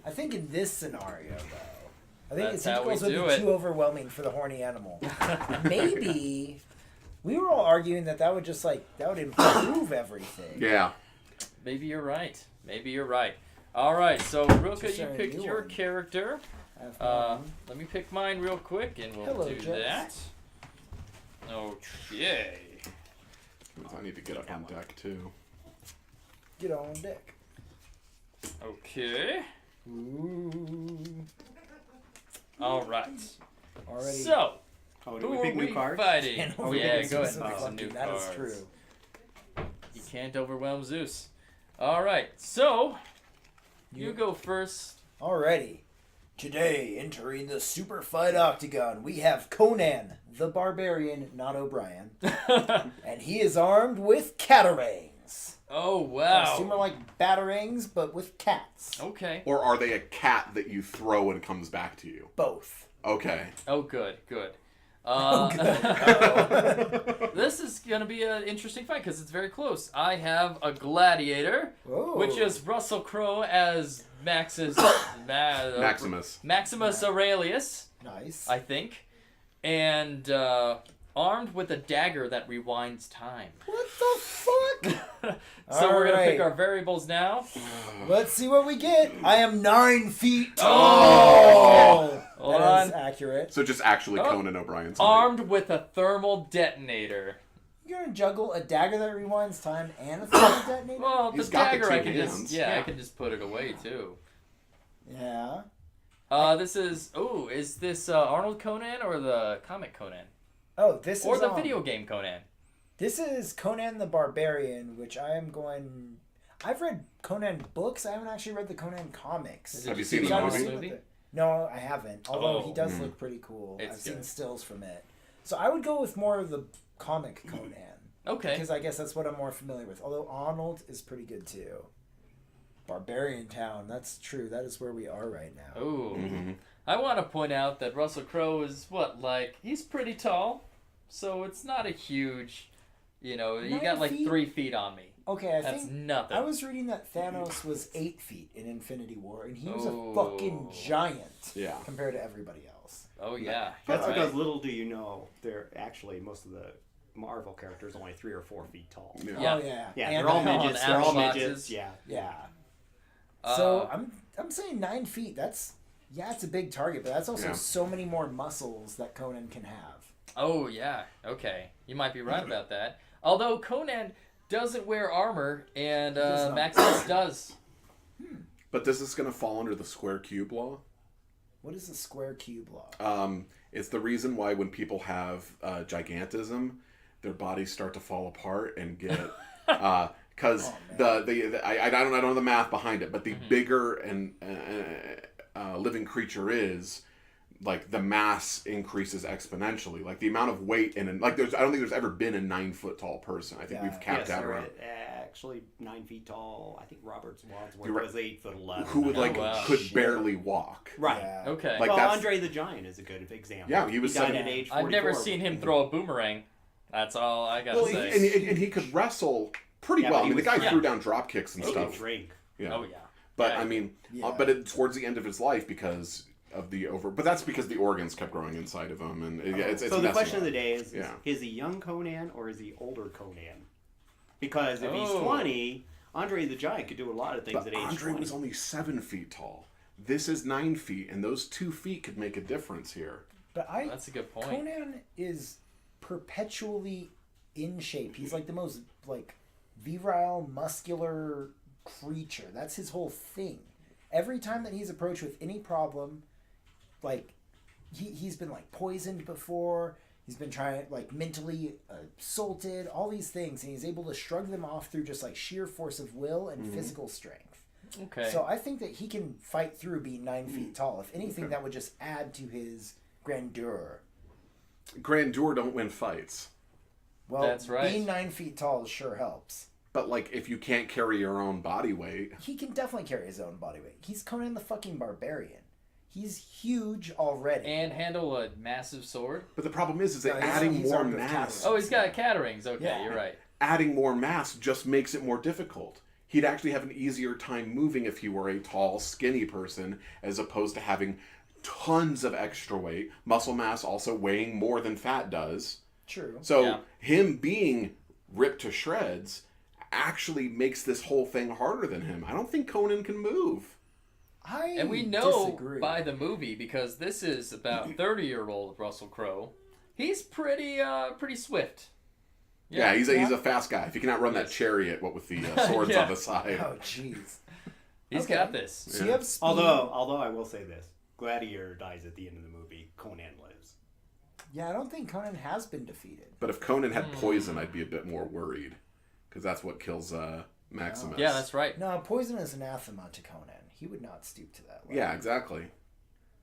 [SPEAKER 2] I think in this scenario, though, I think
[SPEAKER 1] That's
[SPEAKER 2] the
[SPEAKER 1] how we
[SPEAKER 2] tentacles would
[SPEAKER 1] do
[SPEAKER 2] be
[SPEAKER 1] it.
[SPEAKER 2] too overwhelming for the horny animal. Maybe we were all arguing that would just that would improve everything.
[SPEAKER 4] Yeah.
[SPEAKER 1] Maybe you're right. All right. So Rilka,
[SPEAKER 2] Just
[SPEAKER 1] you
[SPEAKER 2] a
[SPEAKER 1] picked
[SPEAKER 2] new
[SPEAKER 1] your
[SPEAKER 2] one.
[SPEAKER 1] character.
[SPEAKER 2] I have
[SPEAKER 1] Let me pick mine real quick, and we'll
[SPEAKER 2] Hello,
[SPEAKER 1] do
[SPEAKER 2] Jess.
[SPEAKER 1] that. Okay.
[SPEAKER 4] I need to get up on deck too.
[SPEAKER 2] Get on deck.
[SPEAKER 1] Okay.
[SPEAKER 2] Ooh.
[SPEAKER 1] All right.
[SPEAKER 2] Already.
[SPEAKER 1] So,
[SPEAKER 3] Oh, do
[SPEAKER 1] who
[SPEAKER 3] we
[SPEAKER 1] are
[SPEAKER 3] pick
[SPEAKER 1] we
[SPEAKER 3] new cards?
[SPEAKER 1] fighting?
[SPEAKER 2] And
[SPEAKER 1] Oh,
[SPEAKER 2] over
[SPEAKER 1] yeah,
[SPEAKER 2] Zeus
[SPEAKER 1] go
[SPEAKER 2] with
[SPEAKER 1] ahead and pick
[SPEAKER 2] the
[SPEAKER 1] some new
[SPEAKER 2] fucking- That is
[SPEAKER 1] cards.
[SPEAKER 2] true.
[SPEAKER 1] You can't overwhelm Zeus. All right. So, you go first.
[SPEAKER 2] Alrighty. Today, entering the Superfight Octagon, we have Conan, the Barbarian, not O'Brien. And he is armed with catarangs.
[SPEAKER 1] Oh,
[SPEAKER 2] I assume they're
[SPEAKER 1] wow.
[SPEAKER 2] like batarangs, but with cats.
[SPEAKER 1] Okay.
[SPEAKER 4] Or are they a cat that you throw and comes back to you?
[SPEAKER 2] Both.
[SPEAKER 4] Okay.
[SPEAKER 1] Oh, good.
[SPEAKER 2] Oh, good.
[SPEAKER 1] This is going to be an interesting fight because it's very close. I have a gladiator,
[SPEAKER 2] Oh.
[SPEAKER 1] which is Russell Crowe as Maximus Aurelius,
[SPEAKER 2] Nice.
[SPEAKER 1] I think, and armed with a dagger that rewinds time.
[SPEAKER 2] What the fuck?
[SPEAKER 1] So we're going to pick
[SPEAKER 2] Alright.
[SPEAKER 1] our variables now.
[SPEAKER 2] Let's see what we get. I am 9 feet tall.
[SPEAKER 1] Hold
[SPEAKER 2] That is
[SPEAKER 1] on.
[SPEAKER 2] accurate.
[SPEAKER 4] So just actually
[SPEAKER 1] Oh.
[SPEAKER 4] Conan O'Brien's.
[SPEAKER 1] Armed with a thermal detonator.
[SPEAKER 2] You're gonna juggle a dagger that rewinds time and a thermal detonator?
[SPEAKER 1] Well, the
[SPEAKER 4] He's got the
[SPEAKER 1] dagger
[SPEAKER 4] two
[SPEAKER 1] I can
[SPEAKER 4] hands.
[SPEAKER 1] just
[SPEAKER 3] Yeah.
[SPEAKER 1] I can just put it away too.
[SPEAKER 2] Yeah.
[SPEAKER 1] This is is this Arnold Conan or the comic Conan
[SPEAKER 2] Oh, this
[SPEAKER 1] or
[SPEAKER 2] is
[SPEAKER 1] the video game Conan?
[SPEAKER 2] This is Conan the Barbarian, which I am going. I've read Conan books. I haven't actually read the Conan comics.
[SPEAKER 1] Is it
[SPEAKER 4] Have you
[SPEAKER 1] just
[SPEAKER 4] seen the
[SPEAKER 2] Gotta
[SPEAKER 4] movie?
[SPEAKER 2] see what the- No, I haven't. Although he
[SPEAKER 1] Oh.
[SPEAKER 2] does look pretty cool.
[SPEAKER 1] It's
[SPEAKER 2] I've seen
[SPEAKER 1] good.
[SPEAKER 2] stills from it. So I would go with more of the comic Conan.
[SPEAKER 1] Okay.
[SPEAKER 2] Because I guess that's what I'm more familiar with. Although Arnold is pretty good too. Barbarian Town. That's true. That is where we are right now.
[SPEAKER 1] Ooh.
[SPEAKER 4] Mm-hmm.
[SPEAKER 1] I want to point out that Russell Crowe is he's pretty tall, so it's not a huge, you
[SPEAKER 2] 9
[SPEAKER 1] got like
[SPEAKER 2] feet?
[SPEAKER 1] 3 feet on me.
[SPEAKER 2] Okay,
[SPEAKER 1] That's
[SPEAKER 2] think
[SPEAKER 1] nothing.
[SPEAKER 2] I was reading that Thanos was 8 feet in Infinity War, and he was
[SPEAKER 1] Oh.
[SPEAKER 2] a fucking giant
[SPEAKER 4] Yeah.
[SPEAKER 2] compared to everybody else.
[SPEAKER 1] Oh yeah,
[SPEAKER 3] That's
[SPEAKER 1] right.
[SPEAKER 3] because little do you know, they're actually most of the Marvel characters only 3 or 4 feet tall.
[SPEAKER 4] Yeah.
[SPEAKER 1] Yeah.
[SPEAKER 2] Oh yeah,
[SPEAKER 3] Yeah,
[SPEAKER 2] And
[SPEAKER 3] they're all
[SPEAKER 2] the helmet.
[SPEAKER 3] midgets. They're all
[SPEAKER 1] Apple
[SPEAKER 3] midgets.
[SPEAKER 1] boxes.
[SPEAKER 3] Yeah.
[SPEAKER 2] Yeah. So
[SPEAKER 1] Uh,
[SPEAKER 2] I'm saying 9 feet. That's it's a big target, but that's also
[SPEAKER 4] Yeah.
[SPEAKER 2] so many more muscles that Conan can have.
[SPEAKER 1] Oh yeah, okay. You might be right about that. Although Conan doesn't wear armor, and
[SPEAKER 2] does not.
[SPEAKER 1] Maximus does.
[SPEAKER 4] But is this going to fall under the square cube law?
[SPEAKER 2] What is the square cube law?
[SPEAKER 4] It's the reason why when people have gigantism, their bodies start to fall apart and get because I don't know the math behind it, but the bigger and living creature is, like, the mass increases exponentially. Like the amount of weight I don't think there's ever been a 9 foot tall person. I think
[SPEAKER 2] Yeah.
[SPEAKER 4] we've capped out around.
[SPEAKER 3] Actually 9 feet tall. I think Robert Wadsworth
[SPEAKER 4] You're right.
[SPEAKER 3] was 8'11".
[SPEAKER 4] Who would
[SPEAKER 1] wow.
[SPEAKER 4] could
[SPEAKER 2] Shit.
[SPEAKER 4] barely walk.
[SPEAKER 3] Right.
[SPEAKER 2] Yeah.
[SPEAKER 1] Okay.
[SPEAKER 4] Like,
[SPEAKER 3] well,
[SPEAKER 4] that's-
[SPEAKER 3] Andre the Giant is a good example.
[SPEAKER 4] Yeah, he was
[SPEAKER 3] died
[SPEAKER 4] seven-
[SPEAKER 3] at age 44.
[SPEAKER 1] I've never seen him throw a boomerang. That's all I gotta
[SPEAKER 4] Well,
[SPEAKER 1] say.
[SPEAKER 4] and he could wrestle pretty
[SPEAKER 3] Yeah,
[SPEAKER 4] well.
[SPEAKER 3] but
[SPEAKER 4] I
[SPEAKER 3] he
[SPEAKER 4] mean, the
[SPEAKER 3] was-
[SPEAKER 4] guy threw down drop kicks and
[SPEAKER 3] He could
[SPEAKER 4] stuff.
[SPEAKER 3] drink.
[SPEAKER 4] Yeah.
[SPEAKER 1] Oh yeah.
[SPEAKER 4] But
[SPEAKER 1] Right.
[SPEAKER 4] I mean,
[SPEAKER 2] Yeah.
[SPEAKER 4] towards the end of his life because of the But that's because the organs kept growing inside of him, and it's
[SPEAKER 3] So the
[SPEAKER 4] messing
[SPEAKER 3] question of
[SPEAKER 4] up.
[SPEAKER 3] the day is:
[SPEAKER 4] Yeah.
[SPEAKER 3] Is he young Conan or is he older Conan? Because if he's
[SPEAKER 1] Oh.
[SPEAKER 3] 20, Andre the Giant could do a lot of things
[SPEAKER 4] But
[SPEAKER 3] at age
[SPEAKER 4] Andre
[SPEAKER 3] 20.
[SPEAKER 4] was only 7 feet tall. This is 9 feet, and those 2 feet could make a difference here.
[SPEAKER 2] But
[SPEAKER 1] That's a good point.
[SPEAKER 2] Conan is perpetually in shape. He's like the most virile, muscular creature. That's his whole thing. Every time that he's approached with any problem, he's been poisoned before. He's been trying mentally assaulted, all these things, and he's able to shrug them off through just sheer force of will and physical strength.
[SPEAKER 1] Okay.
[SPEAKER 2] So I think that he can fight through being 9 feet tall. If anything, that would just add to his grandeur.
[SPEAKER 4] Grandeur don't win fights.
[SPEAKER 2] Well,
[SPEAKER 1] That's right.
[SPEAKER 2] being 9 feet tall sure helps.
[SPEAKER 4] But if you can't carry your own body weight,
[SPEAKER 2] He can definitely carry his own body weight. He's Conan the fucking Barbarian. He's huge already.
[SPEAKER 1] and handle a massive sword.
[SPEAKER 4] but the problem is that
[SPEAKER 2] No, he's-
[SPEAKER 4] adding
[SPEAKER 2] he's
[SPEAKER 4] more
[SPEAKER 2] armed with
[SPEAKER 4] mass,
[SPEAKER 2] cataracts.
[SPEAKER 1] Oh, he's got cataracts. Okay,
[SPEAKER 2] Yeah.
[SPEAKER 1] you're right.
[SPEAKER 4] adding more mass just makes it more difficult. He'd actually have an easier time moving if he were a tall, skinny person, as opposed to having tons of extra weight. Muscle mass also weighing more than fat does.
[SPEAKER 2] True.
[SPEAKER 4] So
[SPEAKER 1] Yeah.
[SPEAKER 4] him being ripped to shreds actually makes this whole thing harder than him. I don't think Conan can move.
[SPEAKER 1] And we know
[SPEAKER 2] disagree.
[SPEAKER 1] by the movie, because this is about 30-year-old Russell Crowe. He's pretty swift.
[SPEAKER 4] Yeah, he's a fast guy. If he can outrun that
[SPEAKER 1] Yes.
[SPEAKER 4] chariot, what with the swords
[SPEAKER 1] Yeah.
[SPEAKER 4] on the side.
[SPEAKER 2] Oh, jeez.
[SPEAKER 1] He's
[SPEAKER 2] Okay.
[SPEAKER 1] got this.
[SPEAKER 2] So you have speed.
[SPEAKER 3] Although I will say this: Gladiator dies at the end of the movie. Conan lives.
[SPEAKER 2] Yeah, I don't think Conan has been defeated.
[SPEAKER 4] But if Conan had poison, I'd be a bit more worried, because that's what kills Maximus.
[SPEAKER 1] Yeah, that's right.
[SPEAKER 2] No, poison is anathema to Conan. He would not stoop to that level.
[SPEAKER 4] Yeah, exactly.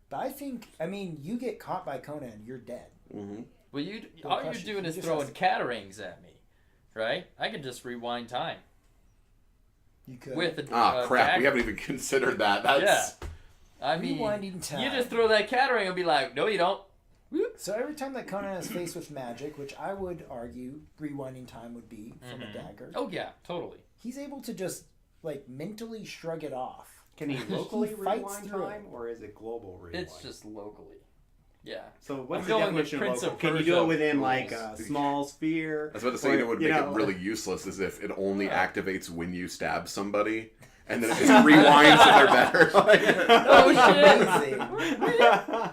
[SPEAKER 2] But I think, you get caught by Conan, you're dead.
[SPEAKER 4] Hmm.
[SPEAKER 1] Well,
[SPEAKER 2] Don't
[SPEAKER 1] all you're
[SPEAKER 2] crush it.
[SPEAKER 1] doing
[SPEAKER 2] He
[SPEAKER 1] is
[SPEAKER 2] just
[SPEAKER 1] throwing
[SPEAKER 2] has to-
[SPEAKER 1] cataracts at me, right? I can just rewind time
[SPEAKER 2] You could.
[SPEAKER 1] with a
[SPEAKER 4] Ah, crap.
[SPEAKER 1] dagger.
[SPEAKER 4] We haven't even considered that. That's...
[SPEAKER 1] I mean,
[SPEAKER 2] Rewinding time.
[SPEAKER 1] you just throw that cataract and be like, no, you don't. Whoop.
[SPEAKER 2] So every time that Conan is faced with magic, which I would argue rewinding time would be from a dagger,
[SPEAKER 1] Oh yeah, totally.
[SPEAKER 2] he's able to just mentally shrug it off.
[SPEAKER 3] Can he locally
[SPEAKER 2] fights
[SPEAKER 3] rewind
[SPEAKER 2] through it.
[SPEAKER 3] time, or is it global rewind?
[SPEAKER 1] It's just locally. Yeah.
[SPEAKER 3] So what's
[SPEAKER 1] I'm
[SPEAKER 3] the
[SPEAKER 1] going with
[SPEAKER 3] definition of
[SPEAKER 1] Prince
[SPEAKER 3] local?
[SPEAKER 1] of
[SPEAKER 3] Can you
[SPEAKER 1] Persia
[SPEAKER 3] do it within a
[SPEAKER 1] rules.
[SPEAKER 3] small sphere?
[SPEAKER 4] I was about to say,
[SPEAKER 3] Or,
[SPEAKER 4] would
[SPEAKER 3] you
[SPEAKER 4] make
[SPEAKER 3] know,
[SPEAKER 4] it really useless is if it only activates when you stab somebody, and then it just rewinds so they're better.
[SPEAKER 1] Oh shit.
[SPEAKER 2] Amazing.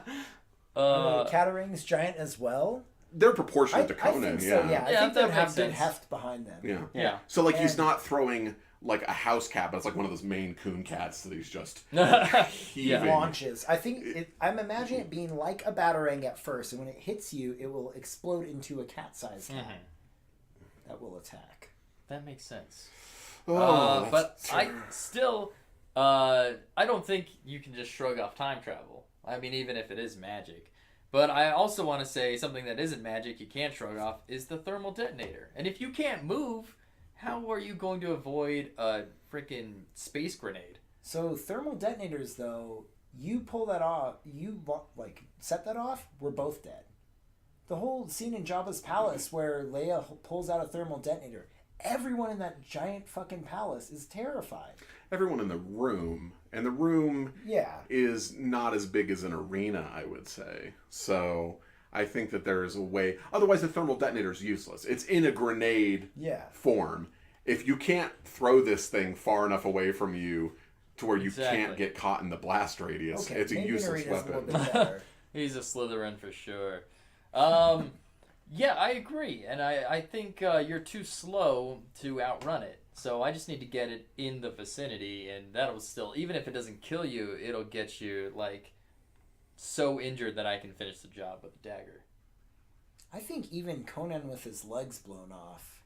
[SPEAKER 1] Uh,
[SPEAKER 2] Cataring's giant as well.
[SPEAKER 4] They're proportionate to
[SPEAKER 2] I
[SPEAKER 4] Conan,
[SPEAKER 2] think so, yeah. I
[SPEAKER 1] Yeah,
[SPEAKER 2] think
[SPEAKER 1] that
[SPEAKER 2] they'd have
[SPEAKER 1] makes
[SPEAKER 2] good
[SPEAKER 1] sense.
[SPEAKER 2] heft behind them.
[SPEAKER 4] Yeah.
[SPEAKER 1] yeah.
[SPEAKER 4] So, he's
[SPEAKER 2] And-
[SPEAKER 4] not throwing, a house cat, but it's one of those Maine Coon cats that he's just
[SPEAKER 1] yeah.
[SPEAKER 4] heaving.
[SPEAKER 2] Launches. I think I'm imagining it being like a batarang at first, and when it hits you, it will explode into a cat-sized cat that will attack.
[SPEAKER 1] That makes sense.
[SPEAKER 4] Oh,
[SPEAKER 1] But
[SPEAKER 4] that's
[SPEAKER 1] I still, I don't think you can just shrug off time travel. I mean, even if it is magic. But I also want to say something that isn't magic, you can't shrug off, is the thermal detonator. And if you can't move, How are you going to avoid a freaking space grenade?
[SPEAKER 2] So thermal detonators, though, you pull that off, like set that off, we're both dead. The whole scene in Jabba's palace where Leia pulls out a thermal detonator, everyone in that giant fucking palace is terrified.
[SPEAKER 4] Everyone in the room, and the room
[SPEAKER 2] Yeah.
[SPEAKER 4] is not as big as an arena, I would say. So I think that there is a way. Otherwise, the thermal detonator is useless. It's in a grenade
[SPEAKER 2] Yeah.
[SPEAKER 4] form. If you can't throw this thing far enough away from you to where you can't get caught in the blast radius,
[SPEAKER 2] Okay,
[SPEAKER 4] it's a
[SPEAKER 2] maybe
[SPEAKER 4] useless
[SPEAKER 2] an arena's a
[SPEAKER 4] weapon.
[SPEAKER 2] little bit better.
[SPEAKER 1] He's a Slytherin for sure. Yeah, I agree, and I think you're too slow to outrun it. So I just need to get it in the vicinity, and that'll still, even if it doesn't kill you, it'll get you like so injured that I can finish the job with the dagger.
[SPEAKER 2] I think even Conan with his legs blown off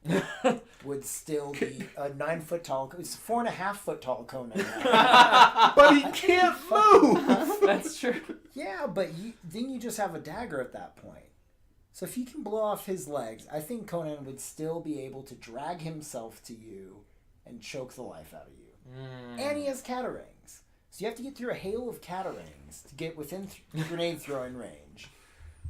[SPEAKER 2] would still be a 9 foot tall. It's 4.5 foot tall Conan. Now.
[SPEAKER 4] But he can't move!
[SPEAKER 1] That's true.
[SPEAKER 2] Yeah, but then you just have a dagger at that point. So if you can blow off his legs, I think Conan would still be able to drag himself to you and choke the life out of you. And he has catarangs. So you have to get through a hail of catarangs to get within grenade throwing range.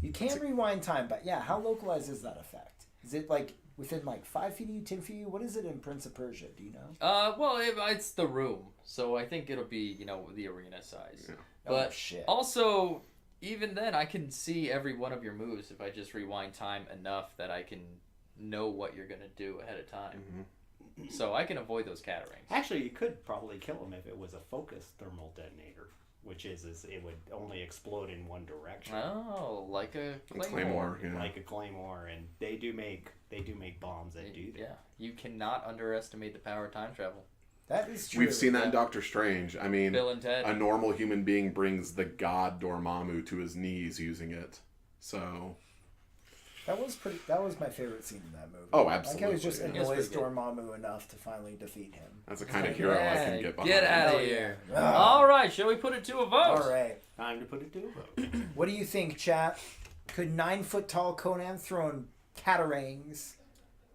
[SPEAKER 2] You can rewind time, but yeah, how localized is that effect? Is it like within like 5 feet of you, 10 feet of you? What is it in Prince of Persia? Do you know?
[SPEAKER 1] Well, it's the room, so I think it'll be the arena size.
[SPEAKER 4] Yeah.
[SPEAKER 1] But
[SPEAKER 2] Oh, shit.
[SPEAKER 1] also, even then, I can see every one of your moves if I just rewind time enough that I can know what you're gonna do ahead of time. So I can avoid those catarangs.
[SPEAKER 3] Actually, you could probably kill him if it was a focused thermal detonator, which is it would only explode in one direction.
[SPEAKER 1] Oh, like a
[SPEAKER 4] Claymore, yeah.
[SPEAKER 3] Like a claymore, and they do make bombs that do that.
[SPEAKER 1] Yeah, you cannot underestimate the power of time travel.
[SPEAKER 2] That is true.
[SPEAKER 4] We've seen that in Doctor Strange. I mean,
[SPEAKER 1] Bill and Ted.
[SPEAKER 4] a normal human being brings the god Dormammu to his knees using it. So
[SPEAKER 2] That was my favorite scene in that movie.
[SPEAKER 4] Oh,
[SPEAKER 2] Like I was
[SPEAKER 4] absolutely,
[SPEAKER 2] just
[SPEAKER 4] yeah.
[SPEAKER 1] It was
[SPEAKER 2] annoys
[SPEAKER 1] pretty good.
[SPEAKER 2] Dormammu enough to finally defeat him.
[SPEAKER 4] that's the kind of hero I can get behind.
[SPEAKER 1] Get out
[SPEAKER 2] Hell
[SPEAKER 1] of
[SPEAKER 2] yeah.
[SPEAKER 1] here.
[SPEAKER 2] Ah.
[SPEAKER 1] All right, shall we put it to a vote?
[SPEAKER 2] All right.
[SPEAKER 3] Time to put it to a vote.
[SPEAKER 2] What do you think, chat? Could 9 foot tall Conan throwing catarangs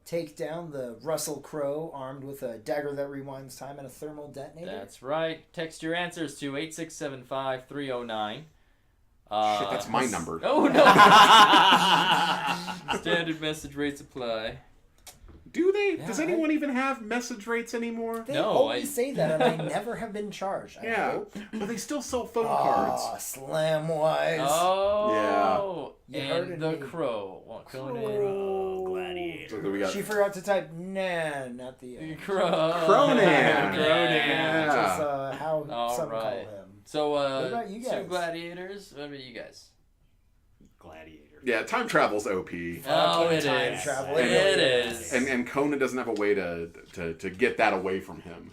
[SPEAKER 2] take down the Russell Crowe armed with a dagger that rewinds time and a thermal detonator?
[SPEAKER 1] That's right. Text your answers to 8675309.
[SPEAKER 4] Shit, that's my number.
[SPEAKER 1] Oh no! Standard message rates apply.
[SPEAKER 4] Do they?
[SPEAKER 2] Yeah,
[SPEAKER 4] Does anyone even have message rates anymore?
[SPEAKER 2] They
[SPEAKER 1] No,
[SPEAKER 2] always
[SPEAKER 1] I-
[SPEAKER 2] say that, and I never have been charged. I
[SPEAKER 4] Yeah,
[SPEAKER 2] hope.
[SPEAKER 4] but they still sell phone
[SPEAKER 2] Ah,
[SPEAKER 4] cards.
[SPEAKER 2] slam-wise.
[SPEAKER 1] Oh,
[SPEAKER 2] You
[SPEAKER 1] and
[SPEAKER 2] heard
[SPEAKER 1] the
[SPEAKER 2] me.
[SPEAKER 1] crow. Well, Conan.
[SPEAKER 3] Oh, gladiator.
[SPEAKER 4] So we got
[SPEAKER 2] She forgot to type "nan" at the end.
[SPEAKER 1] Crow.
[SPEAKER 4] Cronan.
[SPEAKER 1] Yeah.
[SPEAKER 2] Which is how
[SPEAKER 1] All
[SPEAKER 2] some
[SPEAKER 1] right.
[SPEAKER 2] call him.
[SPEAKER 1] So,
[SPEAKER 2] What about you
[SPEAKER 1] two
[SPEAKER 2] guys?
[SPEAKER 1] gladiators. What about you guys?
[SPEAKER 3] Gladiator.
[SPEAKER 4] yeah, time travel's OP,
[SPEAKER 1] Oh,
[SPEAKER 2] Fucking
[SPEAKER 1] it
[SPEAKER 2] time
[SPEAKER 1] is.
[SPEAKER 2] travel.
[SPEAKER 1] It
[SPEAKER 2] really
[SPEAKER 1] is.
[SPEAKER 4] and Conan doesn't have a way to get that away from him.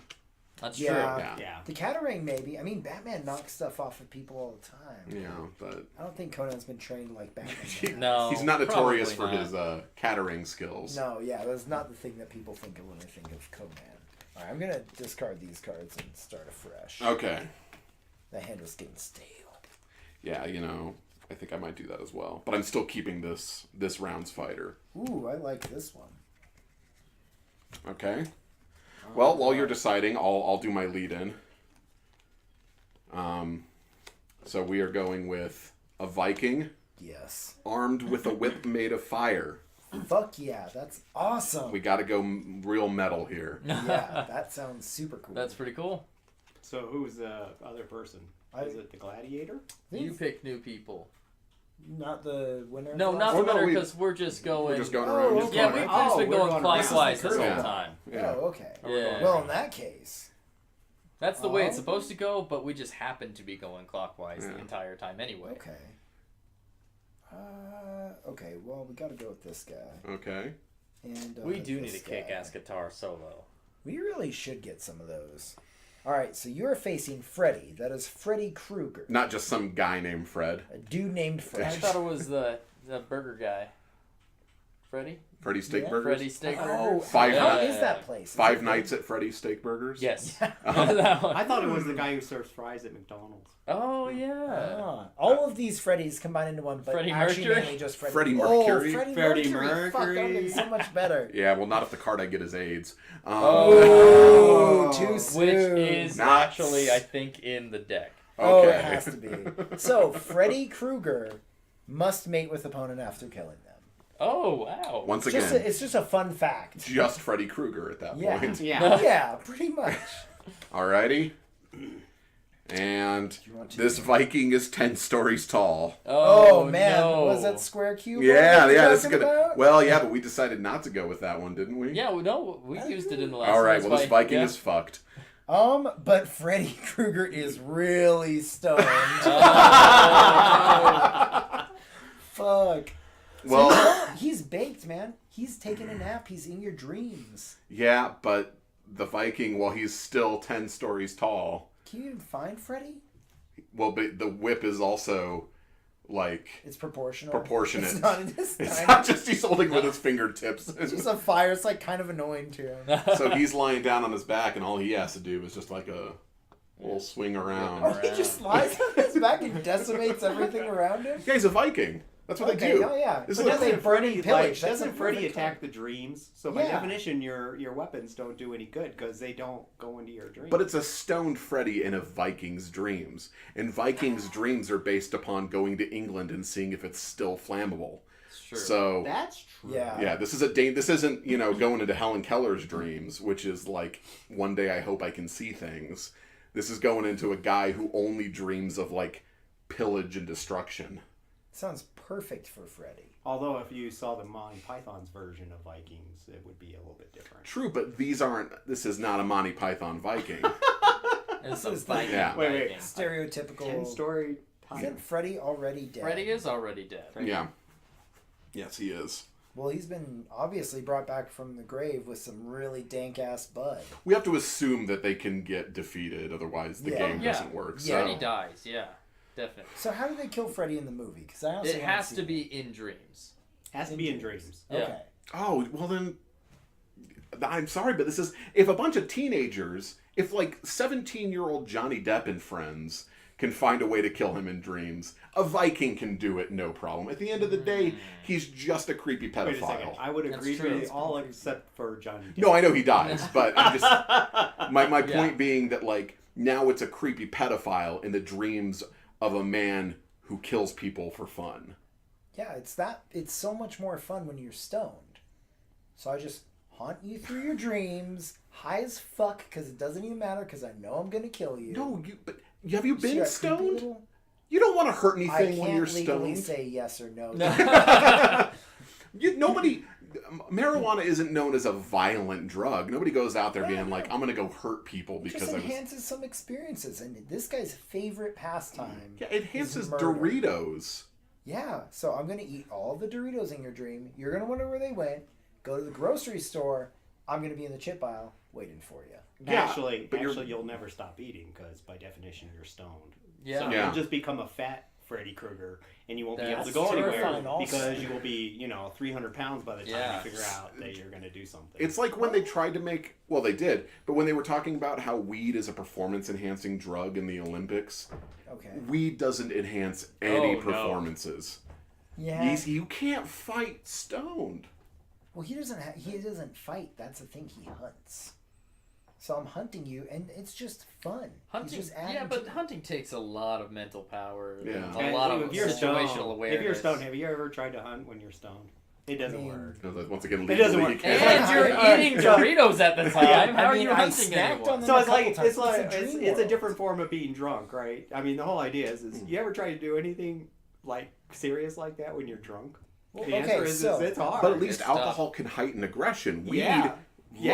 [SPEAKER 1] That's
[SPEAKER 2] Yeah.
[SPEAKER 1] true.
[SPEAKER 4] Yeah,
[SPEAKER 3] Yeah.
[SPEAKER 2] The Catarang, maybe. I mean, Batman knocks stuff off of people all the time.
[SPEAKER 4] yeah, but
[SPEAKER 2] I don't think Conan's been trained like Batman.
[SPEAKER 1] No,
[SPEAKER 4] he's not notorious for
[SPEAKER 1] probably
[SPEAKER 4] his
[SPEAKER 1] not.
[SPEAKER 4] catering skills.
[SPEAKER 2] No, yeah, that's not the thing that people think of when they think of Conan. All right, I'm gonna discard these cards and start afresh.
[SPEAKER 4] Okay,
[SPEAKER 2] The handle's getting stale.
[SPEAKER 4] yeah, I think I might do that as well. But I'm still keeping this round's fighter.
[SPEAKER 2] Ooh, I like this one.
[SPEAKER 4] Okay. Well, while you're deciding, I'll do my lead in. So we are going with a Viking
[SPEAKER 2] Yes.
[SPEAKER 4] armed with a whip made of fire.
[SPEAKER 2] Fuck yeah, that's awesome.
[SPEAKER 4] We got to go real metal here.
[SPEAKER 2] Yeah, that sounds super cool.
[SPEAKER 1] That's pretty cool.
[SPEAKER 3] So who's the other person? Is it the gladiator?
[SPEAKER 1] You pick new people.
[SPEAKER 2] Not the winner.
[SPEAKER 1] No,
[SPEAKER 2] of the
[SPEAKER 1] not
[SPEAKER 2] last
[SPEAKER 1] the
[SPEAKER 4] Oh, no,
[SPEAKER 1] winner
[SPEAKER 4] we-
[SPEAKER 1] because we're just going.
[SPEAKER 4] We're just going
[SPEAKER 2] Oh,
[SPEAKER 4] around.
[SPEAKER 2] okay.
[SPEAKER 1] Yeah, we've just been
[SPEAKER 3] we're
[SPEAKER 1] going
[SPEAKER 3] going
[SPEAKER 1] clockwise this whole
[SPEAKER 2] curve.
[SPEAKER 1] time.
[SPEAKER 4] Yeah.
[SPEAKER 2] Oh, okay.
[SPEAKER 1] Yeah.
[SPEAKER 2] Well, in that case,
[SPEAKER 1] That's the way it's
[SPEAKER 2] Oh.
[SPEAKER 1] supposed to go, but we just happen to be going clockwise the
[SPEAKER 4] Yeah.
[SPEAKER 1] entire time anyway.
[SPEAKER 2] okay. Okay. Well, we got to go with this guy.
[SPEAKER 4] Okay.
[SPEAKER 2] And
[SPEAKER 1] We do need
[SPEAKER 2] this
[SPEAKER 1] a kick-ass
[SPEAKER 2] guy.
[SPEAKER 1] guitar solo.
[SPEAKER 2] We really should get some of those. All right, so you're facing Freddy. That is Freddy Krueger,
[SPEAKER 4] Not just some guy named Fred.
[SPEAKER 2] a dude named
[SPEAKER 1] I
[SPEAKER 2] Freddy.
[SPEAKER 1] thought it was the burger guy. Freddy?
[SPEAKER 4] Freddy's Steak
[SPEAKER 2] Yeah.
[SPEAKER 4] Burgers.
[SPEAKER 1] Freddy Steak
[SPEAKER 2] Oh,
[SPEAKER 1] Burgers.
[SPEAKER 4] Five
[SPEAKER 2] how
[SPEAKER 4] Nights-
[SPEAKER 2] is that place? Is
[SPEAKER 4] Five
[SPEAKER 2] it
[SPEAKER 4] Nights at Freddy's Steak Burgers.
[SPEAKER 1] Yes.
[SPEAKER 2] Yeah.
[SPEAKER 1] That one.
[SPEAKER 3] I thought it was the guy who serves fries at McDonald's.
[SPEAKER 1] Oh yeah.
[SPEAKER 2] Ah, all of these Freddys combine into one, but
[SPEAKER 1] Freddie
[SPEAKER 2] actually
[SPEAKER 1] Mercury?
[SPEAKER 2] mainly just
[SPEAKER 4] Freddie
[SPEAKER 2] Oh,
[SPEAKER 4] Mercury?
[SPEAKER 2] Freddie
[SPEAKER 3] Freddie
[SPEAKER 2] Mercury. Fuck, that
[SPEAKER 3] Mercury.
[SPEAKER 2] would be so much better.
[SPEAKER 4] Yeah, well, not if the card I get is AIDS.
[SPEAKER 2] Oh, too
[SPEAKER 1] Which
[SPEAKER 2] soon.
[SPEAKER 1] is
[SPEAKER 4] Nuts.
[SPEAKER 1] actually, I think, in the deck.
[SPEAKER 2] Oh,
[SPEAKER 4] Okay.
[SPEAKER 2] it has to be. So, Freddy Krueger must mate with opponent after killing them.
[SPEAKER 1] Oh wow.
[SPEAKER 4] Once
[SPEAKER 2] Just
[SPEAKER 4] again,
[SPEAKER 2] it's just a fun fact.
[SPEAKER 4] just Freddy Krueger at that
[SPEAKER 2] Yeah.
[SPEAKER 4] point.
[SPEAKER 3] Yeah.
[SPEAKER 2] Yeah, pretty much.
[SPEAKER 4] Alrighty. And
[SPEAKER 2] you want to-
[SPEAKER 4] this Viking is 10 stories tall.
[SPEAKER 2] Oh, man,
[SPEAKER 1] no.
[SPEAKER 2] was that square cube?
[SPEAKER 4] Yeah,
[SPEAKER 2] one
[SPEAKER 4] yeah, this is
[SPEAKER 2] talking
[SPEAKER 4] gonna.
[SPEAKER 2] about?
[SPEAKER 4] Well, yeah, but we decided not to go with that one, didn't we?
[SPEAKER 1] Yeah, well, no, we used it in the last.
[SPEAKER 4] All right.
[SPEAKER 1] one.
[SPEAKER 4] Well, this
[SPEAKER 1] That's why-
[SPEAKER 4] Viking
[SPEAKER 1] yeah.
[SPEAKER 4] is fucked.
[SPEAKER 2] But Freddy Krueger is really stoned. Fuck.
[SPEAKER 4] Well,
[SPEAKER 2] He's baked, man. He's taking a nap. He's in your dreams.
[SPEAKER 4] yeah, but the Viking, while he's still 10 stories tall,
[SPEAKER 2] Can you even find Freddy?
[SPEAKER 4] well, but the whip is also like
[SPEAKER 2] It's proportional.
[SPEAKER 4] proportionate.
[SPEAKER 2] It's not this
[SPEAKER 4] It's
[SPEAKER 2] tiny.
[SPEAKER 4] not just he's holding with his fingertips.
[SPEAKER 2] It's just a fire. It's like kind of annoying to him.
[SPEAKER 4] So he's lying down on his back, and all he has to do is just like a little swing around.
[SPEAKER 2] Oh, he just lies on his back and decimates everything around him?
[SPEAKER 4] Yeah, he's a Viking. That's what
[SPEAKER 2] Okay,
[SPEAKER 4] they do.
[SPEAKER 2] oh yeah.
[SPEAKER 4] This
[SPEAKER 2] But
[SPEAKER 4] is
[SPEAKER 2] doesn't
[SPEAKER 4] a-
[SPEAKER 3] Doesn't Freddy
[SPEAKER 2] pillage, that's
[SPEAKER 3] doesn't
[SPEAKER 2] a
[SPEAKER 3] Freddy
[SPEAKER 2] perfect
[SPEAKER 3] attack the dreams? So by
[SPEAKER 2] Yeah.
[SPEAKER 3] definition, your weapons don't do any good because they don't go into your dreams.
[SPEAKER 4] But it's a stoned Freddy in a Viking's dreams. And Viking's dreams are based upon going to England and seeing if it's still flammable.
[SPEAKER 1] It's true.
[SPEAKER 4] So
[SPEAKER 3] that's true.
[SPEAKER 2] Yeah.
[SPEAKER 4] yeah, this isn't, going into Helen Keller's dreams, which is like, one day I hope I can see things. This is going into a guy who only dreams of like pillage and destruction.
[SPEAKER 2] Sounds perfect for Freddy.
[SPEAKER 3] Although if you saw the Monty Python's version of Vikings, it would be a little bit different.
[SPEAKER 4] True, but this is not a Monty Python Viking.
[SPEAKER 1] It's a
[SPEAKER 2] This is
[SPEAKER 1] Viking.
[SPEAKER 4] Yeah.
[SPEAKER 3] Wait,
[SPEAKER 1] Viking.
[SPEAKER 2] Stereotypical.
[SPEAKER 3] 10-story.
[SPEAKER 2] Isn't Freddy already dead?
[SPEAKER 1] Freddy is already dead.
[SPEAKER 4] Yeah. Yes, he is.
[SPEAKER 2] Well, he's been obviously brought back from the grave with some really dank ass bud.
[SPEAKER 4] We have to assume that they can get defeated, otherwise the
[SPEAKER 2] Yeah.
[SPEAKER 4] game
[SPEAKER 1] Yeah.
[SPEAKER 4] doesn't work.
[SPEAKER 2] Yeah.
[SPEAKER 1] Freddy
[SPEAKER 4] So.
[SPEAKER 1] dies. Yeah, definitely.
[SPEAKER 2] So how do they kill Freddy in the movie? Because I honestly
[SPEAKER 1] It
[SPEAKER 2] haven't
[SPEAKER 1] has
[SPEAKER 2] seen
[SPEAKER 1] to
[SPEAKER 2] it.
[SPEAKER 1] be in dreams.
[SPEAKER 3] Has to be in dreams.
[SPEAKER 1] Yeah.
[SPEAKER 2] Okay.
[SPEAKER 4] Oh, well then, I'm sorry, but this is, if a bunch of teenagers, if like 17-year-old Johnny Depp and friends can find a way to kill him in dreams, a Viking can do it no problem. At the end of the day, he's just a creepy
[SPEAKER 3] Wait a second.
[SPEAKER 4] pedophile.
[SPEAKER 3] I would
[SPEAKER 1] That's
[SPEAKER 3] agree
[SPEAKER 1] true.
[SPEAKER 3] with you all except for Johnny Depp.
[SPEAKER 4] No, I know he dies, but I'm just, my
[SPEAKER 1] Yeah.
[SPEAKER 4] point being that like, now it's a creepy pedophile in the dreams of a man who kills people for fun.
[SPEAKER 2] Yeah, it's so much more fun when you're stoned. So I just haunt you through your dreams, high as fuck, because it doesn't even matter, because I know I'm gonna kill you.
[SPEAKER 4] No, but have you
[SPEAKER 2] See
[SPEAKER 4] been
[SPEAKER 2] that creepy
[SPEAKER 4] stoned?
[SPEAKER 2] little-
[SPEAKER 4] You don't want to hurt
[SPEAKER 2] I
[SPEAKER 4] anything
[SPEAKER 2] can't
[SPEAKER 4] when you're
[SPEAKER 2] legally
[SPEAKER 4] stoned.
[SPEAKER 2] say yes or no.
[SPEAKER 4] Nobody, marijuana isn't known as a violent drug. Nobody goes out there
[SPEAKER 2] Yeah,
[SPEAKER 4] being like,
[SPEAKER 2] no.
[SPEAKER 4] I'm gonna go hurt people
[SPEAKER 2] It
[SPEAKER 4] because
[SPEAKER 2] just
[SPEAKER 4] I was.
[SPEAKER 2] enhances some experiences, and this guy's favorite pastime.
[SPEAKER 4] Yeah, it enhances
[SPEAKER 2] is murder.
[SPEAKER 4] Doritos.
[SPEAKER 2] Yeah, so I'm gonna eat all the Doritos in your dream. You're gonna wonder where they went. Go to the grocery store. I'm gonna be in the chip aisle waiting for you.
[SPEAKER 4] Yeah,
[SPEAKER 3] Actually,
[SPEAKER 4] but
[SPEAKER 3] you'll never stop eating because by definition you're stoned.
[SPEAKER 1] Yeah.
[SPEAKER 3] So
[SPEAKER 4] Yeah.
[SPEAKER 3] you'll just become a fat Freddy Krueger, and you won't be able to
[SPEAKER 1] That's
[SPEAKER 3] go anywhere
[SPEAKER 2] terrifying also.
[SPEAKER 3] because you will be 300 pounds by the time
[SPEAKER 1] Yeah.
[SPEAKER 3] you figure out that you're going to do something.
[SPEAKER 4] It's like when they tried to make, well, they did, but when they were talking about how weed is a performance-enhancing drug in the Olympics,
[SPEAKER 2] Okay.
[SPEAKER 4] weed doesn't enhance any
[SPEAKER 1] Oh, no.
[SPEAKER 4] performances.
[SPEAKER 2] Yeah.
[SPEAKER 4] You can't fight stoned.
[SPEAKER 2] Well, he doesn't fight. That's the thing. He hunts. So I'm hunting you, and it's just fun.
[SPEAKER 1] Hunting,
[SPEAKER 2] He's just adding
[SPEAKER 1] yeah, but
[SPEAKER 2] to-
[SPEAKER 1] hunting takes a lot of mental power.
[SPEAKER 4] Yeah.
[SPEAKER 1] And
[SPEAKER 3] And
[SPEAKER 1] a lot of
[SPEAKER 3] if you're
[SPEAKER 1] situational
[SPEAKER 3] stoned,
[SPEAKER 1] awareness.
[SPEAKER 3] If you're stoned, have you ever tried to hunt when you're stoned? It doesn't
[SPEAKER 2] I mean,
[SPEAKER 3] work.
[SPEAKER 4] No, that- once again,
[SPEAKER 3] It
[SPEAKER 4] legally,
[SPEAKER 3] doesn't
[SPEAKER 4] you
[SPEAKER 3] work.
[SPEAKER 4] can't.
[SPEAKER 1] And you're eating Doritos at the time.
[SPEAKER 3] Yeah,
[SPEAKER 1] How
[SPEAKER 2] I
[SPEAKER 1] are
[SPEAKER 2] mean,
[SPEAKER 1] you
[SPEAKER 2] I
[SPEAKER 1] hunting
[SPEAKER 2] snacked
[SPEAKER 1] anyone?
[SPEAKER 2] on them.
[SPEAKER 3] So
[SPEAKER 2] a
[SPEAKER 3] it's like
[SPEAKER 2] couple times.
[SPEAKER 3] it's like
[SPEAKER 2] It's a
[SPEAKER 3] it's,
[SPEAKER 2] dream
[SPEAKER 3] it's a
[SPEAKER 2] world.
[SPEAKER 3] different form of being drunk, right? I mean, the whole idea is you ever try to do anything like serious like that when you're drunk?
[SPEAKER 2] Well,
[SPEAKER 3] The
[SPEAKER 2] okay,
[SPEAKER 3] answer is
[SPEAKER 2] so-
[SPEAKER 3] it's hard.
[SPEAKER 4] But at least
[SPEAKER 1] It's
[SPEAKER 4] alcohol can heighten aggression. Weed
[SPEAKER 3] Yeah.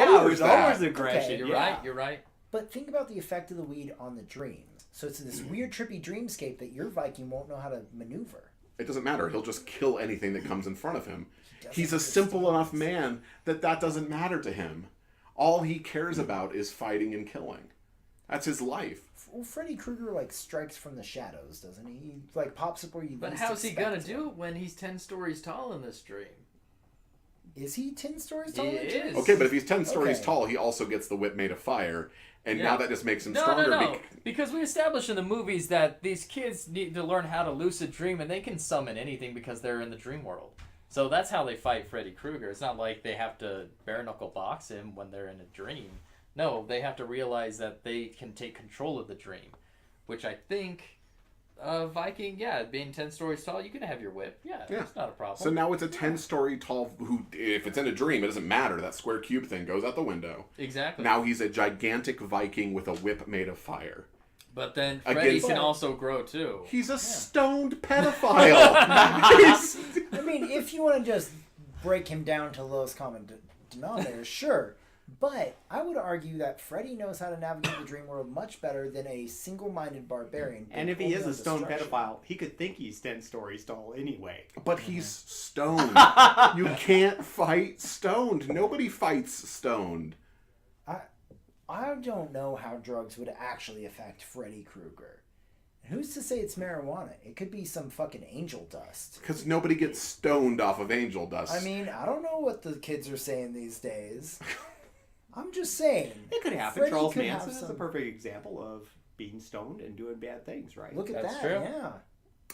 [SPEAKER 4] lowers
[SPEAKER 3] there's
[SPEAKER 4] that.
[SPEAKER 3] always aggression.
[SPEAKER 2] Okay.
[SPEAKER 1] You're
[SPEAKER 3] yeah.
[SPEAKER 1] right. You're right.
[SPEAKER 2] But think about the effect of the weed on the dreams. So it's this weird, trippy dreamscape that your Viking won't know how to maneuver.
[SPEAKER 4] It doesn't matter. He'll just kill anything that comes in front of him.
[SPEAKER 2] doesn't
[SPEAKER 4] He's a simple enough man that doesn't matter to him. All he cares about is fighting and killing. That's his life.
[SPEAKER 2] Well, Freddy Krueger strikes from the shadows, doesn't he? He pops up where you.
[SPEAKER 1] But
[SPEAKER 2] least
[SPEAKER 1] how's he gonna
[SPEAKER 2] expect
[SPEAKER 1] do it when he's 10 stories tall in this dream?
[SPEAKER 2] Is he 10 stories tall?
[SPEAKER 1] He
[SPEAKER 2] in James?
[SPEAKER 1] is.
[SPEAKER 4] Okay, but if he's 10 stories
[SPEAKER 2] Okay.
[SPEAKER 4] tall, he also gets the whip made of fire. And
[SPEAKER 1] Yeah.
[SPEAKER 4] now that just makes him
[SPEAKER 1] No,
[SPEAKER 4] stronger.
[SPEAKER 1] no. Because we established in the movies that these kids need to learn how to lucid dream, and they can summon anything because they're in the dream world. So that's how they fight Freddy Krueger. It's not like they have to bare knuckle box him when they're in a dream. No, they have to realize that they can take control of the dream, which I think Viking, being 10 stories tall, you can have your whip. Yeah, it's not a problem.
[SPEAKER 4] So now it's a 10-story tall, who, if it's in a dream, it doesn't matter. That square cube thing goes out the window.
[SPEAKER 1] Exactly.
[SPEAKER 4] Now he's a gigantic Viking with a whip made of fire.
[SPEAKER 1] But then Freddy can also grow too.
[SPEAKER 4] He's a stoned pedophile.
[SPEAKER 2] I mean, if you want to just break him down to lowest common denominator, sure. But I would argue that Freddy knows how to navigate the dream world much better than a single-minded barbarian.
[SPEAKER 3] And if he
[SPEAKER 2] only
[SPEAKER 3] is
[SPEAKER 2] on
[SPEAKER 3] a stoned
[SPEAKER 2] destruction.
[SPEAKER 3] pedophile, he could think he's 10 stories tall anyway.
[SPEAKER 4] But he's stoned. You can't fight stoned. Nobody fights stoned.
[SPEAKER 2] I don't know how drugs would actually affect Freddy Krueger. Who's to say it's marijuana? It could be some fucking angel dust.
[SPEAKER 4] Because nobody gets stoned off of angel dust.
[SPEAKER 2] I mean, I don't know what the kids are saying these days. I'm just saying.
[SPEAKER 3] It could happen.
[SPEAKER 2] Freddy
[SPEAKER 3] Charles
[SPEAKER 2] could have
[SPEAKER 3] Manson is a
[SPEAKER 2] some-
[SPEAKER 3] perfect example of being stoned and doing bad things, right?
[SPEAKER 2] Look at
[SPEAKER 1] That's
[SPEAKER 2] that.
[SPEAKER 1] true.
[SPEAKER 2] Yeah.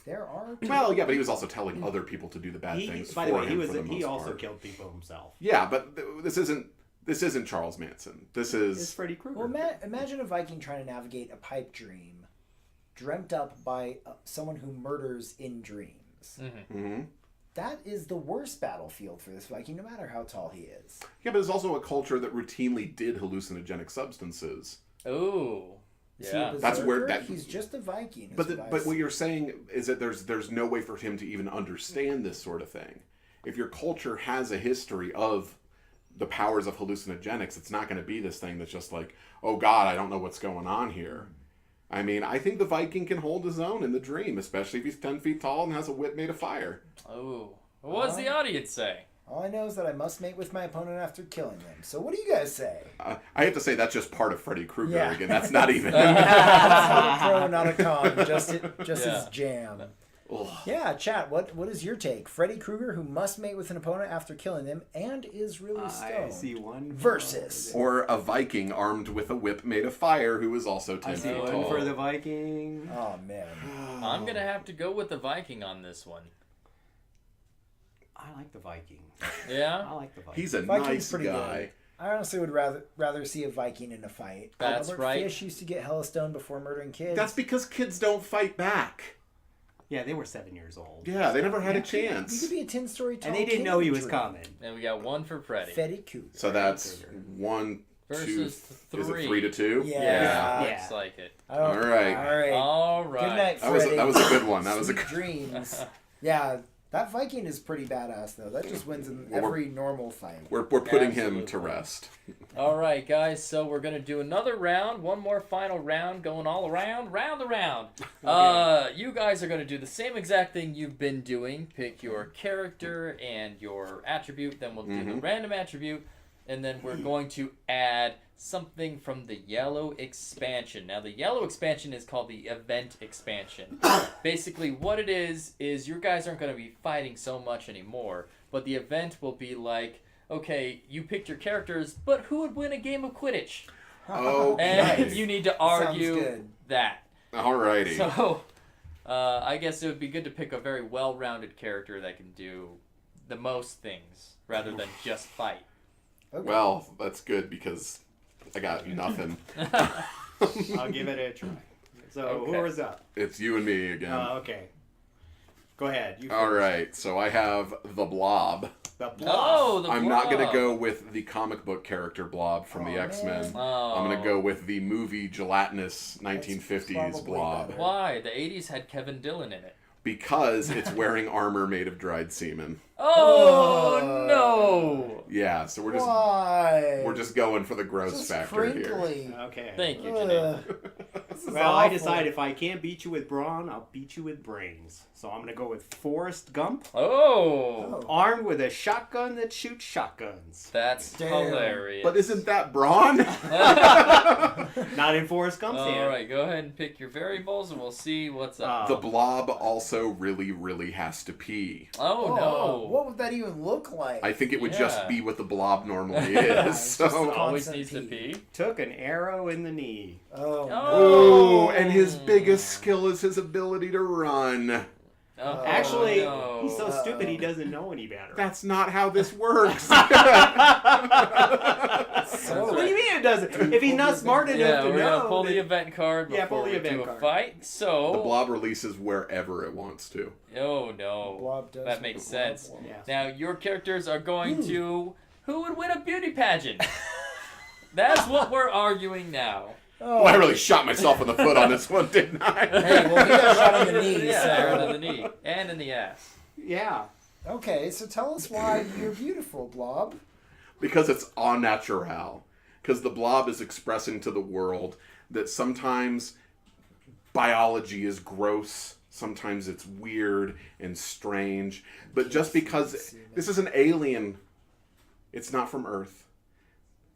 [SPEAKER 2] There are.
[SPEAKER 4] Well, yeah, but he was also telling other people to do the bad things
[SPEAKER 3] by
[SPEAKER 4] for
[SPEAKER 3] the way,
[SPEAKER 4] him
[SPEAKER 3] he
[SPEAKER 4] for the most
[SPEAKER 3] he also
[SPEAKER 4] part.
[SPEAKER 3] killed people himself.
[SPEAKER 4] Yeah, but this isn't Charles Manson. This
[SPEAKER 3] It's
[SPEAKER 4] is
[SPEAKER 3] Freddy Krueger.
[SPEAKER 2] Well, imagine a Viking trying to navigate a pipe dream, dreamt up by someone who murders in dreams.
[SPEAKER 4] Mhm.
[SPEAKER 2] That is the worst battlefield for this Viking, no matter how tall he is.
[SPEAKER 4] Yeah, but there's also a culture that routinely did hallucinogenic substances.
[SPEAKER 1] Ooh.
[SPEAKER 2] Is he a
[SPEAKER 1] Yeah.
[SPEAKER 4] That's where
[SPEAKER 2] berserker?
[SPEAKER 4] that-
[SPEAKER 2] He's just a Viking. is
[SPEAKER 4] But
[SPEAKER 2] I
[SPEAKER 4] but what
[SPEAKER 2] see.
[SPEAKER 4] you're saying is that there's no way for him to even understand this sort of thing. If your culture has a history of the powers of hallucinogenics, it's not going to be this thing that's just like, oh God, I don't know what's going on here. I mean, I think the Viking can hold his own in the dream, especially if he's 10 feet tall and has a whip made of fire.
[SPEAKER 1] Oh. What does the audience say?
[SPEAKER 2] All I know is that I must mate with my opponent after killing them. So what do you guys say?
[SPEAKER 4] I have to say that's just part of Freddy Krueger
[SPEAKER 2] Yeah.
[SPEAKER 4] again. That's not even.
[SPEAKER 2] That's not a pro, not a con. Just his jam.
[SPEAKER 4] Ugh.
[SPEAKER 2] Yeah, chat. What is your take? Freddy Krueger, who must mate with an opponent after killing them and is really
[SPEAKER 3] I
[SPEAKER 2] stoned.
[SPEAKER 3] see one
[SPEAKER 2] Versus.
[SPEAKER 4] Or a Viking armed with a whip made of fire who is also 10
[SPEAKER 3] I see
[SPEAKER 4] feet
[SPEAKER 3] one
[SPEAKER 4] tall.
[SPEAKER 3] for the Viking.
[SPEAKER 2] Oh man.
[SPEAKER 1] I'm going to have to go with the Viking on this one.
[SPEAKER 3] I like the Viking.
[SPEAKER 1] Yeah?
[SPEAKER 3] I like the Viking.
[SPEAKER 4] He's a
[SPEAKER 2] Viking's
[SPEAKER 4] nice
[SPEAKER 2] pretty
[SPEAKER 4] guy.
[SPEAKER 2] good. I honestly would rather see a Viking in a fight.
[SPEAKER 1] That's
[SPEAKER 2] Albert
[SPEAKER 1] right.
[SPEAKER 2] Fish used to get hella stoned before murdering kids.
[SPEAKER 4] That's because kids don't fight back.
[SPEAKER 3] Yeah, they were 7 years old.
[SPEAKER 4] Yeah, they never had a
[SPEAKER 2] You
[SPEAKER 4] chance.
[SPEAKER 2] could be a 10-story tall
[SPEAKER 3] And they didn't
[SPEAKER 2] kid
[SPEAKER 3] know he
[SPEAKER 2] in a
[SPEAKER 3] was
[SPEAKER 2] dream.
[SPEAKER 3] coming.
[SPEAKER 1] And we got one for Freddy.
[SPEAKER 2] Freddy Krueger.
[SPEAKER 4] So that's 1, 2,
[SPEAKER 1] Versus
[SPEAKER 4] is it
[SPEAKER 1] 3.
[SPEAKER 4] 3 to 2?
[SPEAKER 2] Yeah.
[SPEAKER 3] Yeah.
[SPEAKER 1] Looks like it.
[SPEAKER 2] I don't-
[SPEAKER 4] All right.
[SPEAKER 2] All right.
[SPEAKER 1] All right.
[SPEAKER 2] Good night,
[SPEAKER 4] That was
[SPEAKER 2] Freddy.
[SPEAKER 4] a good one. That was a
[SPEAKER 2] Sweet
[SPEAKER 4] good.
[SPEAKER 2] dreams. Yeah, that Viking is pretty badass though. That just wins in
[SPEAKER 4] Well,
[SPEAKER 2] every normal fight.
[SPEAKER 4] We're putting him to
[SPEAKER 1] Absolutely.
[SPEAKER 4] rest.
[SPEAKER 1] All right, guys. So we're gonna do another round, one more final round, going all around, round the round. You guys are gonna do the same exact thing you've been doing. Pick your character and your attribute. Then we'll do the random attribute, and then we're going to add something from the yellow expansion. Now, the yellow expansion is called the event expansion. Basically, what it is you guys aren't going to be fighting so much anymore, but the event will be like, okay, you picked your characters, but who would win a game of Quidditch?
[SPEAKER 4] Oh,
[SPEAKER 1] And
[SPEAKER 4] nice.
[SPEAKER 1] you need to
[SPEAKER 2] Sounds
[SPEAKER 1] argue
[SPEAKER 2] good.
[SPEAKER 1] that.
[SPEAKER 4] Alrighty.
[SPEAKER 1] So, I guess it would be good to pick a very well-rounded character that can do the most things, rather than just fight.
[SPEAKER 2] Okay.
[SPEAKER 4] Well, that's good because I got nothing.
[SPEAKER 3] I'll give it a try. So,
[SPEAKER 1] Okay.
[SPEAKER 3] who is up?
[SPEAKER 4] It's you and me again.
[SPEAKER 3] Okay. Go ahead. You
[SPEAKER 4] All
[SPEAKER 3] first.
[SPEAKER 4] right, so I have the Blob.
[SPEAKER 3] The Blob.
[SPEAKER 1] Oh, the
[SPEAKER 4] I'm not going to
[SPEAKER 1] Blob.
[SPEAKER 4] go with the comic book character Blob from the
[SPEAKER 2] Oh,
[SPEAKER 4] X-Men.
[SPEAKER 2] man.
[SPEAKER 1] Oh.
[SPEAKER 4] I'm going to go with the movie gelatinous 1950s
[SPEAKER 2] probably
[SPEAKER 4] Blob.
[SPEAKER 2] better.
[SPEAKER 1] Why? The 80s had Kevin Dillon in it.
[SPEAKER 4] Because it's wearing armor made of dried semen.
[SPEAKER 1] Oh, no!
[SPEAKER 4] Yeah, so
[SPEAKER 2] Why?
[SPEAKER 4] we're just going for the gross
[SPEAKER 2] Just
[SPEAKER 4] factor here.
[SPEAKER 2] crinkly.
[SPEAKER 3] Okay.
[SPEAKER 1] Thank you, Janelle.
[SPEAKER 2] Ugh.
[SPEAKER 3] Well, I
[SPEAKER 2] awful.
[SPEAKER 3] decided if I can't beat you with brawn, I'll beat you with brains. So I'm gonna go with Forrest Gump,
[SPEAKER 1] Oh,
[SPEAKER 3] armed with a shotgun that shoots shotguns.
[SPEAKER 1] that's
[SPEAKER 2] Damn.
[SPEAKER 1] hilarious.
[SPEAKER 4] But isn't that brawn?
[SPEAKER 3] Not in Forrest Gump's hand.
[SPEAKER 1] All right, go ahead and pick your variables, and we'll see what's up.
[SPEAKER 4] The blob also really, really has to pee.
[SPEAKER 1] Oh no!
[SPEAKER 2] What would that even look like?
[SPEAKER 4] I think it would
[SPEAKER 1] Yeah.
[SPEAKER 4] just be what the blob normally
[SPEAKER 2] Yeah,
[SPEAKER 4] is.
[SPEAKER 2] it's
[SPEAKER 4] So.
[SPEAKER 2] just
[SPEAKER 1] Always
[SPEAKER 2] constant
[SPEAKER 1] needs to
[SPEAKER 2] pee.
[SPEAKER 1] pee.
[SPEAKER 3] Took an arrow in the knee.
[SPEAKER 2] Oh.
[SPEAKER 1] Oh.
[SPEAKER 4] Oh, and his biggest skill is his ability to run.
[SPEAKER 1] Oh,
[SPEAKER 3] Actually,
[SPEAKER 1] no.
[SPEAKER 3] he's so stupid he doesn't know any better.
[SPEAKER 4] That's not how this works.
[SPEAKER 2] So-
[SPEAKER 3] What do you mean it doesn't? If he's not smart enough
[SPEAKER 1] Yeah,
[SPEAKER 3] to
[SPEAKER 1] we're
[SPEAKER 3] know,
[SPEAKER 1] gonna pull the
[SPEAKER 3] then-
[SPEAKER 1] event card
[SPEAKER 3] Yeah,
[SPEAKER 1] before
[SPEAKER 3] pull the
[SPEAKER 1] we
[SPEAKER 3] event
[SPEAKER 1] do a
[SPEAKER 3] card.
[SPEAKER 1] fight. So,
[SPEAKER 4] The blob releases wherever it wants to.
[SPEAKER 1] oh no,
[SPEAKER 2] Blob does
[SPEAKER 1] that makes
[SPEAKER 2] what the blob
[SPEAKER 1] sense.
[SPEAKER 2] wants.
[SPEAKER 3] Yeah.
[SPEAKER 1] Now your characters are going to who would win a beauty pageant. That's what we're arguing now.
[SPEAKER 2] Oh,
[SPEAKER 4] Well, I really shot myself in the foot on this one, didn't I?
[SPEAKER 2] Hey, well, he got shot in the knee,
[SPEAKER 1] Yeah,
[SPEAKER 2] so-
[SPEAKER 1] right in the knee and in the ass.
[SPEAKER 3] Yeah.
[SPEAKER 2] Okay, so tell us why you're beautiful, Blob.
[SPEAKER 4] Because it's au naturel. Because the blob is expressing to the world that sometimes biology is gross, sometimes it's weird and strange. But just because this is an alien, it's not from Earth.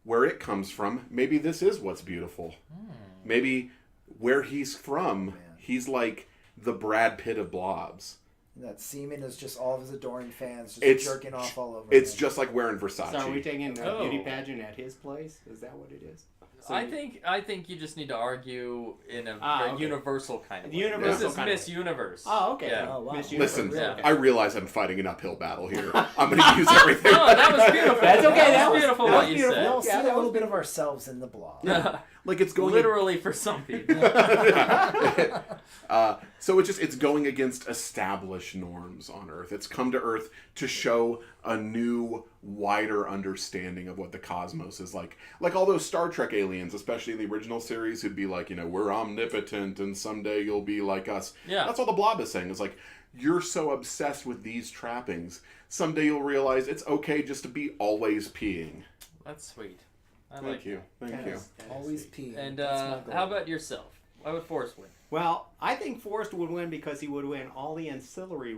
[SPEAKER 4] Where it comes from, maybe this is what's beautiful. Maybe where he's from, he's like the Brad Pitt of blobs.
[SPEAKER 2] And that semen is just all of his adoring fans just
[SPEAKER 4] It's-
[SPEAKER 2] jerking off all over
[SPEAKER 4] It's
[SPEAKER 2] him.
[SPEAKER 4] just like wearing Versace.
[SPEAKER 3] So are we taking a
[SPEAKER 1] Oh.
[SPEAKER 3] beauty pageant at his place? Is that what it is? So
[SPEAKER 1] I think you just need to argue in a
[SPEAKER 3] okay.
[SPEAKER 1] universal kind of way.
[SPEAKER 3] Universal
[SPEAKER 1] This is
[SPEAKER 3] kind of
[SPEAKER 1] Miss Universe.
[SPEAKER 3] Oh, okay.
[SPEAKER 1] Yeah.
[SPEAKER 2] Oh, wow.
[SPEAKER 3] Miss Universe.
[SPEAKER 4] Listen,
[SPEAKER 1] Yeah.
[SPEAKER 4] I realize I'm fighting an uphill battle here. I'm going to use everything.
[SPEAKER 1] Oh, that was beautiful.
[SPEAKER 3] That's okay, that was-
[SPEAKER 1] beautiful
[SPEAKER 3] that
[SPEAKER 1] what
[SPEAKER 3] was
[SPEAKER 1] you
[SPEAKER 3] beautiful.
[SPEAKER 2] We all
[SPEAKER 1] said.
[SPEAKER 2] see
[SPEAKER 3] Yeah,
[SPEAKER 2] a
[SPEAKER 3] that
[SPEAKER 2] little
[SPEAKER 3] was
[SPEAKER 2] bit of ourselves in the Blob.
[SPEAKER 4] Like it's going
[SPEAKER 1] Literally for some people.
[SPEAKER 4] So it's going against established norms on Earth. It's come to Earth to show a new, wider understanding of what the cosmos is like. Like all those Star Trek aliens, especially in the original series, who'd be like, we're omnipotent and someday you'll be like us.
[SPEAKER 1] Yeah.
[SPEAKER 4] That's all the Blob is saying. It's like, you're so obsessed with these trappings. Someday you'll realize it's okay just to be always peeing.
[SPEAKER 1] That's sweet. I
[SPEAKER 4] Thank
[SPEAKER 1] like
[SPEAKER 4] you. Thank
[SPEAKER 3] That
[SPEAKER 4] you.
[SPEAKER 3] is- that is
[SPEAKER 2] Always
[SPEAKER 3] sweet.
[SPEAKER 2] pee.
[SPEAKER 1] And
[SPEAKER 2] That's my goal.
[SPEAKER 1] how about yourself? Why would Forrest win?
[SPEAKER 3] Well, I think Forrest would win because he would win all the ancillary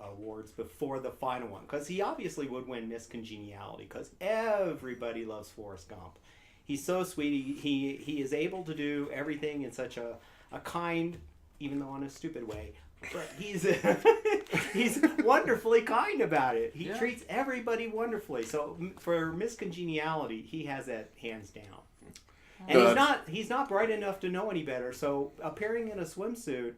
[SPEAKER 3] awards before the final one. Because he obviously would win Miss Congeniality because everybody loves Forrest Gump. He's so sweet. He is able to do everything in such a kind, even though in a stupid way. But he's he's wonderfully kind about it. He
[SPEAKER 1] Yeah.
[SPEAKER 3] treats everybody wonderfully. So for Miss Congeniality, he has that hands down. And he's not bright enough to know any better. So appearing in a swimsuit,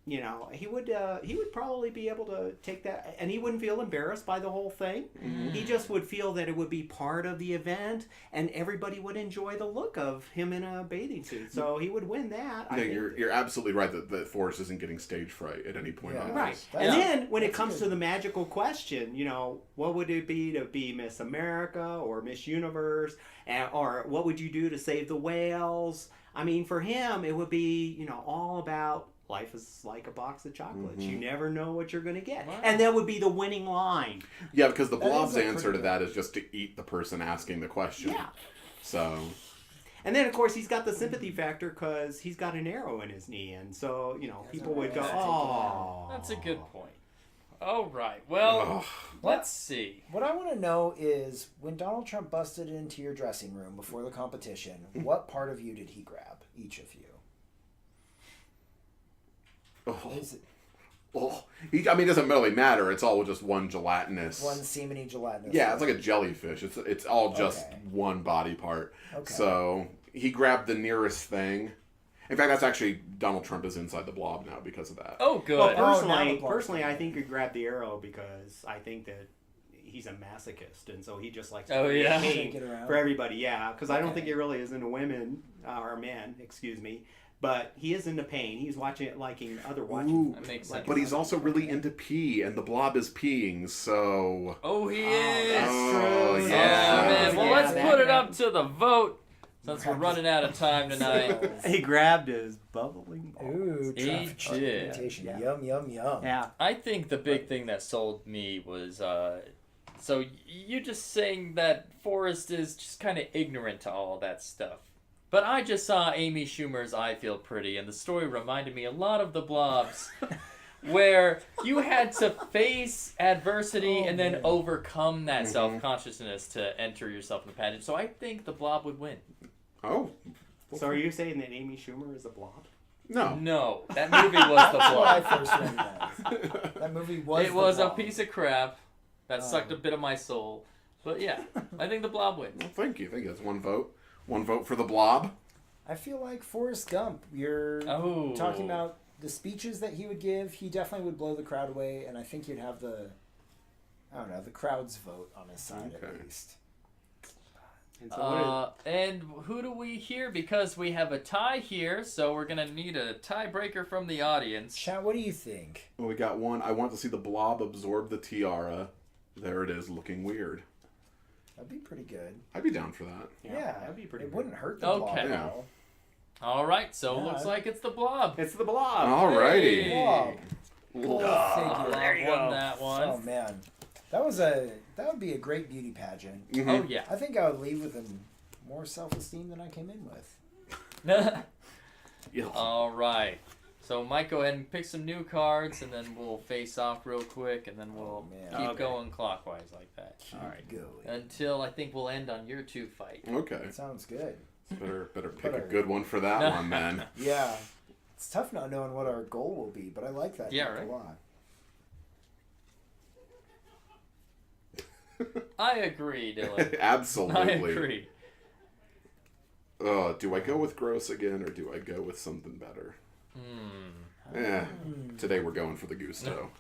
[SPEAKER 3] he would probably be able to take that, and he wouldn't feel embarrassed by the whole thing. He just would feel that it would be part of the event, and everybody would enjoy the look of him in a bathing suit. So he would win that. I
[SPEAKER 4] No,
[SPEAKER 3] think.
[SPEAKER 4] you're absolutely right that Forrest isn't getting stage fright at any point
[SPEAKER 2] Yeah.
[SPEAKER 4] on
[SPEAKER 3] Right.
[SPEAKER 4] this.
[SPEAKER 3] And
[SPEAKER 2] That's-
[SPEAKER 3] then when it
[SPEAKER 2] that's
[SPEAKER 3] comes
[SPEAKER 2] good.
[SPEAKER 3] to the magical question, what would it be to be Miss America or Miss Universe? Or what would you do to save the whales? I mean, for him, it would be, all about life is like a box of chocolates. You never know what you're going to get.
[SPEAKER 1] Wow.
[SPEAKER 3] And that would be the winning line.
[SPEAKER 4] Yeah, because the
[SPEAKER 2] That is
[SPEAKER 4] blob's
[SPEAKER 2] a
[SPEAKER 4] answer
[SPEAKER 2] pretty
[SPEAKER 4] to that is just to eat the person asking the question.
[SPEAKER 3] Yeah.
[SPEAKER 4] So,
[SPEAKER 3] And then, of course, he's got the sympathy factor because he's got an arrow in his knee. And so, people would go,
[SPEAKER 2] realized to take it
[SPEAKER 3] oh.
[SPEAKER 1] That's a good point. All right. Well,
[SPEAKER 4] ugh.
[SPEAKER 1] let's see.
[SPEAKER 2] What I want to know is, when Donald Trump busted into your dressing room before the competition, what part of you did he grab? Each of you.
[SPEAKER 4] Oh,
[SPEAKER 2] Is it
[SPEAKER 4] it doesn't really matter. It's all just one gelatinous.
[SPEAKER 2] one semeny gelatinous?
[SPEAKER 4] Yeah, it's like a jellyfish. It's all just
[SPEAKER 2] Okay.
[SPEAKER 4] one body part.
[SPEAKER 2] Okay.
[SPEAKER 4] So he grabbed the nearest thing. In fact, that's actually Donald Trump is inside the blob now because of that.
[SPEAKER 1] Oh, good.
[SPEAKER 3] Well,
[SPEAKER 2] Oh, now
[SPEAKER 3] personally,
[SPEAKER 2] the block's
[SPEAKER 3] I
[SPEAKER 2] fine.
[SPEAKER 3] think you grab the arrow because I think that he's a masochist, and so he just likes
[SPEAKER 1] Oh,
[SPEAKER 3] to
[SPEAKER 1] yeah?
[SPEAKER 3] create
[SPEAKER 2] Shake it around.
[SPEAKER 3] for everybody. Yeah, because I don't
[SPEAKER 2] Okay.
[SPEAKER 3] think he really is into women or men, excuse me, but he is into pain. He's watching it, liking other watching.
[SPEAKER 4] Ooh.
[SPEAKER 1] That makes
[SPEAKER 3] like-
[SPEAKER 1] sense.
[SPEAKER 4] But he's also really into pee, and the blob is peeing, so...
[SPEAKER 1] Oh, he
[SPEAKER 3] that's
[SPEAKER 1] is.
[SPEAKER 4] Oh,
[SPEAKER 3] true.
[SPEAKER 1] Yeah,
[SPEAKER 4] yeah.
[SPEAKER 1] man. Well,
[SPEAKER 3] Yeah,
[SPEAKER 1] let's
[SPEAKER 3] that
[SPEAKER 1] put it
[SPEAKER 3] guy.
[SPEAKER 1] up to the vote since we're running out of time tonight.
[SPEAKER 3] He grabbed his bubbling balls.
[SPEAKER 2] Ooh,
[SPEAKER 1] He
[SPEAKER 2] traffic
[SPEAKER 1] did.
[SPEAKER 2] imitation.
[SPEAKER 3] Yeah.
[SPEAKER 2] Yum, yum, yum.
[SPEAKER 3] Yeah.
[SPEAKER 1] I think the big thing that sold me was so you just saying that Forrest is just kind of ignorant to all that stuff. But I just saw Amy Schumer's I Feel Pretty, and the story reminded me a lot of the Blobs, where you had to face adversity and then overcome that self-consciousness to enter yourself in the pageant. So I think the Blob would win.
[SPEAKER 4] Oh.
[SPEAKER 3] So are you saying that Amy Schumer is a blob?
[SPEAKER 4] No.
[SPEAKER 1] No, that movie was the
[SPEAKER 2] That's when I
[SPEAKER 1] Blob.
[SPEAKER 2] first read that. That movie was.
[SPEAKER 1] It was
[SPEAKER 2] the
[SPEAKER 1] a
[SPEAKER 2] Blob.
[SPEAKER 1] piece of crap that sucked a bit of my soul. But yeah, I think the Blob wins.
[SPEAKER 4] Well, thank you. Thank you. That's one vote. One vote for the Blob.
[SPEAKER 2] I feel like Forrest Gump. You're
[SPEAKER 1] Oh.
[SPEAKER 2] talking about the speeches that he would give. He definitely would blow the crowd away, and I think you'd have the crowd's vote on his side
[SPEAKER 4] Okay.
[SPEAKER 2] at least.
[SPEAKER 3] And so
[SPEAKER 1] And who do we hear? Because we have a tie here, so we're gonna need a tiebreaker from the audience.
[SPEAKER 2] Chat, what do you think?
[SPEAKER 4] Well, we got one. I want to see the Blob absorb the tiara. There it is, looking weird.
[SPEAKER 2] That'd be pretty good.
[SPEAKER 4] I'd be down for that.
[SPEAKER 2] Yeah,
[SPEAKER 3] that'd be pretty
[SPEAKER 2] It
[SPEAKER 3] good.
[SPEAKER 2] wouldn't hurt the
[SPEAKER 1] Okay.
[SPEAKER 2] Blob at
[SPEAKER 4] Yeah.
[SPEAKER 2] all.
[SPEAKER 1] All right, so
[SPEAKER 2] Yeah.
[SPEAKER 1] looks like it's the Blob.
[SPEAKER 3] It's the blob.
[SPEAKER 4] Alrighty.
[SPEAKER 1] Hey.
[SPEAKER 2] Blob. Go figure.
[SPEAKER 1] There you won that one.
[SPEAKER 2] Oh man, that would be a great beauty pageant.
[SPEAKER 4] Mhm.
[SPEAKER 1] Oh yeah.
[SPEAKER 2] I think I would leave with more self-esteem than I came in with.
[SPEAKER 4] Yeah.
[SPEAKER 1] All right. So Mike, go ahead and pick some new cards, and then we'll face off real quick, and then we'll
[SPEAKER 2] man.
[SPEAKER 1] keep
[SPEAKER 3] Okay.
[SPEAKER 1] going clockwise like that.
[SPEAKER 2] Keep
[SPEAKER 1] All right.
[SPEAKER 2] going.
[SPEAKER 1] Until I think we'll end on your two fight.
[SPEAKER 4] Okay.
[SPEAKER 2] That sounds good.
[SPEAKER 4] Better pick a
[SPEAKER 2] Better.
[SPEAKER 4] good one for that one then.
[SPEAKER 2] Yeah, it's tough not knowing what our goal will be, but I like that
[SPEAKER 1] Yeah,
[SPEAKER 2] deck
[SPEAKER 1] right.
[SPEAKER 2] a lot.
[SPEAKER 1] I agree, Dylan. I
[SPEAKER 4] Absolutely.
[SPEAKER 1] agree.
[SPEAKER 4] Do I go with gross again or do I go with something better? Today we're going for the Gusto.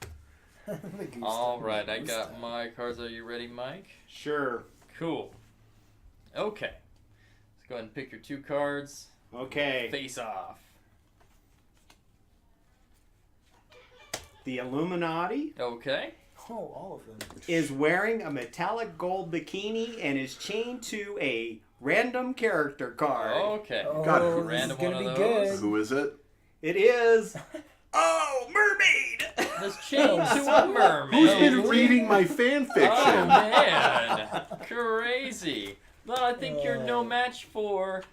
[SPEAKER 2] The goose
[SPEAKER 1] All
[SPEAKER 2] step.
[SPEAKER 1] right, I
[SPEAKER 2] Goose
[SPEAKER 1] got
[SPEAKER 2] step.
[SPEAKER 1] my cards. Are you ready, Mike?
[SPEAKER 3] Sure.
[SPEAKER 1] Cool. Okay. Let's go ahead and pick your two cards.
[SPEAKER 3] Okay.
[SPEAKER 1] Face off.
[SPEAKER 3] The Illuminati
[SPEAKER 1] Okay.
[SPEAKER 2] Oh, all of them.
[SPEAKER 3] is wearing a metallic gold bikini and is chained to a random character card.
[SPEAKER 1] Okay.
[SPEAKER 2] Oh,
[SPEAKER 4] God,
[SPEAKER 2] this
[SPEAKER 1] random
[SPEAKER 2] is gonna
[SPEAKER 1] one
[SPEAKER 2] be
[SPEAKER 1] of
[SPEAKER 2] good.
[SPEAKER 1] those.
[SPEAKER 4] Who is it?
[SPEAKER 3] It is. Oh, mermaid!
[SPEAKER 1] Let's change to a mermaid.
[SPEAKER 4] Who's been reading my fan
[SPEAKER 1] Oh
[SPEAKER 4] fiction?
[SPEAKER 1] man, crazy. Well, I think you're no match for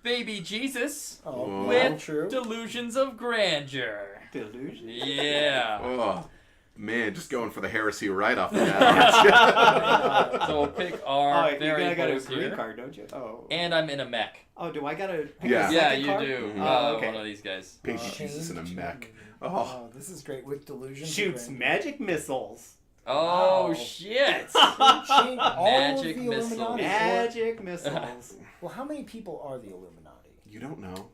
[SPEAKER 1] Baby Jesus
[SPEAKER 2] Oh,
[SPEAKER 1] with
[SPEAKER 2] true.
[SPEAKER 1] Delusions of Grandeur.
[SPEAKER 3] Delusion.
[SPEAKER 1] Yeah.
[SPEAKER 4] Oh, man, just going for the heresy right off the bat.
[SPEAKER 1] So we'll pick
[SPEAKER 3] Oh,
[SPEAKER 1] our
[SPEAKER 3] you gotta got a
[SPEAKER 1] variables
[SPEAKER 3] green
[SPEAKER 1] here.
[SPEAKER 3] card, don't you? Oh.
[SPEAKER 1] And I'm in a mech.
[SPEAKER 3] Oh, do I gotta pick
[SPEAKER 4] Yeah.
[SPEAKER 3] a
[SPEAKER 1] Yeah,
[SPEAKER 3] second
[SPEAKER 1] you
[SPEAKER 3] card?
[SPEAKER 1] do.
[SPEAKER 3] Oh, okay.
[SPEAKER 1] One of these guys.
[SPEAKER 4] Baby Jesus in a mech. Oh,
[SPEAKER 2] Oh, this is great with delusions.
[SPEAKER 3] Shoots magic missiles.
[SPEAKER 1] Oh
[SPEAKER 2] Wow.
[SPEAKER 1] shit.
[SPEAKER 2] Chain all
[SPEAKER 1] Magic
[SPEAKER 2] of the
[SPEAKER 1] missiles.
[SPEAKER 2] Illuminati.
[SPEAKER 3] Magic missiles.
[SPEAKER 2] Well, how many people are the Illuminati?
[SPEAKER 4] you don't know.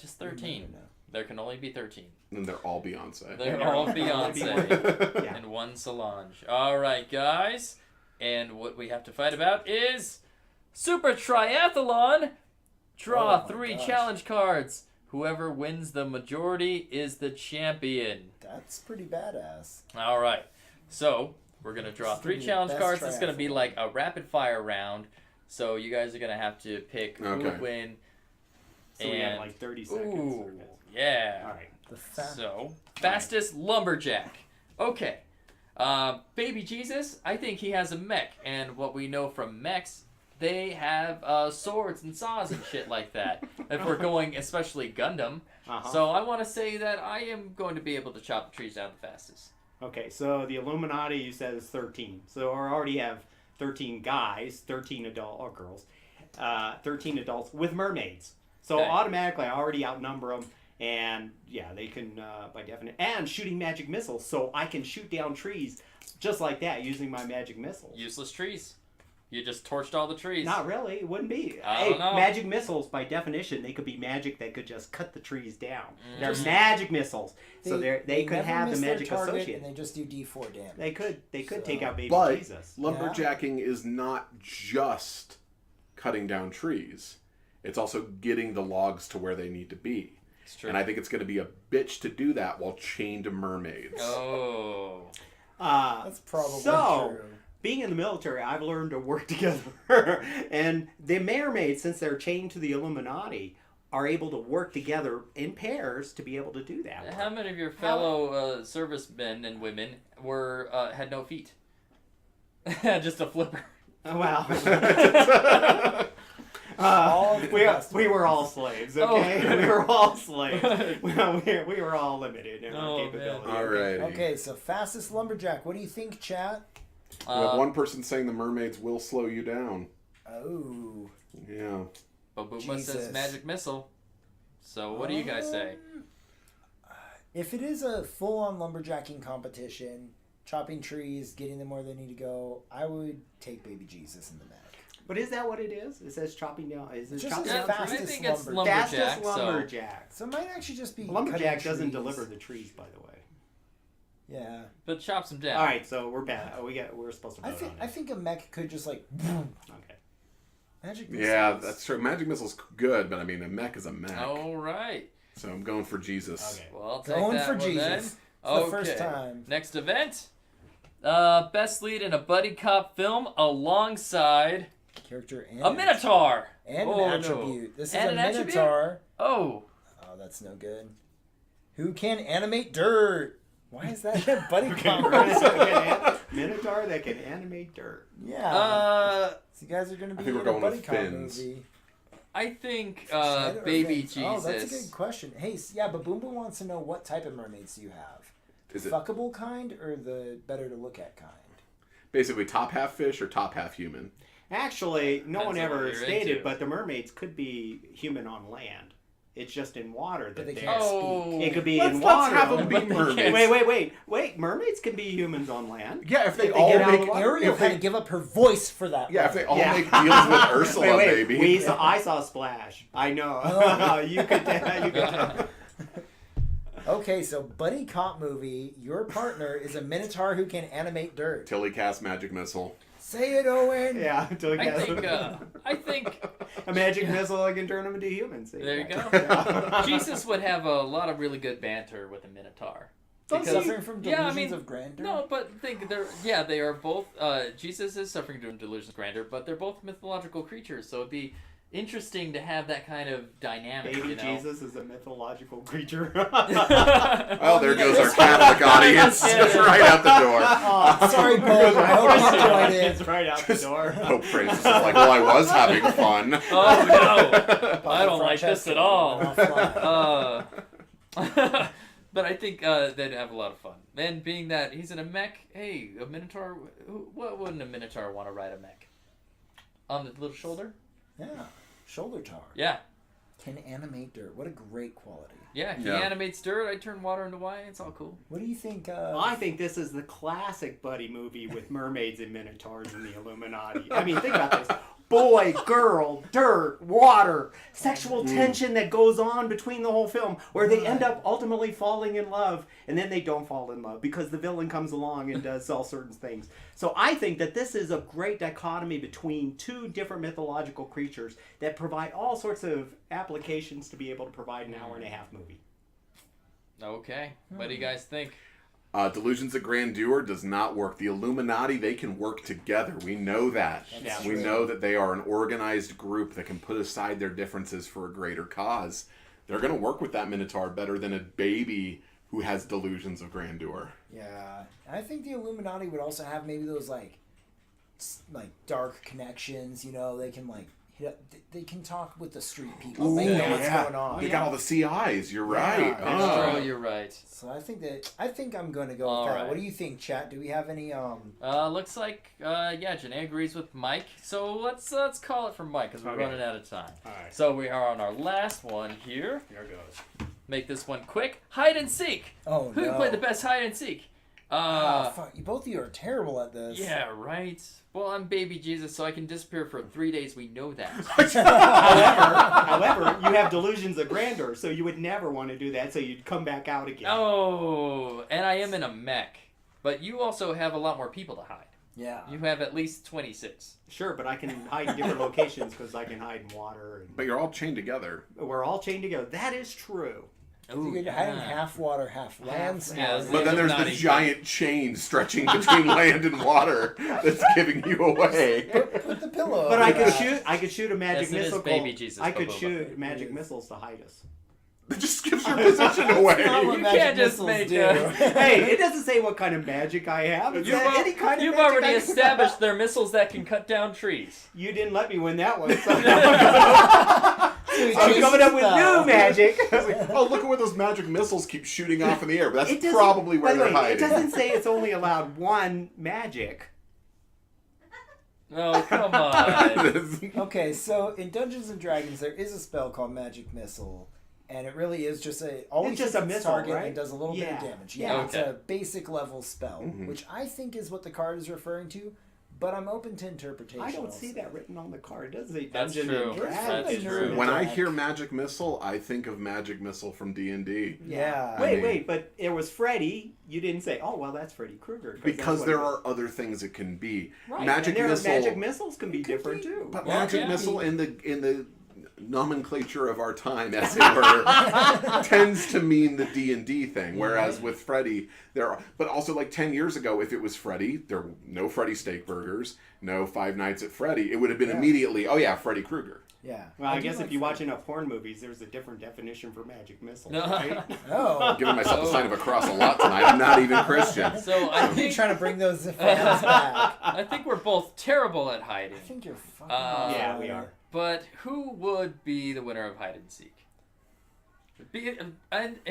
[SPEAKER 1] Just 13.
[SPEAKER 2] You never know.
[SPEAKER 1] There can only be 13.
[SPEAKER 4] And they're all Beyonce.
[SPEAKER 1] They're
[SPEAKER 3] They're
[SPEAKER 1] all
[SPEAKER 3] all
[SPEAKER 1] Beyonce.
[SPEAKER 3] Yeah.
[SPEAKER 1] And one Solange. All right, guys. And what we have to fight about is Super Triathlon. Draw
[SPEAKER 2] Oh my
[SPEAKER 1] 3
[SPEAKER 2] gosh.
[SPEAKER 1] challenge cards. Whoever wins the majority is the champion.
[SPEAKER 2] That's pretty badass.
[SPEAKER 1] All right. So we're gonna draw
[SPEAKER 2] This is
[SPEAKER 1] 3
[SPEAKER 2] gonna be
[SPEAKER 1] challenge
[SPEAKER 2] the
[SPEAKER 1] cards.
[SPEAKER 2] best
[SPEAKER 1] It's gonna be
[SPEAKER 2] triathlon.
[SPEAKER 1] like a rapid fire round. So you guys are gonna have to pick who
[SPEAKER 4] Okay.
[SPEAKER 1] would win.
[SPEAKER 3] So we have
[SPEAKER 1] And-
[SPEAKER 3] like 30 seconds.
[SPEAKER 1] Ooh,
[SPEAKER 3] Okay.
[SPEAKER 1] yeah.
[SPEAKER 3] All right.
[SPEAKER 2] The fat.
[SPEAKER 1] So, fastest lumberjack. Okay. Baby Jesus, I think he has a mech. And what we know from mechs, they have swords and saws and shit like that. If we're going especially Gundam.
[SPEAKER 3] Uh-huh.
[SPEAKER 1] So I want to say that I am going to be able to chop the trees down the fastest.
[SPEAKER 3] Okay, so the Illuminati you said is 13. So I already have 13 guys, 13 adult or girls, 13 adults with mermaids. So
[SPEAKER 1] Okay.
[SPEAKER 3] automatically I already outnumber them, and yeah, they can by definition and shooting magic missiles. So I can shoot down trees just like that using my magic missiles.
[SPEAKER 1] Useless trees. You just torched all the trees.
[SPEAKER 3] Not really. It wouldn't be.
[SPEAKER 1] I don't know.
[SPEAKER 3] Magic missiles, by definition, they could be magic that could just cut the trees down. They're
[SPEAKER 1] Just-
[SPEAKER 3] magic missiles, so they could
[SPEAKER 2] never
[SPEAKER 3] have the
[SPEAKER 2] miss their
[SPEAKER 3] magic
[SPEAKER 2] target,
[SPEAKER 3] associated.
[SPEAKER 2] and they just do D4 damage.
[SPEAKER 3] They could
[SPEAKER 2] So-
[SPEAKER 3] take out baby
[SPEAKER 4] But
[SPEAKER 3] Jesus.
[SPEAKER 4] lumberjacking is not just cutting down trees. It's also getting the logs to where they need to be.
[SPEAKER 1] It's true.
[SPEAKER 4] And I think it's going to be a bitch to do that while chained to mermaids.
[SPEAKER 1] Oh.
[SPEAKER 2] That's probably
[SPEAKER 3] so,
[SPEAKER 2] true.
[SPEAKER 3] being in the military, I've learned to work together. And the mermaids, since they're chained to the Illuminati, are able to work together in pairs to be able to do that.
[SPEAKER 1] How many of your fellow servicemen and women were had no feet? Just a flipper.
[SPEAKER 3] Oh, wow.
[SPEAKER 2] All the
[SPEAKER 3] we were all slaves, okay?
[SPEAKER 1] Oh.
[SPEAKER 3] We were all slaves. we were all limited in our capability.
[SPEAKER 4] All right.
[SPEAKER 2] Okay, so fastest lumberjack. What do you think, chat?
[SPEAKER 4] We have one person saying the mermaids will slow you down.
[SPEAKER 2] Oh.
[SPEAKER 4] Yeah.
[SPEAKER 1] Babuma says
[SPEAKER 2] Jesus.
[SPEAKER 1] magic missile. So what do you guys say?
[SPEAKER 2] If it is a full-on lumberjacking competition, chopping trees, getting them where they need to go, I would take Baby Jesus in the mech.
[SPEAKER 3] But is that what it is? It says chopping down. Is it
[SPEAKER 2] Just
[SPEAKER 3] chopping
[SPEAKER 2] as
[SPEAKER 3] down
[SPEAKER 2] fast
[SPEAKER 3] trees?
[SPEAKER 1] I
[SPEAKER 2] as
[SPEAKER 1] think it's
[SPEAKER 2] lumberjack.
[SPEAKER 1] lumberjack.
[SPEAKER 3] Fastest lumberjack.
[SPEAKER 2] So it might actually just be
[SPEAKER 3] Lumberjack
[SPEAKER 2] cutting
[SPEAKER 3] doesn't
[SPEAKER 2] trees.
[SPEAKER 3] deliver the trees, by the way.
[SPEAKER 2] Yeah.
[SPEAKER 1] But chops them down.
[SPEAKER 3] All right, so we're bad. We're supposed to vote on
[SPEAKER 2] I
[SPEAKER 3] it.
[SPEAKER 2] think a mech could just like
[SPEAKER 3] Okay.
[SPEAKER 2] magic.
[SPEAKER 4] Yeah,
[SPEAKER 2] missiles.
[SPEAKER 4] that's true. Magic missile's good, but I mean, a mech is a mech.
[SPEAKER 1] All right.
[SPEAKER 4] So I'm going for Jesus.
[SPEAKER 3] Okay.
[SPEAKER 1] Well, I'll take
[SPEAKER 2] Going
[SPEAKER 1] that
[SPEAKER 2] for
[SPEAKER 1] one
[SPEAKER 2] Jesus.
[SPEAKER 1] then.
[SPEAKER 2] It's the first time.
[SPEAKER 1] Next event. Best lead in a buddy cop film alongside
[SPEAKER 2] Character and
[SPEAKER 1] a Minotaur.
[SPEAKER 2] and
[SPEAKER 1] Oh,
[SPEAKER 2] an
[SPEAKER 1] no.
[SPEAKER 2] attribute. This is
[SPEAKER 1] And
[SPEAKER 2] a
[SPEAKER 1] an attribute?
[SPEAKER 2] Minotaur.
[SPEAKER 1] Oh.
[SPEAKER 2] Oh, that's no good. Who can animate dirt? Why is that a buddy
[SPEAKER 3] Okay,
[SPEAKER 2] cop?
[SPEAKER 3] Minotaur that can animate dirt.
[SPEAKER 2] Yeah. So you guys are going to
[SPEAKER 4] I
[SPEAKER 2] be
[SPEAKER 4] think
[SPEAKER 2] in
[SPEAKER 4] we're
[SPEAKER 2] a
[SPEAKER 4] going
[SPEAKER 2] buddy
[SPEAKER 4] with
[SPEAKER 2] cop
[SPEAKER 4] fins.
[SPEAKER 2] movie.
[SPEAKER 1] I think
[SPEAKER 2] Shed or
[SPEAKER 1] Baby
[SPEAKER 2] fins?
[SPEAKER 1] Jesus.
[SPEAKER 2] Oh, that's a good question. Hey, yeah, but Boom Boom wants to know what type of mermaids do you have?
[SPEAKER 4] Is it
[SPEAKER 2] Fuckable kind or the better to look at kind?
[SPEAKER 4] basically top half fish or top half human?
[SPEAKER 3] Actually, no
[SPEAKER 1] Depends
[SPEAKER 3] one
[SPEAKER 1] on
[SPEAKER 3] ever
[SPEAKER 1] what you're
[SPEAKER 3] stated,
[SPEAKER 1] into.
[SPEAKER 3] but the mermaids could be human on land. It's just in water
[SPEAKER 2] But
[SPEAKER 3] that
[SPEAKER 2] they
[SPEAKER 3] they.
[SPEAKER 2] can't
[SPEAKER 1] Oh.
[SPEAKER 3] It could be
[SPEAKER 4] Let's
[SPEAKER 3] in water.
[SPEAKER 4] have them
[SPEAKER 3] only.
[SPEAKER 4] be mermaids.
[SPEAKER 3] Wait! Mermaids can be humans on land.
[SPEAKER 4] Yeah, if they
[SPEAKER 3] If they
[SPEAKER 4] all
[SPEAKER 3] get out of
[SPEAKER 4] make
[SPEAKER 3] the water.
[SPEAKER 2] Ariel
[SPEAKER 4] if
[SPEAKER 2] had
[SPEAKER 4] they,
[SPEAKER 2] to give up her voice for that.
[SPEAKER 4] yeah, if
[SPEAKER 2] one.
[SPEAKER 4] they all
[SPEAKER 3] Yeah.
[SPEAKER 4] make deals with Ursula, baby.
[SPEAKER 3] I saw Splash. I know.
[SPEAKER 2] Oh.
[SPEAKER 3] you could. You could.
[SPEAKER 2] Okay, so buddy cop movie. Your partner is a Minotaur who can animate dirt.
[SPEAKER 4] Tilly cast magic missile.
[SPEAKER 2] Say it, Owen.
[SPEAKER 3] Yeah, until he
[SPEAKER 1] I
[SPEAKER 3] gets
[SPEAKER 1] think
[SPEAKER 3] a magic missile that can turn them into humans. See?
[SPEAKER 1] there you go.
[SPEAKER 3] Yeah.
[SPEAKER 1] Jesus would have a lot of really good banter with a Minotaur.
[SPEAKER 2] Suffering from delusions
[SPEAKER 1] yeah, I mean,
[SPEAKER 2] of grandeur.
[SPEAKER 1] No, but think they are both. Jesus is suffering from delusions of grandeur, but they're both mythological creatures, so it'd be interesting to have that kind of dynamic.
[SPEAKER 3] Baby
[SPEAKER 1] you know?
[SPEAKER 3] Jesus is a mythological creature.
[SPEAKER 4] Oh, there goes our Catholic audience. Just right out the door.
[SPEAKER 2] Oh, sorry, Bo. I hope you enjoyed it.
[SPEAKER 3] It's right out the door.
[SPEAKER 4] Pope Francis is like, well, I was having fun.
[SPEAKER 1] Oh no, I don't like this at all.
[SPEAKER 2] Offline.
[SPEAKER 1] But I think they'd have a lot of fun. And being that he's in a mech, hey, a Minotaur. What wouldn't a Minotaur want to ride a mech? On the little shoulder?
[SPEAKER 2] Yeah, shoulder tar.
[SPEAKER 1] Yeah.
[SPEAKER 2] Can animate dirt. What a great quality.
[SPEAKER 1] Yeah, he
[SPEAKER 4] Yeah.
[SPEAKER 1] animates dirt. I turn water into wine. It's all cool.
[SPEAKER 2] What do you think?
[SPEAKER 3] I think this is the classic buddy movie with mermaids and minotaurs and the Illuminati. I mean, think about this. Boy, girl, dirt, water, sexual tension that goes on between the whole film where they end up ultimately falling in love and then they don't fall in love because the villain comes along and does all certain things. So I think that this is a great dichotomy between two different mythological creatures that provide all sorts of applications to be able to provide an hour-and-a-half movie.
[SPEAKER 1] Okay. What do you guys think?
[SPEAKER 4] Delusions of Grandeur does not work. The Illuminati, they can work together. We know that.
[SPEAKER 2] That's
[SPEAKER 4] We
[SPEAKER 2] true.
[SPEAKER 4] know that they are an organized group that can put aside their differences for a greater cause. They're going to work with that Minotaur better than a baby who has delusions of grandeur.
[SPEAKER 2] Yeah, I think the Illuminati would also have maybe those like dark connections. You know, they can like hit up, they can talk with the street people. They know what's going on.
[SPEAKER 4] They got all the CIs. You're right.
[SPEAKER 2] Yeah,
[SPEAKER 1] That's
[SPEAKER 4] Oh.
[SPEAKER 1] true. You're right.
[SPEAKER 2] So I think I'm going to go
[SPEAKER 1] All
[SPEAKER 2] with that.
[SPEAKER 1] right.
[SPEAKER 2] What do you think, chat? Do we have any
[SPEAKER 1] Looks like Janae agrees with Mike. So let's call it for Mike because we're
[SPEAKER 3] Okay.
[SPEAKER 1] running out of time.
[SPEAKER 3] All right,
[SPEAKER 1] So we are on our last one here.
[SPEAKER 3] here it goes.
[SPEAKER 1] Make this one quick. Hide and seek.
[SPEAKER 2] Oh
[SPEAKER 1] Who
[SPEAKER 2] no.
[SPEAKER 1] can play the best hide and seek?
[SPEAKER 2] Fuck, both of you are terrible at this.
[SPEAKER 1] Yeah, right. Well, I'm baby Jesus, so I can disappear for 3 days. We know that.
[SPEAKER 3] However, you have delusions of grandeur, so you would never want to do that, so you'd come back out again.
[SPEAKER 1] Oh, and I am in a mech. But you also have a lot more people to hide.
[SPEAKER 2] Yeah.
[SPEAKER 1] You have at least 26.
[SPEAKER 3] Sure, but I can hide in different locations because I can hide in water.
[SPEAKER 4] But you're all chained together.
[SPEAKER 3] And we're all chained together. That is true.
[SPEAKER 2] You could hide in half water, half land.
[SPEAKER 1] yeah,
[SPEAKER 2] small.
[SPEAKER 4] But then there's the
[SPEAKER 1] Illuminati.
[SPEAKER 4] giant chain stretching between land and water that's giving you away.
[SPEAKER 2] Put the pillow.
[SPEAKER 3] But
[SPEAKER 2] over
[SPEAKER 3] I could
[SPEAKER 2] that.
[SPEAKER 3] shoot. I could shoot a magic
[SPEAKER 1] Yes, it is
[SPEAKER 3] missile.
[SPEAKER 1] baby Jesus,
[SPEAKER 3] I could
[SPEAKER 1] Bubba.
[SPEAKER 3] shoot magic
[SPEAKER 2] It is.
[SPEAKER 3] missiles to hide us.
[SPEAKER 4] It just gives your position away.
[SPEAKER 2] Not what
[SPEAKER 1] You
[SPEAKER 2] magic
[SPEAKER 1] can't just
[SPEAKER 2] missiles
[SPEAKER 1] make
[SPEAKER 2] do.
[SPEAKER 3] Hey, it doesn't say what kind of magic I have. It says any kind of
[SPEAKER 1] You've
[SPEAKER 3] magic
[SPEAKER 1] already
[SPEAKER 3] I can
[SPEAKER 1] established
[SPEAKER 3] have.
[SPEAKER 1] they're missiles that can cut down trees.
[SPEAKER 3] You didn't let me win that one. So
[SPEAKER 2] So he
[SPEAKER 3] I'm
[SPEAKER 2] chooses
[SPEAKER 3] coming up with
[SPEAKER 2] spell.
[SPEAKER 3] new magic.
[SPEAKER 4] Oh, look at where those magic missiles keep shooting off in the air. But
[SPEAKER 3] It
[SPEAKER 4] that's
[SPEAKER 3] doesn't-
[SPEAKER 4] probably where
[SPEAKER 3] by the
[SPEAKER 4] they're
[SPEAKER 3] way,
[SPEAKER 4] hiding.
[SPEAKER 3] It doesn't say it's only allowed one magic.
[SPEAKER 1] Oh, come on.
[SPEAKER 2] Okay, so in Dungeons and Dragons, there is a spell called Magic Missile, and it really is just always
[SPEAKER 3] just
[SPEAKER 2] hits
[SPEAKER 3] a
[SPEAKER 2] its
[SPEAKER 3] missile,
[SPEAKER 2] target
[SPEAKER 3] right?
[SPEAKER 2] and does a little bit
[SPEAKER 3] Yeah.
[SPEAKER 2] of damage.
[SPEAKER 3] Yeah.
[SPEAKER 2] Yeah, it's
[SPEAKER 1] Okay.
[SPEAKER 2] a basic level spell, which I think is what the card is referring to, but I'm open to interpretation.
[SPEAKER 3] I don't
[SPEAKER 2] also.
[SPEAKER 3] see that written on the card. It doesn't say
[SPEAKER 1] That's
[SPEAKER 3] Dungeon
[SPEAKER 1] true.
[SPEAKER 3] and
[SPEAKER 2] That's
[SPEAKER 3] Dragons.
[SPEAKER 1] true.
[SPEAKER 4] when I hear magic missile, I think of magic missile from D&D.
[SPEAKER 2] Yeah.
[SPEAKER 3] Wait, but it was Freddy. You didn't say, oh, well, that's Freddy Krueger.
[SPEAKER 4] Because there are other things it can be.
[SPEAKER 3] right.
[SPEAKER 4] Magic
[SPEAKER 3] and there
[SPEAKER 4] missile.
[SPEAKER 3] Are magic missiles can be different too.
[SPEAKER 4] But
[SPEAKER 1] Well,
[SPEAKER 4] magic
[SPEAKER 1] yeah.
[SPEAKER 4] missile in the nomenclature of our time, as it were, tends to mean the D&D thing. Whereas with Freddy, but also like 10 years ago, if it was Freddy, there were no Freddy steak burgers, no Five Nights at Freddy. It would have been immediately, oh yeah, Freddy Krueger.
[SPEAKER 2] Yeah.
[SPEAKER 3] Well, I
[SPEAKER 2] do
[SPEAKER 3] guess
[SPEAKER 2] like
[SPEAKER 3] if you watch
[SPEAKER 2] Freddy.
[SPEAKER 3] enough porn movies, there's a different definition for magic missiles,
[SPEAKER 1] No.
[SPEAKER 3] right?
[SPEAKER 2] Oh.
[SPEAKER 4] Giving myself the sign of a cross a lot tonight. I'm not even Christian.
[SPEAKER 1] So I
[SPEAKER 2] I'm
[SPEAKER 1] think
[SPEAKER 2] trying to bring those fans back.
[SPEAKER 1] I think we're both terrible at hiding.
[SPEAKER 2] I think you're fucking
[SPEAKER 3] Yeah, we are.
[SPEAKER 1] But who would be the winner of hide and seek?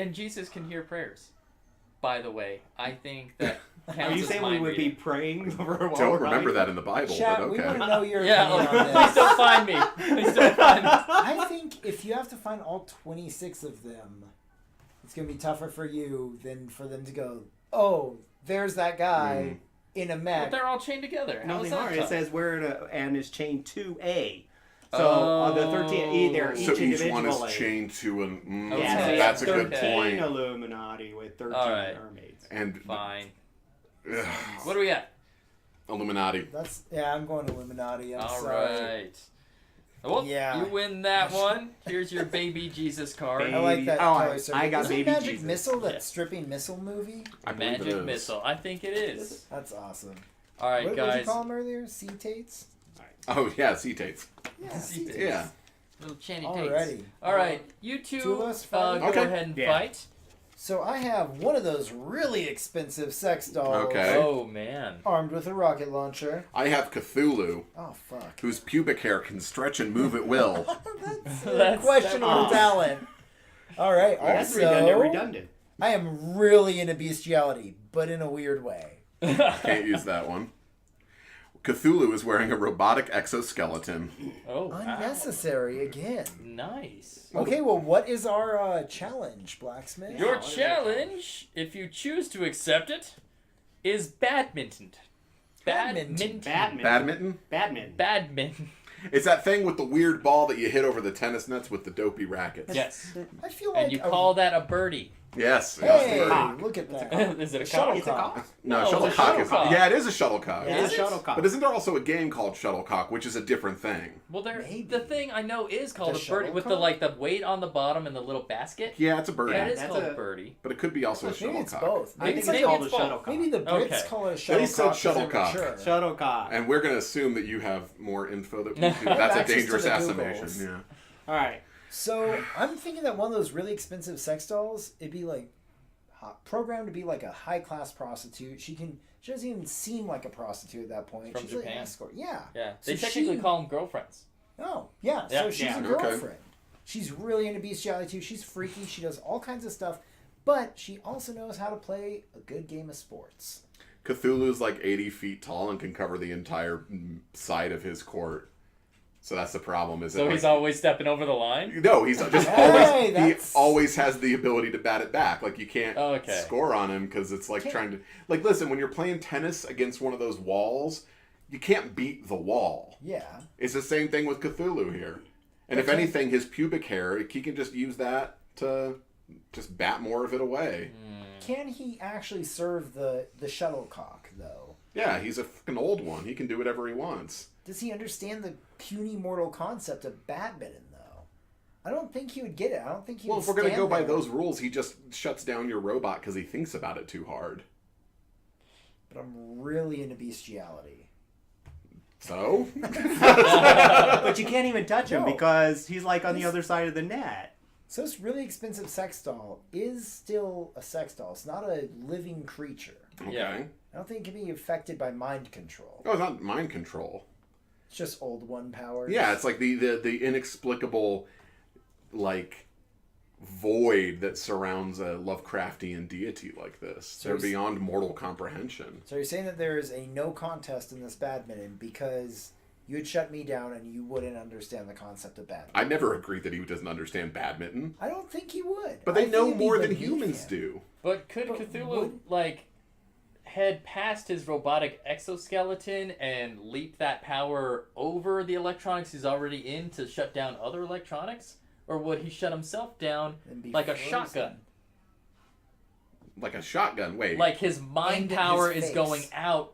[SPEAKER 1] And Jesus can hear prayers. By the way, I think that counts
[SPEAKER 3] Are you
[SPEAKER 1] as
[SPEAKER 3] saying we
[SPEAKER 1] mind
[SPEAKER 3] would
[SPEAKER 1] reading.
[SPEAKER 3] be praying over a wall?
[SPEAKER 4] Don't remember that in the Bible,
[SPEAKER 2] Chat,
[SPEAKER 4] but
[SPEAKER 2] we want
[SPEAKER 4] okay.
[SPEAKER 2] to know your
[SPEAKER 1] Yeah,
[SPEAKER 2] opinion on
[SPEAKER 1] please
[SPEAKER 2] this.
[SPEAKER 1] don't find me. Please don't find me.
[SPEAKER 2] I think if you have to find all 26 of them, it's going to be tougher for you than for them to go, oh, there's that guy in a
[SPEAKER 1] But
[SPEAKER 2] mech.
[SPEAKER 1] they're all chained together. How
[SPEAKER 3] No,
[SPEAKER 1] is
[SPEAKER 3] they
[SPEAKER 1] that
[SPEAKER 3] aren't. It
[SPEAKER 1] tough?
[SPEAKER 3] says where and is chained to A. So on the 13, they're each
[SPEAKER 4] So each
[SPEAKER 3] individually.
[SPEAKER 4] one is chained to an.
[SPEAKER 1] Okay.
[SPEAKER 3] Yeah,
[SPEAKER 4] That's a
[SPEAKER 3] so
[SPEAKER 4] good
[SPEAKER 3] 13
[SPEAKER 4] point.
[SPEAKER 3] Illuminati with 13
[SPEAKER 1] All right.
[SPEAKER 3] mermaids.
[SPEAKER 4] And
[SPEAKER 1] Fine.
[SPEAKER 4] ugh,
[SPEAKER 1] What do we got?
[SPEAKER 4] Illuminati.
[SPEAKER 2] I'm going Illuminati. I'm
[SPEAKER 1] All
[SPEAKER 2] sorry.
[SPEAKER 1] right. Well,
[SPEAKER 2] Yeah.
[SPEAKER 1] you win that one. Here's your baby Jesus card.
[SPEAKER 2] I like that.
[SPEAKER 3] Oh,
[SPEAKER 2] color
[SPEAKER 3] I
[SPEAKER 2] survey.
[SPEAKER 3] got
[SPEAKER 2] Isn't
[SPEAKER 3] Baby
[SPEAKER 2] Magic
[SPEAKER 3] Jesus.
[SPEAKER 2] Missile that
[SPEAKER 1] Yeah.
[SPEAKER 2] stripping missile movie?
[SPEAKER 4] I believe it
[SPEAKER 1] Magic
[SPEAKER 4] is.
[SPEAKER 1] missile. I think it is.
[SPEAKER 2] That's awesome.
[SPEAKER 1] All right,
[SPEAKER 2] What did you
[SPEAKER 1] guys.
[SPEAKER 2] call them earlier? Cetates?
[SPEAKER 4] Oh yeah, C-Tates.
[SPEAKER 2] Yeah,
[SPEAKER 1] Cetates.
[SPEAKER 2] cetates.
[SPEAKER 4] Yeah.
[SPEAKER 1] Little chanty tates.
[SPEAKER 2] Alrighty.
[SPEAKER 1] All right, you two,
[SPEAKER 2] Two of us
[SPEAKER 1] go
[SPEAKER 2] fighting?
[SPEAKER 4] Okay.
[SPEAKER 1] ahead and
[SPEAKER 3] Yeah.
[SPEAKER 1] fight.
[SPEAKER 2] So I have one of those really expensive sex dolls.
[SPEAKER 4] Okay.
[SPEAKER 1] Oh man.
[SPEAKER 2] Armed with a rocket launcher.
[SPEAKER 4] I have Cthulhu,
[SPEAKER 2] Oh, fuck.
[SPEAKER 4] whose pubic hair can stretch and move at will.
[SPEAKER 2] That's
[SPEAKER 1] That's-
[SPEAKER 2] questionable
[SPEAKER 3] that's-
[SPEAKER 2] talent. All right.
[SPEAKER 3] That's
[SPEAKER 2] Also,
[SPEAKER 3] redundant.
[SPEAKER 2] I am really into bestiality, but in a weird way.
[SPEAKER 4] Can't use that one. Cthulhu is wearing a robotic exoskeleton.
[SPEAKER 1] Oh, wow.
[SPEAKER 2] Unnecessary again.
[SPEAKER 1] Nice.
[SPEAKER 2] Okay, well, what is our challenge, Blacksmith?
[SPEAKER 1] Your
[SPEAKER 3] what is it?
[SPEAKER 1] challenge, if you choose to accept it, is badminton.
[SPEAKER 2] Badminton.
[SPEAKER 4] Badminton?
[SPEAKER 1] Badminton.
[SPEAKER 4] It's that thing with the weird ball that you hit over the tennis nets with the dopey rackets.
[SPEAKER 1] Yes.
[SPEAKER 2] I feel like
[SPEAKER 1] And you call that a birdie.
[SPEAKER 4] Yes.
[SPEAKER 2] Hey,
[SPEAKER 4] yes.
[SPEAKER 3] cock.
[SPEAKER 2] look at that.
[SPEAKER 1] Is it a
[SPEAKER 2] A
[SPEAKER 1] cock?
[SPEAKER 3] It's a cock.
[SPEAKER 4] No,
[SPEAKER 1] No, it's a
[SPEAKER 4] shuttlecock is.
[SPEAKER 1] shuttlecock.
[SPEAKER 4] Yeah, it is a shuttlecock.
[SPEAKER 3] It
[SPEAKER 1] Is
[SPEAKER 3] is
[SPEAKER 1] it?
[SPEAKER 3] shuttlecock.
[SPEAKER 4] But isn't there also a game called Shuttlecock, which is a different thing?
[SPEAKER 1] Well,
[SPEAKER 2] Maybe.
[SPEAKER 1] the thing I know is called
[SPEAKER 2] The
[SPEAKER 1] a birdie with the
[SPEAKER 2] shuttlecock?
[SPEAKER 1] the weight on the bottom and the little basket.
[SPEAKER 4] Yeah, it's a birdie.
[SPEAKER 1] Yeah, it is
[SPEAKER 3] That's
[SPEAKER 1] called
[SPEAKER 3] a-
[SPEAKER 1] a birdie.
[SPEAKER 4] But it could be also a
[SPEAKER 2] Maybe it's
[SPEAKER 4] shuttlecock.
[SPEAKER 2] both.
[SPEAKER 3] I
[SPEAKER 2] Maybe
[SPEAKER 3] think
[SPEAKER 2] it's
[SPEAKER 3] it's
[SPEAKER 2] like
[SPEAKER 3] called
[SPEAKER 1] maybe
[SPEAKER 3] a
[SPEAKER 1] it's both.
[SPEAKER 3] shuttlecock.
[SPEAKER 2] maybe the Brits
[SPEAKER 1] Okay.
[SPEAKER 2] call it a
[SPEAKER 4] They
[SPEAKER 2] shuttlecock.
[SPEAKER 4] said
[SPEAKER 2] 'cause they're
[SPEAKER 4] shuttlecock.
[SPEAKER 2] mature.
[SPEAKER 3] Shuttlecock.
[SPEAKER 4] And we're going to assume that you have more info that we do.
[SPEAKER 2] have
[SPEAKER 4] That's a
[SPEAKER 2] access to
[SPEAKER 4] dangerous
[SPEAKER 2] the
[SPEAKER 4] estimation.
[SPEAKER 2] Googles.
[SPEAKER 4] Yeah.
[SPEAKER 3] All right.
[SPEAKER 2] So I'm thinking that one of those really expensive sex dolls, it'd be like programmed to be like a high class prostitute. She doesn't even seem like a prostitute at that point.
[SPEAKER 1] From
[SPEAKER 2] She's like an
[SPEAKER 1] Japan.
[SPEAKER 2] escort. Yeah.
[SPEAKER 1] Yeah.
[SPEAKER 2] So
[SPEAKER 1] They technically
[SPEAKER 2] she-
[SPEAKER 1] call them girlfriends.
[SPEAKER 2] Oh, yeah.
[SPEAKER 1] Yeah.
[SPEAKER 2] So she's
[SPEAKER 3] Yeah.
[SPEAKER 2] a
[SPEAKER 4] Okay.
[SPEAKER 2] girlfriend. She's really into bestiality too. She's freaky. She does all kinds of stuff. But she also knows how to play a good game of sports.
[SPEAKER 4] Cthulhu's like 80 feet tall and can cover the entire side of his court. So that's the problem. Is
[SPEAKER 1] So
[SPEAKER 4] it
[SPEAKER 1] he's
[SPEAKER 4] like,
[SPEAKER 1] always stepping over the line?
[SPEAKER 4] no, he's just
[SPEAKER 2] Hey,
[SPEAKER 4] always. He
[SPEAKER 2] that's-
[SPEAKER 4] always has the ability to bat it back. Like you can't
[SPEAKER 1] Oh, okay.
[SPEAKER 4] score on him because it's like
[SPEAKER 2] Can't-
[SPEAKER 4] trying to. Like listen, when you're playing tennis against one of those walls, you can't beat the wall.
[SPEAKER 2] Yeah.
[SPEAKER 4] It's the same thing with Cthulhu here. And if
[SPEAKER 2] Okay.
[SPEAKER 4] anything, his pubic hair, he can just use that to just bat more of it away.
[SPEAKER 2] Can he actually serve the shuttlecock though?
[SPEAKER 4] Yeah, he's a fucking old one. He can do whatever he wants.
[SPEAKER 2] Does he understand the puny mortal concept of badminton though? I don't think he would get it. I don't think he
[SPEAKER 4] Well,
[SPEAKER 2] would
[SPEAKER 4] if we're going to
[SPEAKER 2] stand
[SPEAKER 4] go by
[SPEAKER 2] there.
[SPEAKER 4] those rules, he just shuts down your robot because he thinks about it too hard.
[SPEAKER 2] But I'm really into bestiality.
[SPEAKER 4] So?
[SPEAKER 3] But you can't even touch him
[SPEAKER 2] No.
[SPEAKER 3] because he's like on the other side of the net.
[SPEAKER 2] So this really expensive sex doll is still a sex doll. It's not a living creature.
[SPEAKER 4] Okay.
[SPEAKER 1] Yeah.
[SPEAKER 2] I don't think it can be affected by mind control.
[SPEAKER 4] Oh, it's not mind control.
[SPEAKER 2] It's just old one powers.
[SPEAKER 4] Yeah, it's like the inexplicable, like, void that surrounds a Lovecraftian deity like this.
[SPEAKER 2] So
[SPEAKER 4] They're
[SPEAKER 2] he's-
[SPEAKER 4] beyond mortal comprehension.
[SPEAKER 2] So you're saying that there is a no contest in this badminton because you would shut me down and you wouldn't understand the concept of badminton.
[SPEAKER 4] I never agreed that he doesn't understand badminton.
[SPEAKER 2] I don't think he would.
[SPEAKER 4] But
[SPEAKER 2] I
[SPEAKER 4] they
[SPEAKER 2] think
[SPEAKER 4] know
[SPEAKER 2] it'd be
[SPEAKER 4] more than
[SPEAKER 2] beneath
[SPEAKER 4] humans
[SPEAKER 2] him.
[SPEAKER 4] do.
[SPEAKER 1] But could
[SPEAKER 2] But
[SPEAKER 1] Cthulhu,
[SPEAKER 2] would-
[SPEAKER 1] like, head past his robotic exoskeleton and leap that power over the electronics he's already in to shut down other electronics? Or would he shut himself down
[SPEAKER 2] And be
[SPEAKER 1] like a
[SPEAKER 2] frozen.
[SPEAKER 1] shotgun?
[SPEAKER 4] Like a shotgun. Wait.
[SPEAKER 1] Like his mind
[SPEAKER 2] Aimed at
[SPEAKER 1] power
[SPEAKER 2] his
[SPEAKER 1] is
[SPEAKER 2] face.
[SPEAKER 1] going out,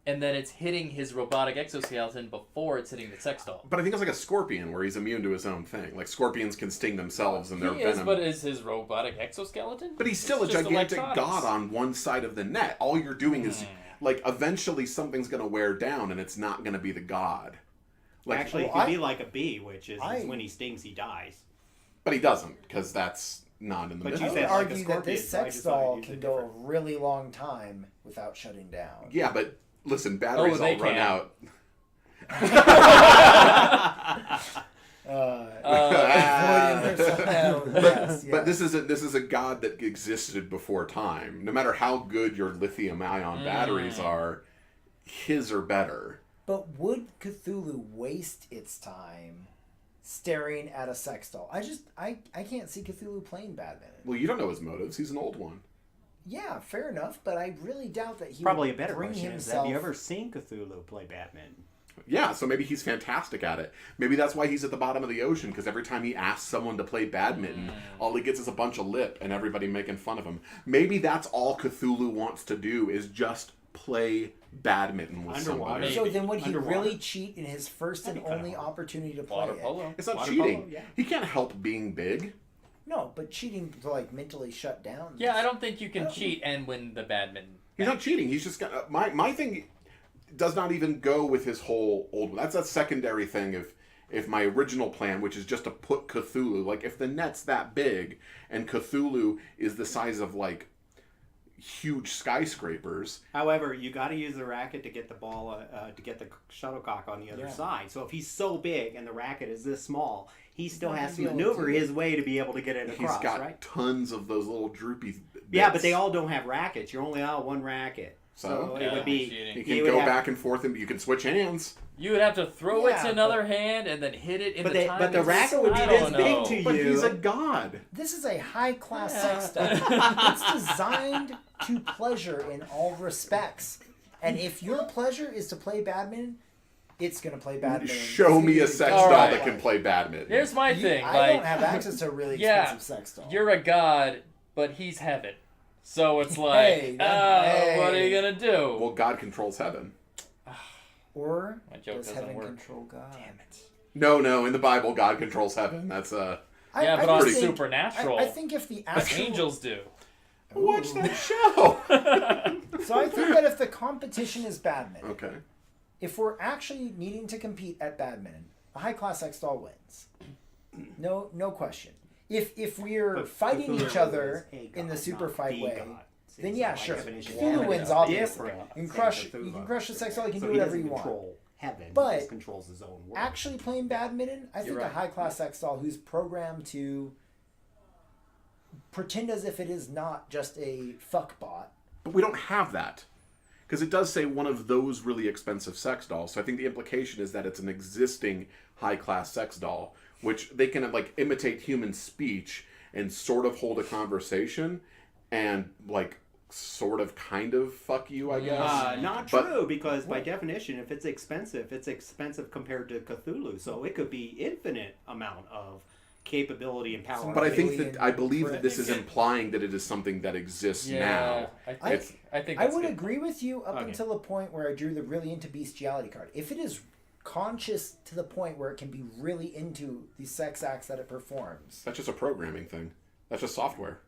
[SPEAKER 1] and then it's hitting his robotic exoskeleton before it's hitting the sex doll.
[SPEAKER 4] But I think it's like a scorpion where he's immune to his own thing. Like scorpions can sting themselves and their
[SPEAKER 1] He is,
[SPEAKER 4] venom.
[SPEAKER 1] but is his robotic exoskeleton?
[SPEAKER 4] But he's still a
[SPEAKER 1] It's just
[SPEAKER 4] gigantic
[SPEAKER 1] electronics.
[SPEAKER 4] god on one side of the net. All you're doing is, like, eventually something's going to wear down and it's not going to be the god. Like,
[SPEAKER 3] Actually, it
[SPEAKER 2] well,
[SPEAKER 3] could
[SPEAKER 2] I-
[SPEAKER 3] be like a bee, which is
[SPEAKER 2] I-
[SPEAKER 3] when he stings, he dies.
[SPEAKER 4] but he doesn't, because that's not in the
[SPEAKER 3] But
[SPEAKER 4] middle.
[SPEAKER 3] you
[SPEAKER 2] I
[SPEAKER 3] said
[SPEAKER 2] would
[SPEAKER 3] like a
[SPEAKER 2] argue that
[SPEAKER 3] scorpion,
[SPEAKER 2] this
[SPEAKER 3] so I
[SPEAKER 2] sex
[SPEAKER 3] decided to
[SPEAKER 2] doll
[SPEAKER 3] use
[SPEAKER 2] can
[SPEAKER 3] it
[SPEAKER 2] go a
[SPEAKER 3] different.
[SPEAKER 2] really long time without shutting down.
[SPEAKER 4] Yeah, but listen, batteries
[SPEAKER 1] they
[SPEAKER 4] all run
[SPEAKER 1] can.
[SPEAKER 4] out.
[SPEAKER 2] Avoiding herself. Yes,
[SPEAKER 4] But
[SPEAKER 2] yes.
[SPEAKER 4] this is a god that existed before time. No matter how good your lithium-ion batteries are, his are better.
[SPEAKER 2] But would Cthulhu waste its time staring at a sex doll? I can't see Cthulhu playing badminton.
[SPEAKER 4] Well, you don't know his motives. He's an old one.
[SPEAKER 2] Yeah, fair enough, but I really doubt that he
[SPEAKER 3] Probably a
[SPEAKER 2] would
[SPEAKER 3] better
[SPEAKER 2] bring
[SPEAKER 3] question is,
[SPEAKER 2] himself.
[SPEAKER 3] have you ever seen Cthulhu play badminton?
[SPEAKER 4] Yeah, so maybe he's fantastic at it. Maybe that's why he's at the bottom of the ocean, because every time he asks someone to play badminton, all he gets is a bunch of lip and everybody making fun of him. Maybe that's all Cthulhu wants to do, is just play badminton with
[SPEAKER 3] Underwater.
[SPEAKER 4] somebody.
[SPEAKER 2] So then would he
[SPEAKER 3] Underwater.
[SPEAKER 2] really cheat in his first and
[SPEAKER 3] That'd be kinda
[SPEAKER 2] only
[SPEAKER 3] hard.
[SPEAKER 2] opportunity to play
[SPEAKER 1] Water
[SPEAKER 2] it?
[SPEAKER 1] polo.
[SPEAKER 4] It's not
[SPEAKER 3] Water
[SPEAKER 4] cheating.
[SPEAKER 3] polo, yeah.
[SPEAKER 4] He can't help being big.
[SPEAKER 2] No, but cheating to like mentally shut down.
[SPEAKER 1] Yeah, I don't think you
[SPEAKER 2] I
[SPEAKER 1] can
[SPEAKER 2] don't-
[SPEAKER 1] cheat and win the badminton.
[SPEAKER 4] He's not cheating. He's just got my thing does not even go with his whole old one. That's a secondary thing. If my original plan, which is just to put Cthulhu, like if the net's that big and Cthulhu is the size of like huge skyscrapers,
[SPEAKER 3] However, you got to use the racket to get the ball, to get the shuttlecock on the other
[SPEAKER 2] Yeah.
[SPEAKER 3] side. So if he's so big and the racket is this small, he still
[SPEAKER 2] not
[SPEAKER 3] has to
[SPEAKER 2] gonna be able
[SPEAKER 3] maneuver
[SPEAKER 2] to-
[SPEAKER 3] his way to be able to get it
[SPEAKER 4] he's
[SPEAKER 3] across,
[SPEAKER 4] got
[SPEAKER 3] right?
[SPEAKER 4] tons of those little droopy bits.
[SPEAKER 3] Yeah, but they all don't have rackets. You're only allowed one racket.
[SPEAKER 4] So?
[SPEAKER 3] it
[SPEAKER 1] Yeah,
[SPEAKER 3] would be.
[SPEAKER 1] cheating.
[SPEAKER 4] You
[SPEAKER 3] you
[SPEAKER 4] can
[SPEAKER 3] would
[SPEAKER 4] go
[SPEAKER 3] have-
[SPEAKER 4] back and forth and you can switch hands.
[SPEAKER 1] You would have to throw it
[SPEAKER 2] Yeah,
[SPEAKER 1] to another hand and then hit it in
[SPEAKER 3] But
[SPEAKER 1] the
[SPEAKER 3] they-
[SPEAKER 1] time.
[SPEAKER 3] but the
[SPEAKER 1] it's-
[SPEAKER 3] racket would be
[SPEAKER 1] I
[SPEAKER 3] this
[SPEAKER 1] don't
[SPEAKER 3] big
[SPEAKER 1] know.
[SPEAKER 3] to
[SPEAKER 4] But
[SPEAKER 3] you.
[SPEAKER 4] he's a god.
[SPEAKER 2] This is a high class
[SPEAKER 1] Yeah.
[SPEAKER 2] sex doll. It's designed to pleasure in all respects. And if your pleasure is to play badminton, it's going to play badminton.
[SPEAKER 4] Show me a sex
[SPEAKER 1] All
[SPEAKER 4] doll
[SPEAKER 1] right.
[SPEAKER 4] that can play badminton.
[SPEAKER 1] Here's my thing.
[SPEAKER 2] I
[SPEAKER 1] Like,
[SPEAKER 2] don't have access to a really
[SPEAKER 1] Yeah,
[SPEAKER 2] expensive sex doll.
[SPEAKER 1] you're a god, but he's heaven. So it's like,
[SPEAKER 2] Hey,
[SPEAKER 1] what are you
[SPEAKER 2] hey.
[SPEAKER 1] gonna do?
[SPEAKER 4] Well, God controls heaven.
[SPEAKER 2] Or
[SPEAKER 1] My joke
[SPEAKER 2] does
[SPEAKER 1] doesn't
[SPEAKER 2] heaven
[SPEAKER 1] work.
[SPEAKER 2] control God?
[SPEAKER 1] Damn it.
[SPEAKER 4] No, in the Bible, God controls heaven. That's
[SPEAKER 2] I
[SPEAKER 1] Yeah, but
[SPEAKER 2] just
[SPEAKER 1] on
[SPEAKER 2] think-
[SPEAKER 1] supernatural,
[SPEAKER 2] I think if the
[SPEAKER 1] but
[SPEAKER 2] actual
[SPEAKER 1] angels do.
[SPEAKER 4] watch that show.
[SPEAKER 2] So I think that if the competition is badminton,
[SPEAKER 4] Okay.
[SPEAKER 2] if we're actually needing to compete at badminton, a high class sex doll wins. No question. If we're
[SPEAKER 3] But
[SPEAKER 2] fighting
[SPEAKER 3] Cthulhu
[SPEAKER 2] each other
[SPEAKER 3] is a
[SPEAKER 2] in the
[SPEAKER 3] god,
[SPEAKER 2] super
[SPEAKER 3] not
[SPEAKER 2] fight
[SPEAKER 3] the
[SPEAKER 2] way,
[SPEAKER 3] god. See,
[SPEAKER 2] then
[SPEAKER 3] so
[SPEAKER 2] yeah,
[SPEAKER 3] by
[SPEAKER 2] sure.
[SPEAKER 3] definition,
[SPEAKER 2] Cthulhu
[SPEAKER 3] heaven
[SPEAKER 2] wins
[SPEAKER 3] is
[SPEAKER 2] obviously.
[SPEAKER 3] different
[SPEAKER 2] You can
[SPEAKER 3] than
[SPEAKER 2] crush
[SPEAKER 3] Cthulhu.
[SPEAKER 2] the sex doll, you can
[SPEAKER 3] So
[SPEAKER 2] do
[SPEAKER 3] he
[SPEAKER 2] whatever
[SPEAKER 3] doesn't
[SPEAKER 2] you want.
[SPEAKER 3] control heaven.
[SPEAKER 2] But
[SPEAKER 3] he just controls his own world.
[SPEAKER 2] Actually playing badminton, I think
[SPEAKER 1] You're
[SPEAKER 2] a
[SPEAKER 1] right.
[SPEAKER 2] high class sex doll who's programmed to pretend as if it is not just a fuck bot.
[SPEAKER 4] But we don't have that. Because it does say one of those really expensive sex dolls. So I think the implication is that it's an existing high-class sex doll, which they can like imitate human speech and sort of hold a conversation and like sort of kind of fuck you, I guess.
[SPEAKER 3] Not
[SPEAKER 4] But-
[SPEAKER 3] true, because by definition, if it's expensive compared to Cthulhu. So it could be infinite amount of capability and power.
[SPEAKER 4] But I think
[SPEAKER 2] Alien
[SPEAKER 4] that I believe that this is
[SPEAKER 1] threat.
[SPEAKER 4] implying that it is something that exists
[SPEAKER 1] Yeah,
[SPEAKER 4] now.
[SPEAKER 1] I think
[SPEAKER 2] I
[SPEAKER 1] that's
[SPEAKER 2] would
[SPEAKER 1] good.
[SPEAKER 2] agree with you up
[SPEAKER 3] Okay.
[SPEAKER 2] until the point where I drew the really into bestiality card. If it is conscious to the point where it can be really into the sex acts that it performs,
[SPEAKER 4] That's just a programming thing. That's just software.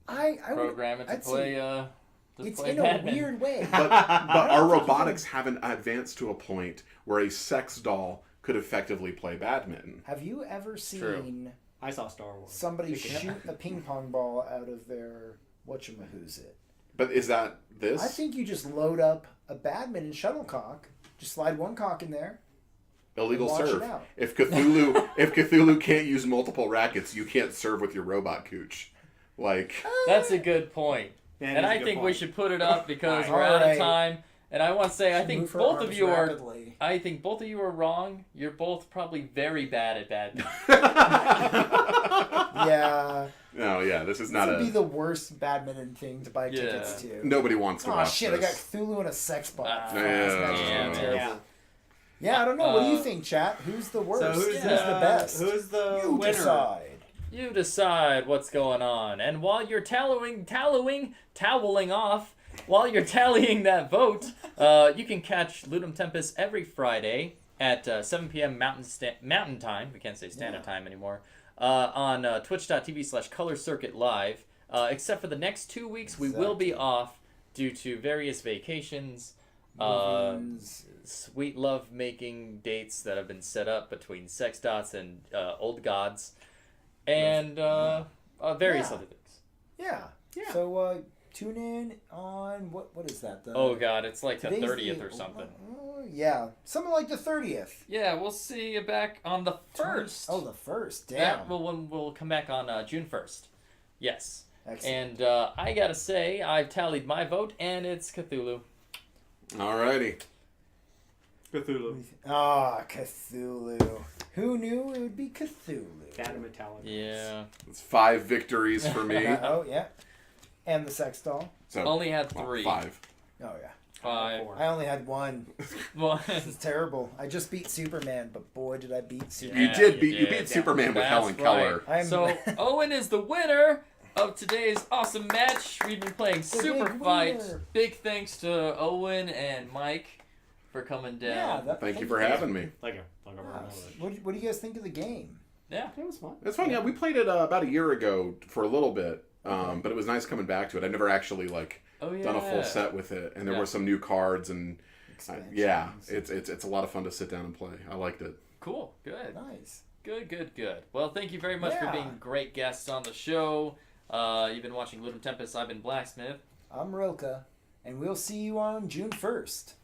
[SPEAKER 2] I would
[SPEAKER 1] Program it to
[SPEAKER 2] I'd say
[SPEAKER 1] play. To
[SPEAKER 2] it's
[SPEAKER 1] play
[SPEAKER 2] in a
[SPEAKER 1] badminton.
[SPEAKER 2] weird way.
[SPEAKER 4] But our
[SPEAKER 2] think you
[SPEAKER 4] robotics haven't advanced to a point where a sex doll could effectively play badminton.
[SPEAKER 2] Have you ever seen
[SPEAKER 3] I saw Star Wars.
[SPEAKER 2] somebody
[SPEAKER 3] Pick it up.
[SPEAKER 2] shooting a ping pong ball out of their whatchamahoosit.
[SPEAKER 4] But is that this?
[SPEAKER 2] I think you just load up a badminton shuttlecock, just slide one cock in there.
[SPEAKER 4] Illegal
[SPEAKER 2] Watch
[SPEAKER 4] serve.
[SPEAKER 2] it out.
[SPEAKER 4] If Cthulhu can't use multiple rackets, you can't serve with your robot cooch. Like
[SPEAKER 1] That's a good point.
[SPEAKER 3] That
[SPEAKER 1] And
[SPEAKER 3] is a
[SPEAKER 1] I
[SPEAKER 3] good
[SPEAKER 1] think we
[SPEAKER 3] point.
[SPEAKER 1] should put it up because
[SPEAKER 2] All
[SPEAKER 1] we're out of
[SPEAKER 2] right.
[SPEAKER 1] time. And I want to say, I think
[SPEAKER 2] Move her
[SPEAKER 1] both of
[SPEAKER 2] arms
[SPEAKER 1] you are.
[SPEAKER 2] rapidly.
[SPEAKER 1] I think both of you are wrong. You're both probably very bad at badminton.
[SPEAKER 2] Yeah.
[SPEAKER 4] no, yeah, this is
[SPEAKER 2] This
[SPEAKER 4] not
[SPEAKER 2] would be
[SPEAKER 4] a.
[SPEAKER 2] the worst badminton thing to buy
[SPEAKER 1] Yeah.
[SPEAKER 2] tickets to.
[SPEAKER 4] Nobody wants to
[SPEAKER 2] Oh
[SPEAKER 4] watch
[SPEAKER 2] shit! I got
[SPEAKER 4] this.
[SPEAKER 2] Cthulhu and a sex ball.
[SPEAKER 1] Ah,
[SPEAKER 4] yeah.
[SPEAKER 1] terrible.
[SPEAKER 2] Yeah, I don't know. What do you
[SPEAKER 1] Uh,
[SPEAKER 2] think, chat? Who's the worst?
[SPEAKER 3] So
[SPEAKER 2] who's the best?
[SPEAKER 3] Who's the
[SPEAKER 2] you
[SPEAKER 3] winner?
[SPEAKER 2] decide.
[SPEAKER 1] You decide what's going on. And while you're toweling off, while you're tallying that vote, you can catch Ludum Tempus every Friday at 7 p.m. Mountain Time. We can't say standard time anymore. On twitch.tv/Color Circuit Live. Except for the next 2 weeks, we will be off due to various vacations.
[SPEAKER 2] Movies.
[SPEAKER 1] Sweet love making dates that have been set up between sex dots and old gods, and various
[SPEAKER 2] Yeah.
[SPEAKER 1] other things.
[SPEAKER 2] Yeah.
[SPEAKER 3] Yeah.
[SPEAKER 2] So tune in on what is that?
[SPEAKER 1] Oh god, it's like the
[SPEAKER 2] Today's
[SPEAKER 1] 30th or something.
[SPEAKER 2] Yeah, something like the 30th.
[SPEAKER 1] Yeah, we'll see you back on the 1st.
[SPEAKER 2] Oh, the 1st. Damn.
[SPEAKER 1] That we'll come back on June 1st. Yes.
[SPEAKER 2] Excellent.
[SPEAKER 1] And I gotta say, I've tallied my vote, and it's Cthulhu.
[SPEAKER 4] Alrighty.
[SPEAKER 3] Cthulhu.
[SPEAKER 2] Ah, Cthulhu. Who knew it would be Cthulhu?
[SPEAKER 3] Phantom Metallic.
[SPEAKER 1] Yeah.
[SPEAKER 4] It's 5 victories for me.
[SPEAKER 2] Oh, yeah. And the sex doll.
[SPEAKER 4] So
[SPEAKER 1] Only had
[SPEAKER 4] well,
[SPEAKER 1] 3.
[SPEAKER 4] 5.
[SPEAKER 2] Oh, yeah.
[SPEAKER 1] 5.
[SPEAKER 2] I only had one.
[SPEAKER 1] One.
[SPEAKER 2] This is terrible. I just beat Superman, but boy, did I beat Superman.
[SPEAKER 4] You
[SPEAKER 1] Yeah,
[SPEAKER 4] did
[SPEAKER 1] you
[SPEAKER 4] beat. You
[SPEAKER 1] did.
[SPEAKER 4] beat Superman with Helen
[SPEAKER 1] That's
[SPEAKER 4] Keller.
[SPEAKER 1] right.
[SPEAKER 2] I'm-
[SPEAKER 1] So Owen is the winner of today's awesome match. We've been playing
[SPEAKER 2] The big
[SPEAKER 1] Superfight.
[SPEAKER 2] winner.
[SPEAKER 1] Big thanks to Owen and Mike for coming down.
[SPEAKER 4] Thank you for having me.
[SPEAKER 3] Like a very
[SPEAKER 2] Yeah.
[SPEAKER 3] much.
[SPEAKER 2] What do you guys think of the game?
[SPEAKER 1] Yeah.
[SPEAKER 3] It was fun.
[SPEAKER 4] It's fun. Yeah, we played it about a year ago for a little bit, but it was nice coming back to it. I've never actually
[SPEAKER 1] Oh yeah.
[SPEAKER 4] done a full set with it, and there
[SPEAKER 1] Yeah.
[SPEAKER 4] were some new cards, and yeah,
[SPEAKER 2] Expansions.
[SPEAKER 4] it's a lot of fun to sit down and play. I liked it.
[SPEAKER 1] Cool. Good.
[SPEAKER 2] Nice.
[SPEAKER 1] Good. Well, thank you very much for
[SPEAKER 2] Yeah.
[SPEAKER 1] being great guests on the show. You've been watching Ludum Tempest. I've been Blacksmith.
[SPEAKER 2] I'm Rilka, and we'll see you on June 1st.